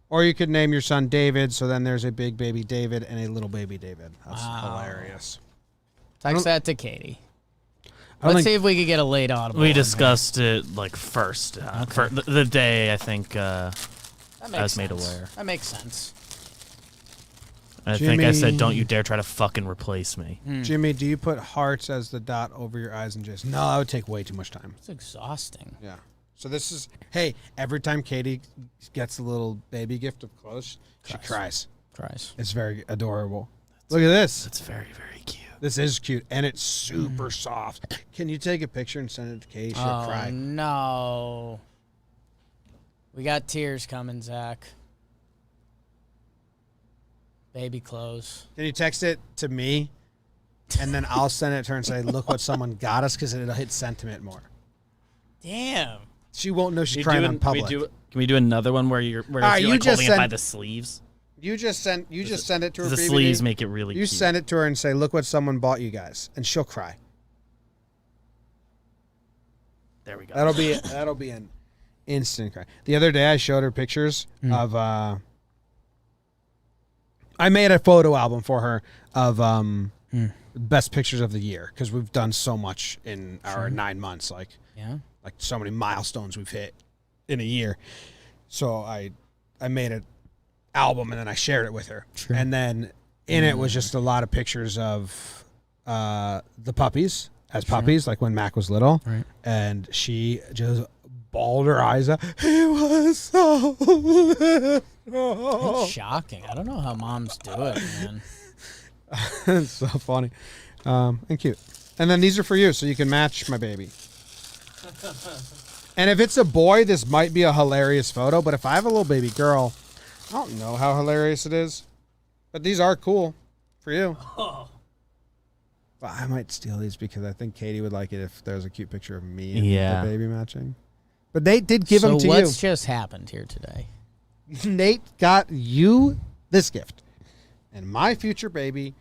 Or you could name your son David, so then there's a big baby David and a little baby David. That's hilarious. Text that to Katie. I don't Let's see think, if we could get a late audible. We on discussed it like first for the day I think that. I That was makes made sense. aware. That makes sense. I think I said, Jimmy. "Don't you dare try to fucking replace me." Jimmy, do you put hearts as the dot over your eyes and just, no, that would take way too much time. It's exhausting. Yeah. So this is, hey, every time Katie gets a little baby gift of clothes, she cries. Cries. It's very adorable. Look at this. It's very, very cute. This is cute, and it's super soft. Can you take a picture and send it to Katie? She'll Oh cry. no. We got tears coming, Zach. Baby clothes. Can you text it to me, and then I'll send it to her and say, look what someone got us, because it'll hit sentiment more. Damn. She won't know she's crying on public. Can we do another one where you're right, you like just holding it by sent- the sleeves? You just send it to her. The BBD. sleeves make it really You cute. send it to her and say, "Look what someone bought you guys," and she'll cry. There we go. That'll be an instant cry. The other day, I showed her pictures of. I made a photo album for her of best pictures of the year because we've done so much in our 9 months, like so many milestones we've hit in a year. So I made an album and then I shared it with her, and then in it was just a lot of pictures of the puppies as puppies, like when Mac was little, and she just bawled her eyes out. He was so little. That's shocking. I don't know how moms do it, man. It's so funny and cute. And then these are for you, so you can match my baby. And if it's a boy, this might be a hilarious photo. But if I have a little baby girl, I don't know how hilarious it is. But these are cool for you. Well, I might steal these because I think Katie would like it if there was a cute picture of me and the baby matching. But Nate did give them to you. So what's just happened here today? Nate got you this gift. And my future baby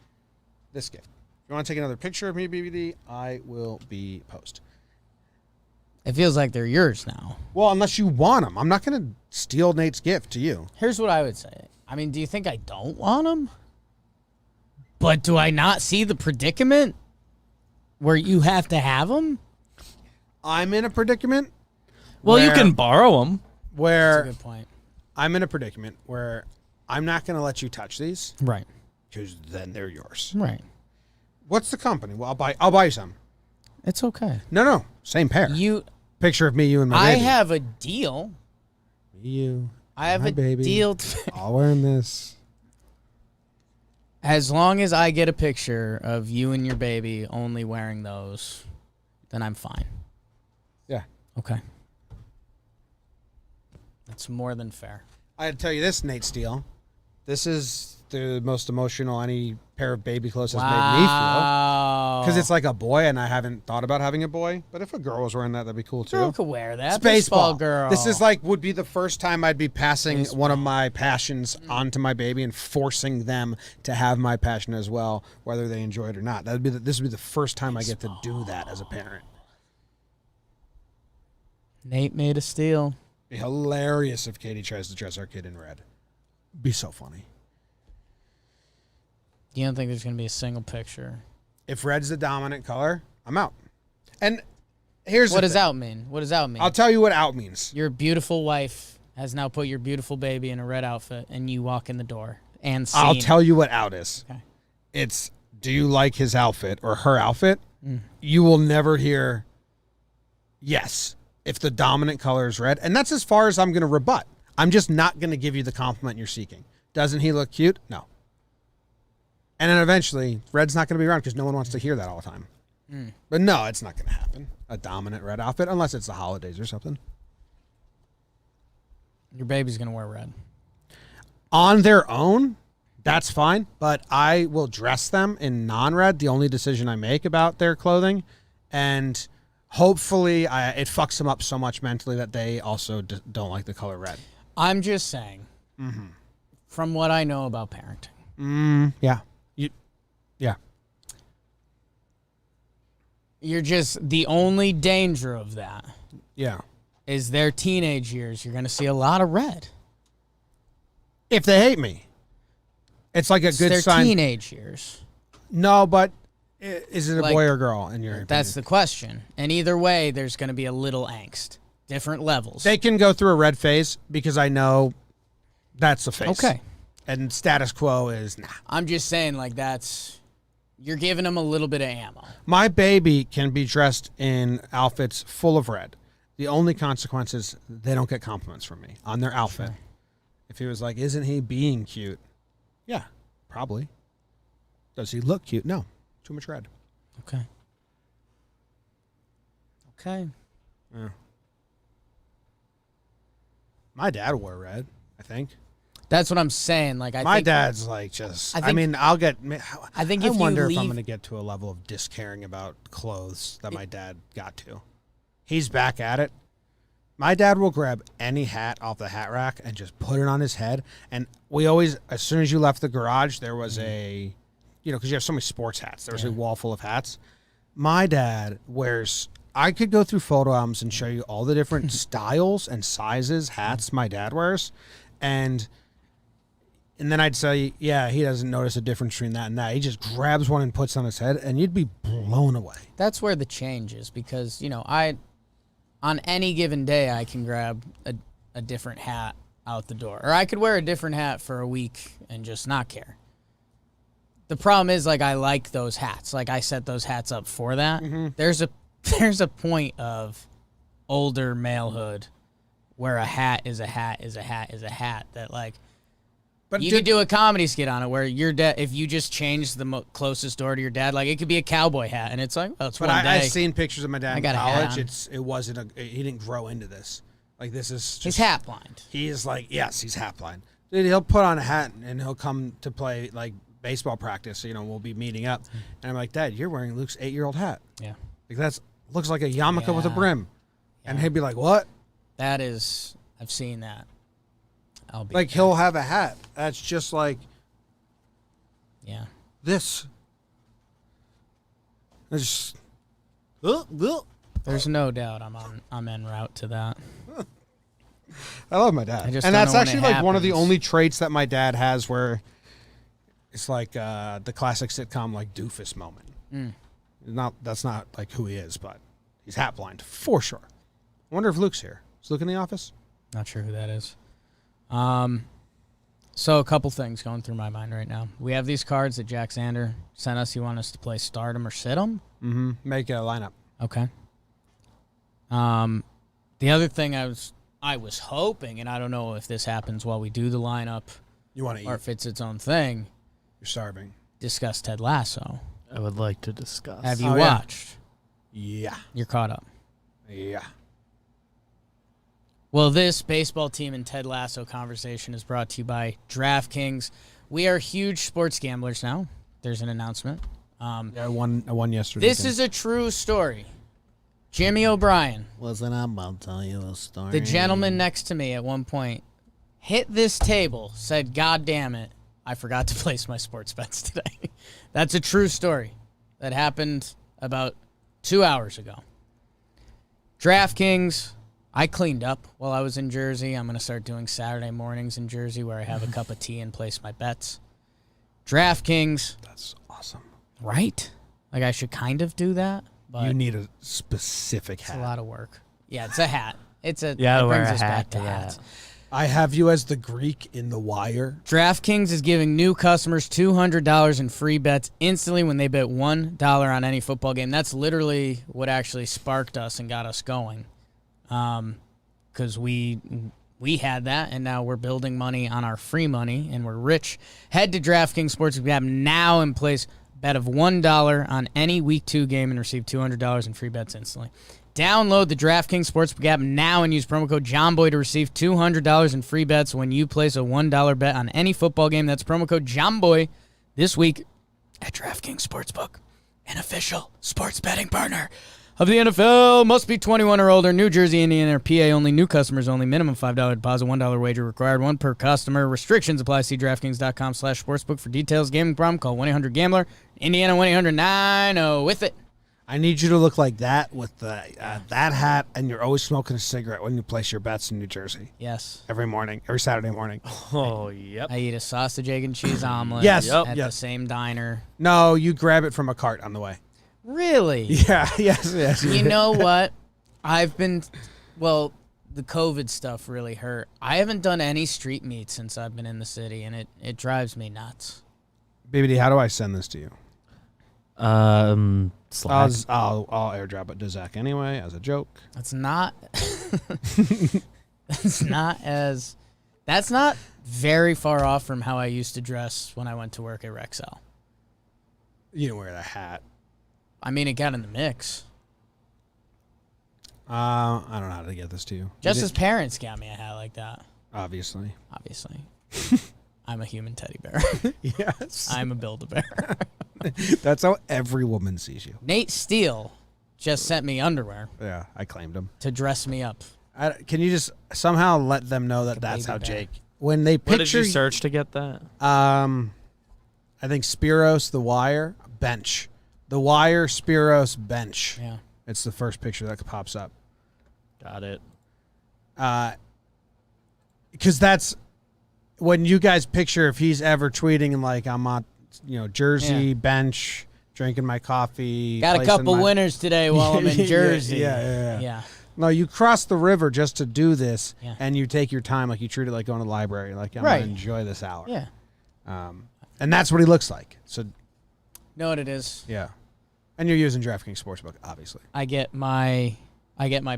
this gift. If you want to take another picture of me, BBD, I will be post. It feels like they're yours now. Well, unless you want them. I'm not going to steal Nate's gift to you. Here's what I would say. I mean, do you think I don't want them? But do I not see the predicament where you have to have them? I'm in a predicament. Well, you can borrow them. Where That's a good point. I'm in a predicament where I'm not going to let you touch these. Right. Because then they're yours. Right. What's the company? Well, I'll buy you some. It's okay. No. Same pair. Picture of me, you, and my baby. I have a deal. Me, you. I have my a baby. deal. All wearing this. As long as I get a picture of you and your baby only wearing those, then I'm fine. Yeah. Okay. That's more than fair. I had to tell you this, Nate Steele. This is the most emotional any pair of baby clothes has made me feel. Because it's like a boy, and I haven't thought about having a boy. But if a girl was wearing that, that'd be cool too. Girl could wear that. It's baseball girl. This is like would be the first time I'd be passing one of my passions onto my baby and forcing them to have my passion as well, whether they enjoy it or not. This would be the first time I get to do that as a parent. Nate made a steal. Be hilarious if Katie tries to dress our kid in red. Be so funny. You don't think there's going to be a single picture? If red's the dominant color, I'm out. And here's What does out mean? What does out mean? I'll tell you what out means. Your beautiful wife has now put your beautiful baby in a red outfit, and you walk in the door and see. I'll tell you what out is. Okay. It's, do you like his outfit or her outfit? You will never hear yes if the dominant color is red. And that's as far as I'm going to rebut. I'm just not going to give you the compliment you're seeking. Doesn't he look cute? No. And then eventually, red's not going to be around because no one wants to hear that all the time. But no, it's not going to happen. A dominant red outfit, unless it's the holidays or something. Your baby's going to wear red. On their own, that's fine. But I will dress them in non-red, the only decision I make about their clothing. And hopefully it fucks them up so much mentally that they also don't like the color red. I'm just saying, from what I know about parenting. Yeah. You're just, the only danger of that Yeah. is their teenage years. You're going to see a lot of red. If they hate me. It's like a It's good their sign. teenage years. No, but is it a Like, boy or girl in your That's opinion? the question. And either way, there's going to be a little angst. Different levels. They can go through a red phase because I know that's the phase. Okay. And status quo is nah. I'm just saying, like, you're giving them a little bit of ammo. My baby can be dressed in outfits full of red. The only consequence is they don't get compliments from me on their outfit. Sure. If he was like, isn't he being cute? Yeah, probably. Does he look cute? No. Too much red. Okay. Yeah. My dad wore red, I think. That's what I'm saying. Like, My dad's like just. I think I wonder if I'm going to get to a level of discaring about clothes that my dad got to. He's back at it, My dad will grab any hat off the hat rack and just put it on his head. And we always, as soon as you left the garage, there was a, because you have so many sports hats. There was a wall full of hats. My dad wears, I could go through photo albums and show you all the different styles and sizes hats my dad wears. And then I'd say, yeah, he doesn't notice a difference between that and that. He just grabs one and puts it on his head, and you'd be blown away. That's where the change is because, on any given day, I can grab a different hat out the door. Or I could wear a different hat for a week and just not care. The problem is, I like those hats. I set those hats up for that. Mm-hmm. There's a point of older malehood where a hat is a hat is a hat is a hat that, but you could do a comedy skit on it where your dad, if you just change the closest door to your dad, it could be a cowboy hat, and it's it's but one day. I've seen pictures of my dad in college. It wasn't he didn't grow into this. This is just, he's hat blind. He is yes, he's hat blind. Dude, he'll put on a hat and he'll come to play baseball practice. We'll be meeting up, and I'm like, Dad, you're wearing Luke's 8-year-old hat. Yeah, that's looks like a yarmulke with a brim, and he'd be like, what? That is, I've seen that. I'll be he'll have a hat that's just this. It's There's no doubt I'm en route to that. I love my dad, and that's actually one of the only traits that my dad has where it's the classic sitcom doofus moment. That's not who he is, but he's hat blind for sure. I wonder if Luke's here. Is Luke in the office? Not sure who that is. So a couple things going through my mind right now. We have these cards that Jack Sander sent us. You want us to play start 'em or sit 'em? Mm-hmm. Make a lineup. Okay. The other thing I was hoping, and I don't know if this happens while we do the lineup, you want to eat, or if it's its own thing. You're starving. Discuss Ted Lasso. I would like to discuss. Have you watched? Yeah. You're caught up. Yeah. Well, this baseball team and Ted Lasso conversation is brought to you by DraftKings. We are huge sports gamblers now. There's an announcement. I won yesterday. This is a true story. Jimmy O'Brien. Wasn't I about to tell you a story? The gentleman next to me at one point hit this table, said, God damn it, I forgot to place my sports bets today. That's a true story. That happened about 2 hours ago. DraftKings, I cleaned up while I was in Jersey. I'm going to start doing Saturday mornings in Jersey where I have a cup of tea and place my bets. DraftKings. That's awesome. Right? I should kind of do that. But you need a specific hat. It's a lot of work. Yeah, it's a hat. It wear brings a us hat back to to hats. that. I have you as the Greek in The Wire. DraftKings is giving new customers $200 in free bets instantly when they bet $1 on any football game. That's literally what actually sparked us and got us going. Because we had that, and now we're building money on our free money, and we're rich. Head to DraftKings Sportsbook app now and place a bet of $1 on any Week 2 game and receive $200 in free bets instantly. Download the DraftKings Sportsbook app now and use promo code Jomboy to receive $200 in free bets when you place a $1 bet on any football game. That's promo code Jomboy this week at DraftKings Sportsbook, an official sports betting partner of the NFL. Must be 21 or older. New Jersey, Indiana, or PA only. New customers only. Minimum $5 deposit. $1 wager required. One per customer. Restrictions apply. See DraftKings.com/sportsbook for details. Gambling problem? Call 1-800-GAMBLER. Indiana 1-800-90 with it. I need you to look like that with the that hat, and you're always smoking a cigarette when you place your bets in New Jersey. Yes. Every morning, every Saturday morning. Oh, yep. I eat a sausage, egg, and cheese omelet Yes. at Yep. the same diner. No, you grab it from a cart on the way. Really? Yeah, yes. You know what? The COVID stuff really hurt. I haven't done any street meat since I've been in the city, and it drives me nuts. BBD, how do I send this to you? Slack. I'll airdrop it to Zach anyway as a joke. That's not. That's not very far off from how I used to dress when I went to work at Rexel. You didn't wear the hat. I mean, it got in the mix. I don't know how to get this to you. Just his parents got me a hat like that. Obviously. I'm a human teddy bear. Yes. I'm a Build-A-Bear. That's how every woman sees you. Nate Steele just sent me underwear Yeah, I claimed him. to dress me up. Can you just somehow let them know that that's baby how bear. Jake? When they What did picture, you search to get that? I think Spiros, The Wire, bench. The Wire, Spiros, bench. Yeah. It's the first picture that pops up. Got it. Because that's when you guys picture if he's ever tweeting and like I'm on, Jersey Yeah. bench, drinking my coffee. Got a placing couple my- winners today while I'm in Yeah, Jersey. yeah. No, you cross the river just to do this, Yeah. and you take your time, like you treat it like going to the library. Like I'm Right. gonna enjoy this hour. Yeah. And that's what he looks like. So Know what it is? yeah, and you're using DraftKings Sportsbook, obviously. I get my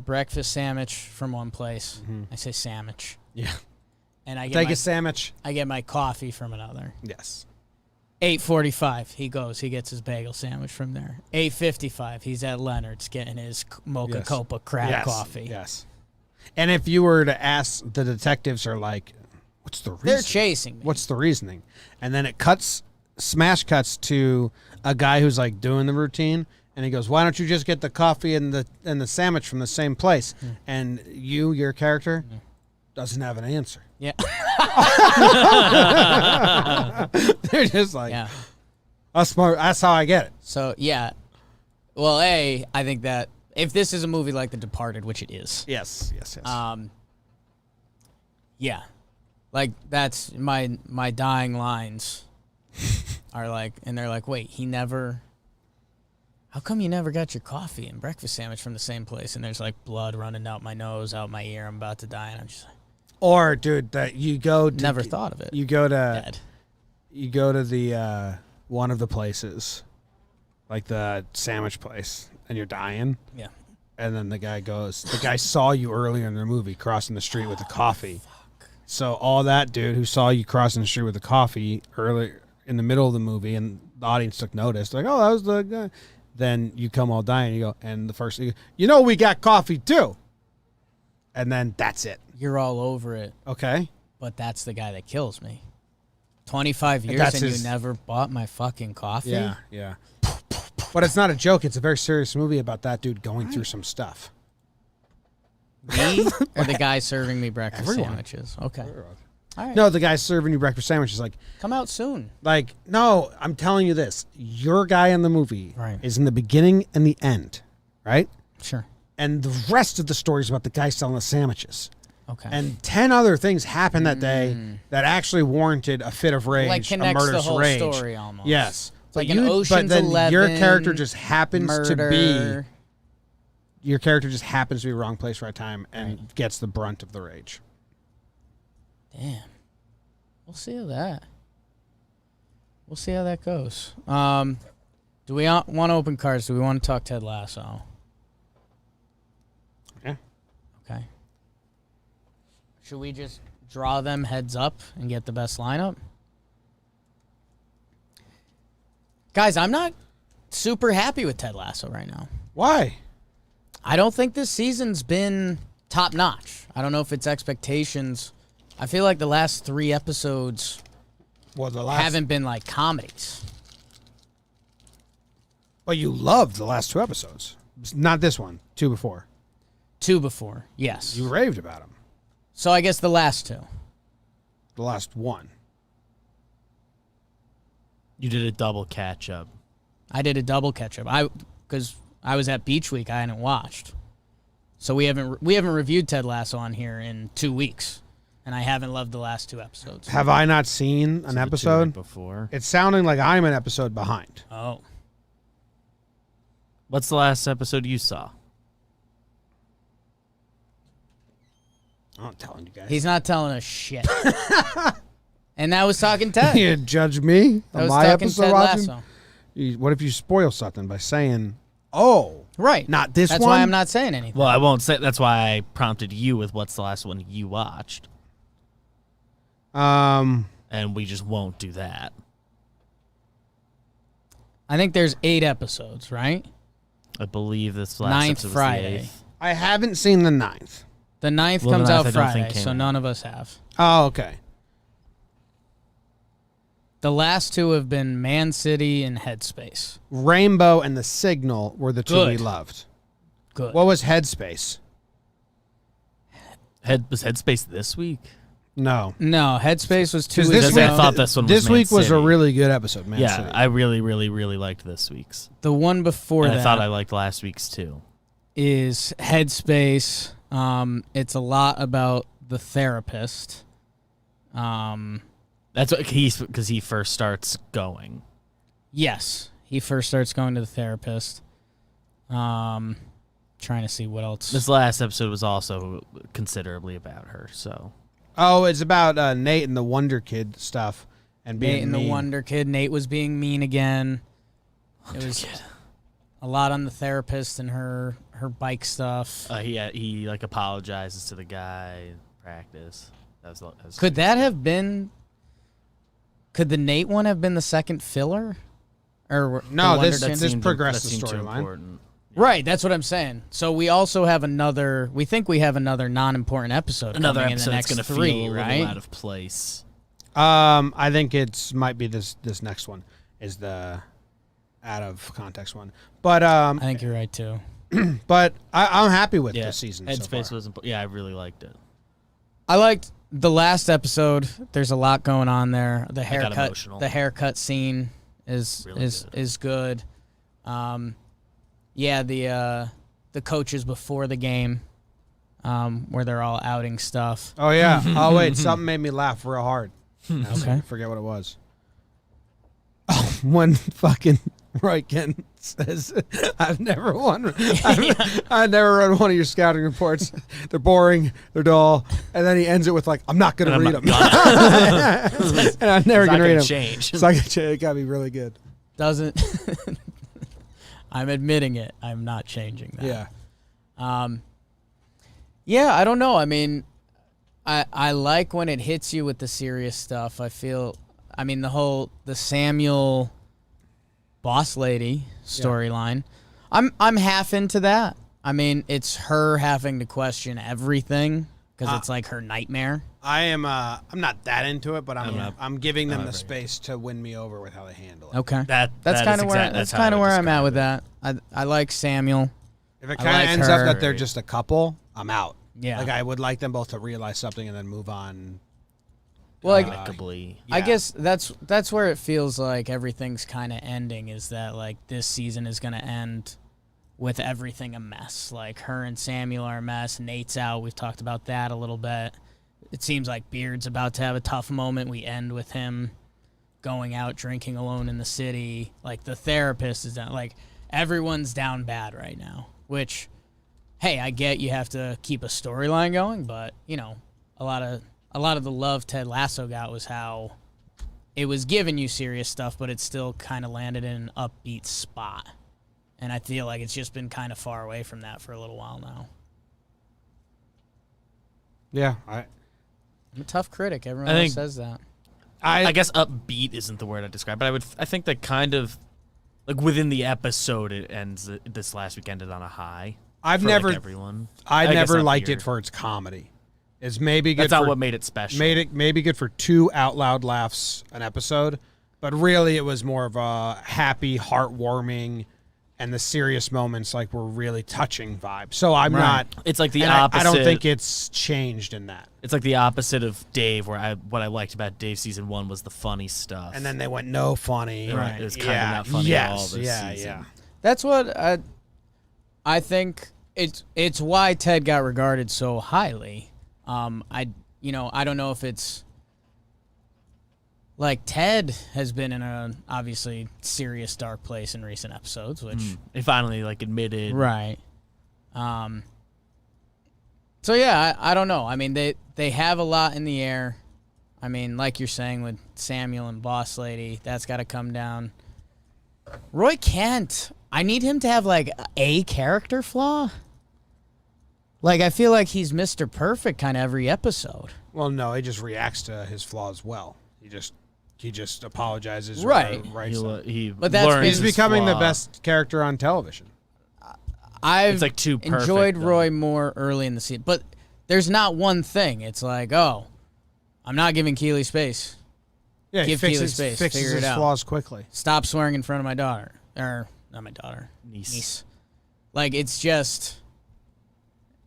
breakfast sandwich from one place. I say sandwich. Yeah. And I Take get a sandwich. I get my coffee from another. Yes. 8:45, he gets his bagel sandwich from there. 8:55, he's at Leonard's getting his mocha Yes. copa crab Yes. coffee. Yes. And if you were to ask, the detectives are like, "What's the reason? They're chasing me. What's the reasoning?" And then it smash cuts to a guy who's like doing the routine, and he goes, "Why don't you just get the coffee and the sandwich from the same place?" And your character doesn't have an answer. Yeah. They're just like, Yeah. That's smart. That's how I get it. So, yeah. Well, I think that if this is a movie like The Departed, which it is, Yes. yeah. Like, that's my dying lines are like, and they're like, wait, how come you never got your coffee and breakfast sandwich from the same place? And there's like blood running out my nose, out my ear. I'm about to die. And I'm just like, Or, dude, that you go to never thought of it. You go to Dead. the one of the places, like the sandwich place, and you're dying. Yeah. And then the guy saw you earlier in the movie crossing the street with the coffee. So all that dude who saw you crossing the street with the coffee earlier in the middle of the movie, and the audience took notice, like, oh, that was the guy. Then you come all dying, you go, and the first thing, we got coffee too. And then that's it. You're all over it, Okay. but that's the guy that kills me. 25 years That's and his- you never bought my fucking coffee? Yeah. But it's not a joke. It's a very serious movie about that dude going through some stuff. Me or the guy serving me breakfast Everyone. sandwiches? Okay. All right. No, the guy serving you breakfast sandwiches, Come out soon. no, I'm telling you this. Your guy in the movie Right. is in the beginning and the end, right? Sure. And the rest of the story is about the guy selling the sandwiches. Okay. And 10 other things happened that day that actually warranted a fit of rage, like a connects the murderous whole rage. story almost. Yes. It's like an Ocean's but then 11 your character just happens murder. to be wrong place, right time, and gets the brunt of the rage. Damn. We'll see how that goes. Do we want to open cards? Do we want to talk Ted Lasso? Yeah. Okay. Should we just draw them heads up and get the best lineup? Guys, I'm not super happy with Ted Lasso right now. Why? I don't think this season's been top notch. I don't know if it's expectations. I feel like the last 3 episodes Well, the last haven't been like comedies. But you loved the last 2 episodes. Not this one. 2 before. 2 before, yes. You raved about them. So I guess the last 2. The last 1. You did a double catch up. I did a double catch up. Because I was at Beach Week, I hadn't watched. So we haven't reviewed Ted Lasso on here in 2 weeks, and I haven't loved the last 2 episodes. Have I not seen an episode? Before. It's sounding like I'm an episode behind. Oh, What's the last episode you saw? I'm not telling you guys. he's not telling us shit. And that was talking Ted. You judge me That on was my talking episode Ted watching? Lasso. What if you spoil something by saying, "Oh, Right. not this That's one"? why I'm not saying anything. Well, I won't say. That's why I prompted you with what's the last one you watched, and we just won't do that. I think there's 8 episodes, right? I believe this last 9th episode was Friday. the 8th. I haven't seen the 9th. The 9th Well, the comes 9th out I don't think Friday, came so out. none of us have. Oh, okay. The last 2 have been Man City and Headspace. Rainbow and The Signal were the 2 we Good. loved. Good. What was Headspace? Was Headspace this week? No. No, Headspace was 2 'Cause weeks this ago. week- I thought this one was This Man week was a City. really good episode, man. Yeah, City. I really, really, really liked this week's. The one before And that I thought I liked last week's too. is Headspace. It's a lot about the therapist. That's what because he first starts going. Yes, he first starts going to the therapist. Trying to see what else. This last episode was also considerably about her. So Oh, it's about Nate and the Wonder Kid stuff and being Nate and mean. the Wonder Kid. Nate was being mean again. It was a lot on the therapist and her bike stuff. he like apologizes to the guy in practice. That was Could that have been? Could the Nate one have been the second filler? Or No, the Wonder this- Kid? this progressed that the seemed too storyline. important. Right, that's what I'm saying. So we also have another. We think we have another non-important episode. Another coming episode in the that's next going to three, feel a right? little out of place. I think it's might be this next one is the out of context one. But I think you're right too. but I'm happy with Yeah, this season so Headspace far. was yeah, I really liked it. I liked the last episode. There's a lot going on there. The got haircut, emotional. the haircut scene is Really is good. Yeah, the coaches before the game, where they're all outing stuff. Oh yeah. Oh wait, something made me laugh real hard. Okay. I forget what it was. Oh, when fucking Roykin says, I've never never read one of your scouting reports. They're boring, they're dull. And then he ends it with like, I'm not going to read them. And I'm never going to read them. Change. So it got to be really good. Doesn't. I'm admitting it. I'm not changing that. Yeah. Yeah, I don't know. I mean, I like when it hits you with the serious stuff. I mean, the Samuel boss lady storyline. I'm half into that. I mean, it's her having to question everything because it's like her nightmare. I'm not that into it, but I'm giving them the space to win me over with how they handle it. Okay, That's kind of where that's how I would where I'm at describe with it. that. I like Samuel. If it I kind of like ends her. up that they're just a couple, I'm out. Yeah. Like I would like them both to realize something and then move on. Well, like, Amicably. I Yeah. guess that's where it feels like everything's kind of ending. Is that like this season is going to end with everything a mess? Like her and Samuel are a mess. Nate's out. We've talked about that a little bit. It seems like Beard's about to have a tough moment. We end with him going out drinking alone in the city. Like the therapist is down. Like everyone's down bad right now. Which, hey, I get you have to keep a storyline going, but you know, a lot of the love Ted Lasso got was how it was giving you serious stuff, but it still kind of landed in an upbeat spot. And I feel like it's just been kind of far away from that for a little while now. Yeah, I'm a tough critic. Everyone I else think- says that. I guess upbeat isn't the word I describe, but I think that kind of like within the episode it ends. This last week ended on a high. I've for, never, like, everyone. I guess never not liked weird. it for its comedy. It's maybe good That's not for what made it special. maybe good for 2 out loud laughs an episode, but really it was more of a happy, heartwarming, and the serious moments like were really touching vibe. So I'm not. It's like the and opposite. I don't think it's changed in that. It's like the opposite of Dave, where what I liked about Dave season 1 was the funny stuff. And then they went no funny. Right. It was kind of not funny at all this season. Yeah. That's what I think it's why Ted got regarded so highly. I don't know if it's like Ted has been in a obviously serious dark place in recent episodes, which They finally like admitted. right. So yeah, I don't know. I mean, they have a lot in the air. I mean, like you're saying with Samuel and Boss Lady, that's got to come down. Roy Kent, I need him to have like a character flaw. Like I feel like he's Mr. Perfect kind of every episode. Well, no, he just reacts to his flaws well. He just apologizes. Right. Or writes them. He But that's learns He's his becoming the flaw. best character on television. I've It's like too perfect, enjoyed though. Roy more early in the season, but there's not one thing. It's like, oh, I'm not giving Keely space. Yeah, Give he Keely fixes, space, fixes figure it his out. flaws quickly. Stop swearing in front of my daughter. Or, not my daughter. Niece. Like, it's just...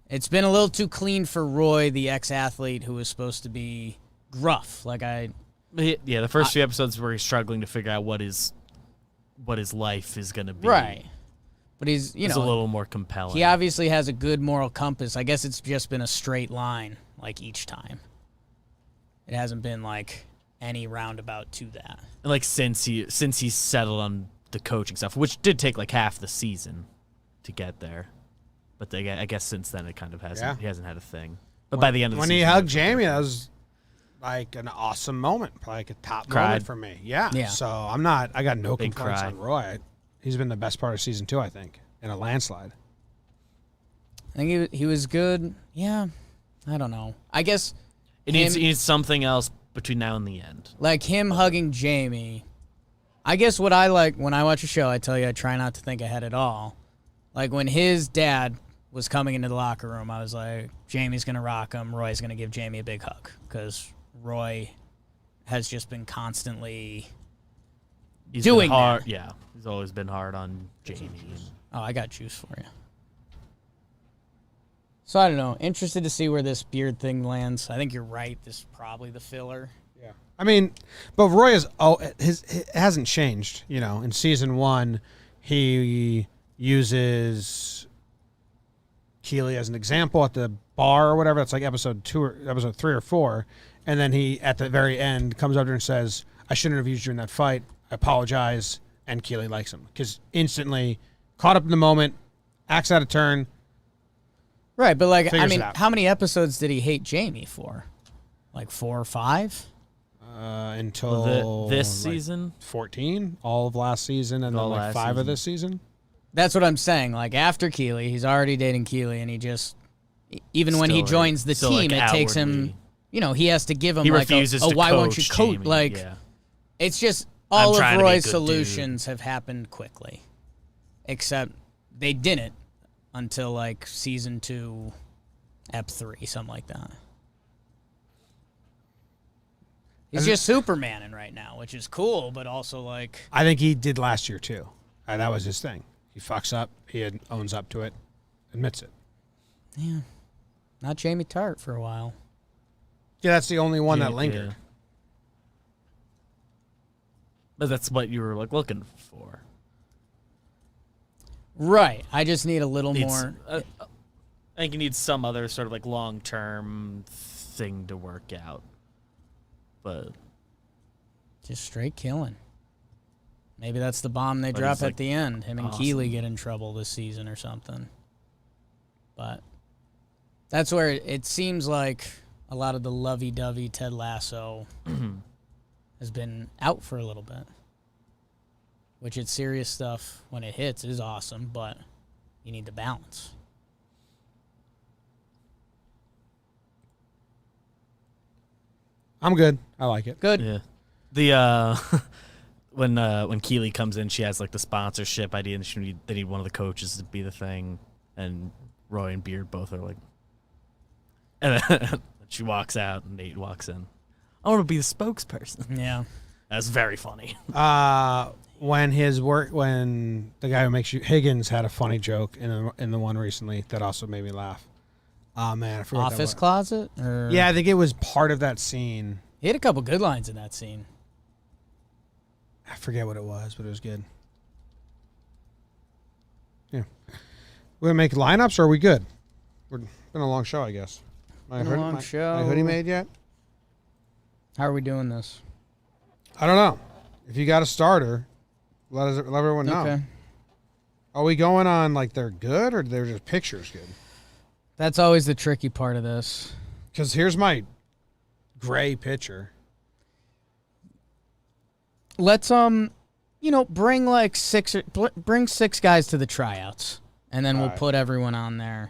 It's been a little too clean for Roy, the ex-athlete who was supposed to be gruff. Yeah, the first few episodes where he's struggling to figure out what his life is going to be. Right. But he's, It's a little more compelling. he obviously has a good moral compass. I guess it's just been a straight line, like, each time. It hasn't been, like, any roundabout to that. And, like, since he's settled on the coaching stuff, which did take, like, half the season to get there. But I guess since then it kind of hasn't. He hasn't had a thing. But by the end of the when season, he hugged Jamie, that was like an awesome moment, probably like a top moment for me. Yeah. So I got no Big complaints cry. on Roy. He's been the best part of season 2, I think, in a landslide. I think he was good. Yeah. I don't know. I guess it needs something else between now and the end. like him hugging Jamie. I guess what I like when I watch a show, I tell you I try not to think ahead at all. Like when his dad was coming into the locker room, I was like, Jamie's going to rock him. Roy's going to give Jamie a big hug because Roy has just been constantly doing hard. that. Yeah, he's always been hard on Jamie. Oh, I got juice for you. So I don't know. Interested to see where this beard thing lands. I think you're right. This is probably the filler. Yeah. I mean, but Roy it hasn't changed. You know, in season 1, he uses Keely as an example at the bar or whatever. That's like episode 2 or episode 3 or 4. And then he, at the very end, comes up to her and says, I shouldn't have used you in that fight. I apologize. And Keely likes him. Because instantly, caught up in the moment, acts out of turn. Right, but like, I Figures mean, it out. how many episodes did he hate Jamie for? Like 4 or 5? Until this like, season, 14, all of last season, and then All like last 5 of season. this season. That's what I'm saying. Like after Keely, he's already dating Keely, and he just, even when he Still, joins the still, team, like, it takes him, outwardly. you know, he has to give him he like refuses to why won't you coach coach? Jamie. Like, yeah. it's just I'm all trying of to be a Roy's good solutions have happened quickly, except they didn't until like season 2, ep 3, something like that. He's just Supermaning right now, which is cool, but also like I think he did last year too. That was his thing. He fucks up. He owns up to it, admits it. yeah, not Jamie Tart for a while. Yeah, that's the only one that Jamie- lingered. yeah. But that's what you were like looking for. Right. I just need a little Needs- more. I think you need some other sort of like long-term thing to work out. But Just straight killing. Maybe that's the bomb they But drop he's, at like, the end. Him and awesome. Keely get in trouble this season or something. But that's where it seems like a lot of the lovey-dovey Ted Lasso has been out for a little bit. Which it's serious stuff when it hits is awesome, but you need the balance. I'm good. I like it. Good. yeah, the when Keely comes in, she has like the sponsorship idea, and they need one of the coaches to be the thing, and Roy and Beard both are like, and then she walks out, and Nate walks in. I want to be the spokesperson. Yeah. That's very funny. When the guy who makes you Higgins had a funny joke in the one recently that also made me laugh. Oh man, I forgot what that Office was. closet? Or... Yeah, I think it was part of that scene. He had a couple good lines in that scene. I forget what it was, but it was good. Yeah, we're gonna make lineups, or are we good? We're been a long show, I guess. Been a long show. My hoodie made yet? How are we doing this? I don't know. If you got a starter, let everyone know. Okay. Are we going on like they're good or they're just pictures good? That's always the tricky part of this. Because here's my gray picture. Let's bring like bring 6 guys to the tryouts, and then we'll Alright. put everyone on there.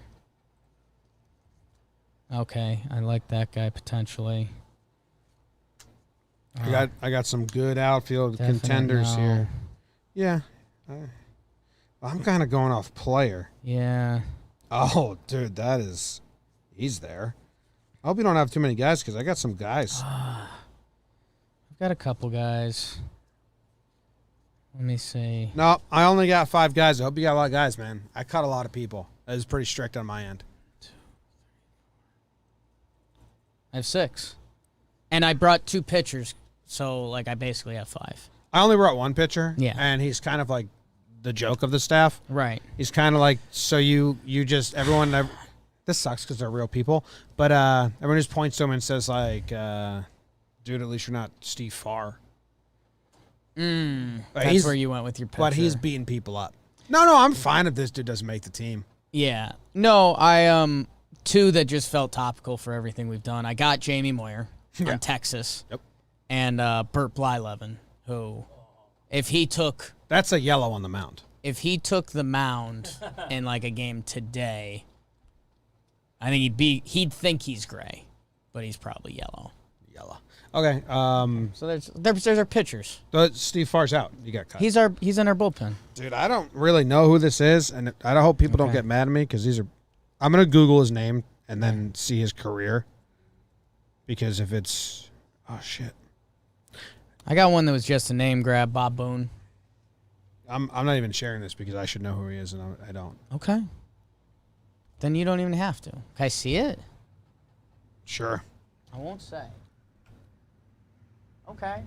Okay, I like that guy potentially. I got some good outfield Definite contenders no. here. Yeah. I'm kind of going off player. Yeah. Oh, dude, he's there. I hope you don't have too many guys because I got some guys. I've got a couple guys. Let me see. No, I only got 5 guys. I hope you got a lot of guys, man. I cut a lot of people. That was pretty strict on my end. I have 6. And I brought 2 pitchers, so, like, I basically have 5. I only brought 1 pitcher. Yeah. And he's kind of like the joke of the staff. Right. He's kind of like, so you just, everyone, this sucks because they're real people, but everyone just points to him and says, like, dude, at least you're not Steve Farr. That's where you went with your pitcher. But he's beating people up. No, I'm fine if this dude doesn't make the team. Yeah. No, I 2 that just felt topical for everything we've done. I got Jamie Moyer from Texas. Yep. And Burt Blyleven, who, if he took That's a yellow on the mound. the mound in like a game today, I think he'd think he's gray, but he's probably yellow. Yellow. Okay. So there's our pitchers. Steve Farr's out. You got cut. He's in our bullpen. Dude, I don't really know who this is, and I hope people don't get mad at me because I'm gonna Google his name and then see his career. Because if it's, oh shit, I got one that was just a name grab, Bob Boone. I'm not even sharing this because I should know who he is, and I don't. Okay. Then you don't even have to. Can I see it? Sure. I won't say. Okay.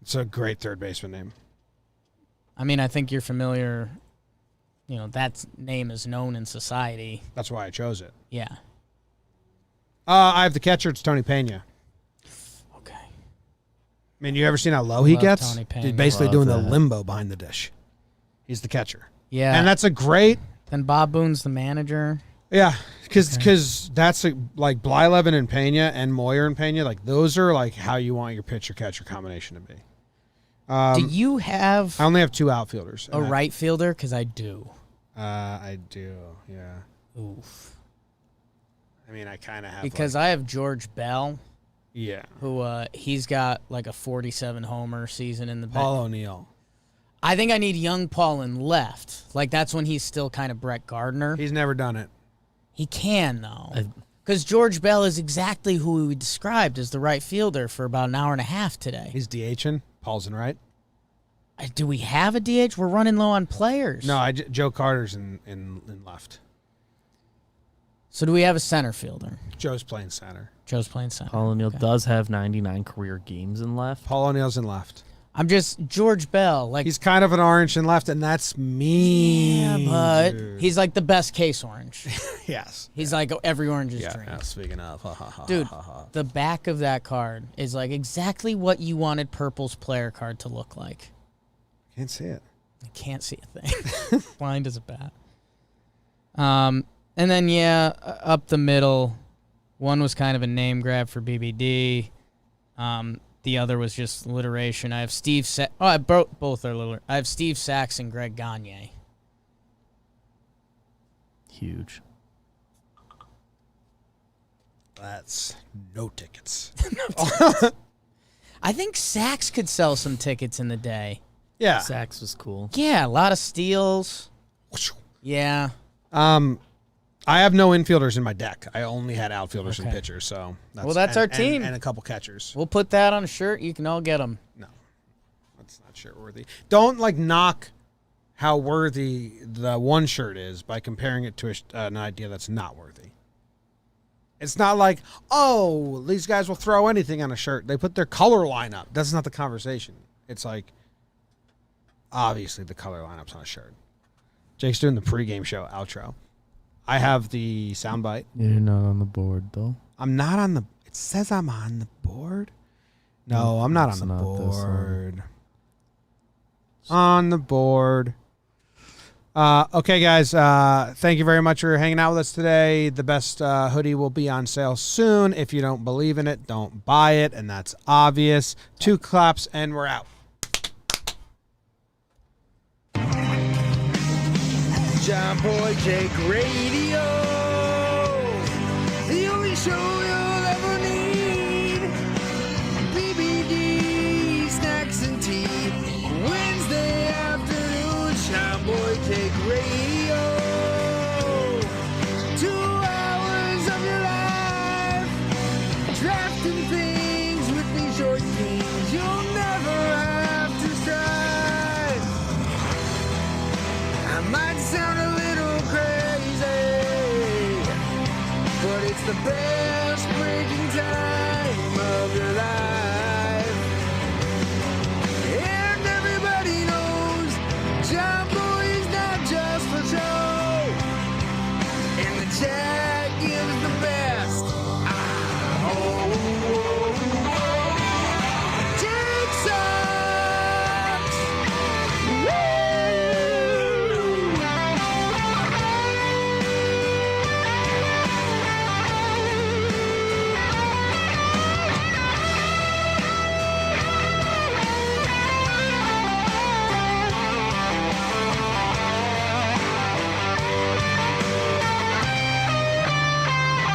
It's a great third baseman name. I mean, I think you're familiar. You know, that name is known in society. That's why I chose it. Yeah. I have the catcher. It's Tony Pena. Okay. I mean, you ever seen how low he Love gets? Tony Pena. He's basically Love doing the that. limbo behind the dish. He's the catcher. Yeah. And that's a great. Then Bob Boone's the manager. Yeah, because that's like Blyleven and Pena and Moyer and Pena. Like those are like how you want your pitcher catcher combination to be. Do you have I only have 2 outfielders. a right fielder? Because I do. I do. Yeah. Oof. I mean, I kind of have Because I have George Bell, yeah. who he's got like a 47 homer season in the back. Paul O'Neill. I think I need young Paul in left. Like that's when he's still kind of Brett Gardner. He's never done it. He can though, because George Bell is exactly who we described as the right fielder for about an hour and a half today. He's DHing. Paul's in right. Do we have a DH? We're running low on players. No, Joe Carter's in left. So do we have a center fielder? Joe's playing center. Joe's playing center. Paul O'Neill Okay. does have 99 career games in left. Paul O'Neill's in left. I'm just George Bell. Like He's kind of an orange in left, and that's me. yeah, but he's like the best case orange. yes. He's like every orange's dream. Yeah, speaking of, Dude, the back of that card is like exactly what you wanted Purple's player card to look like. Can't see it. I can't see a thing. Blind as a bat. And then up the middle, one was kind of a name grab for BBD. The other was just alliteration. I have Steve. Both are little. I have Steve Sachs and Greg Gagne. Huge. That's no tickets. I think Sachs could sell some tickets in the day. Yeah. Sachs was cool. Yeah, a lot of steals. Yeah. I have no infielders in my deck. I only had outfielders and Okay. pitchers. So That's our team. and a couple catchers. We'll put that on a shirt. You can all get them. No, that's not shirt worthy. Don't like knock how worthy the one shirt is by comparing it to an idea that's not worthy. It's not like, oh, these guys will throw anything on a shirt. They put their color line up. That's not the conversation. It's like, obviously the color lineup's on a shirt. Jake's doing the pregame show outro. I have the soundbite. You're not on the board, though. I'm not on the. It says I'm on the board. No, I'm not It's on the not this one. board. On the board. Okay, guys. Thank you very much for hanging out with us today. The best hoodie will be on sale soon. If you don't believe in it, don't buy it, and that's obvious. 2 claps, and we're out. Jomboy Jake Radio, the only show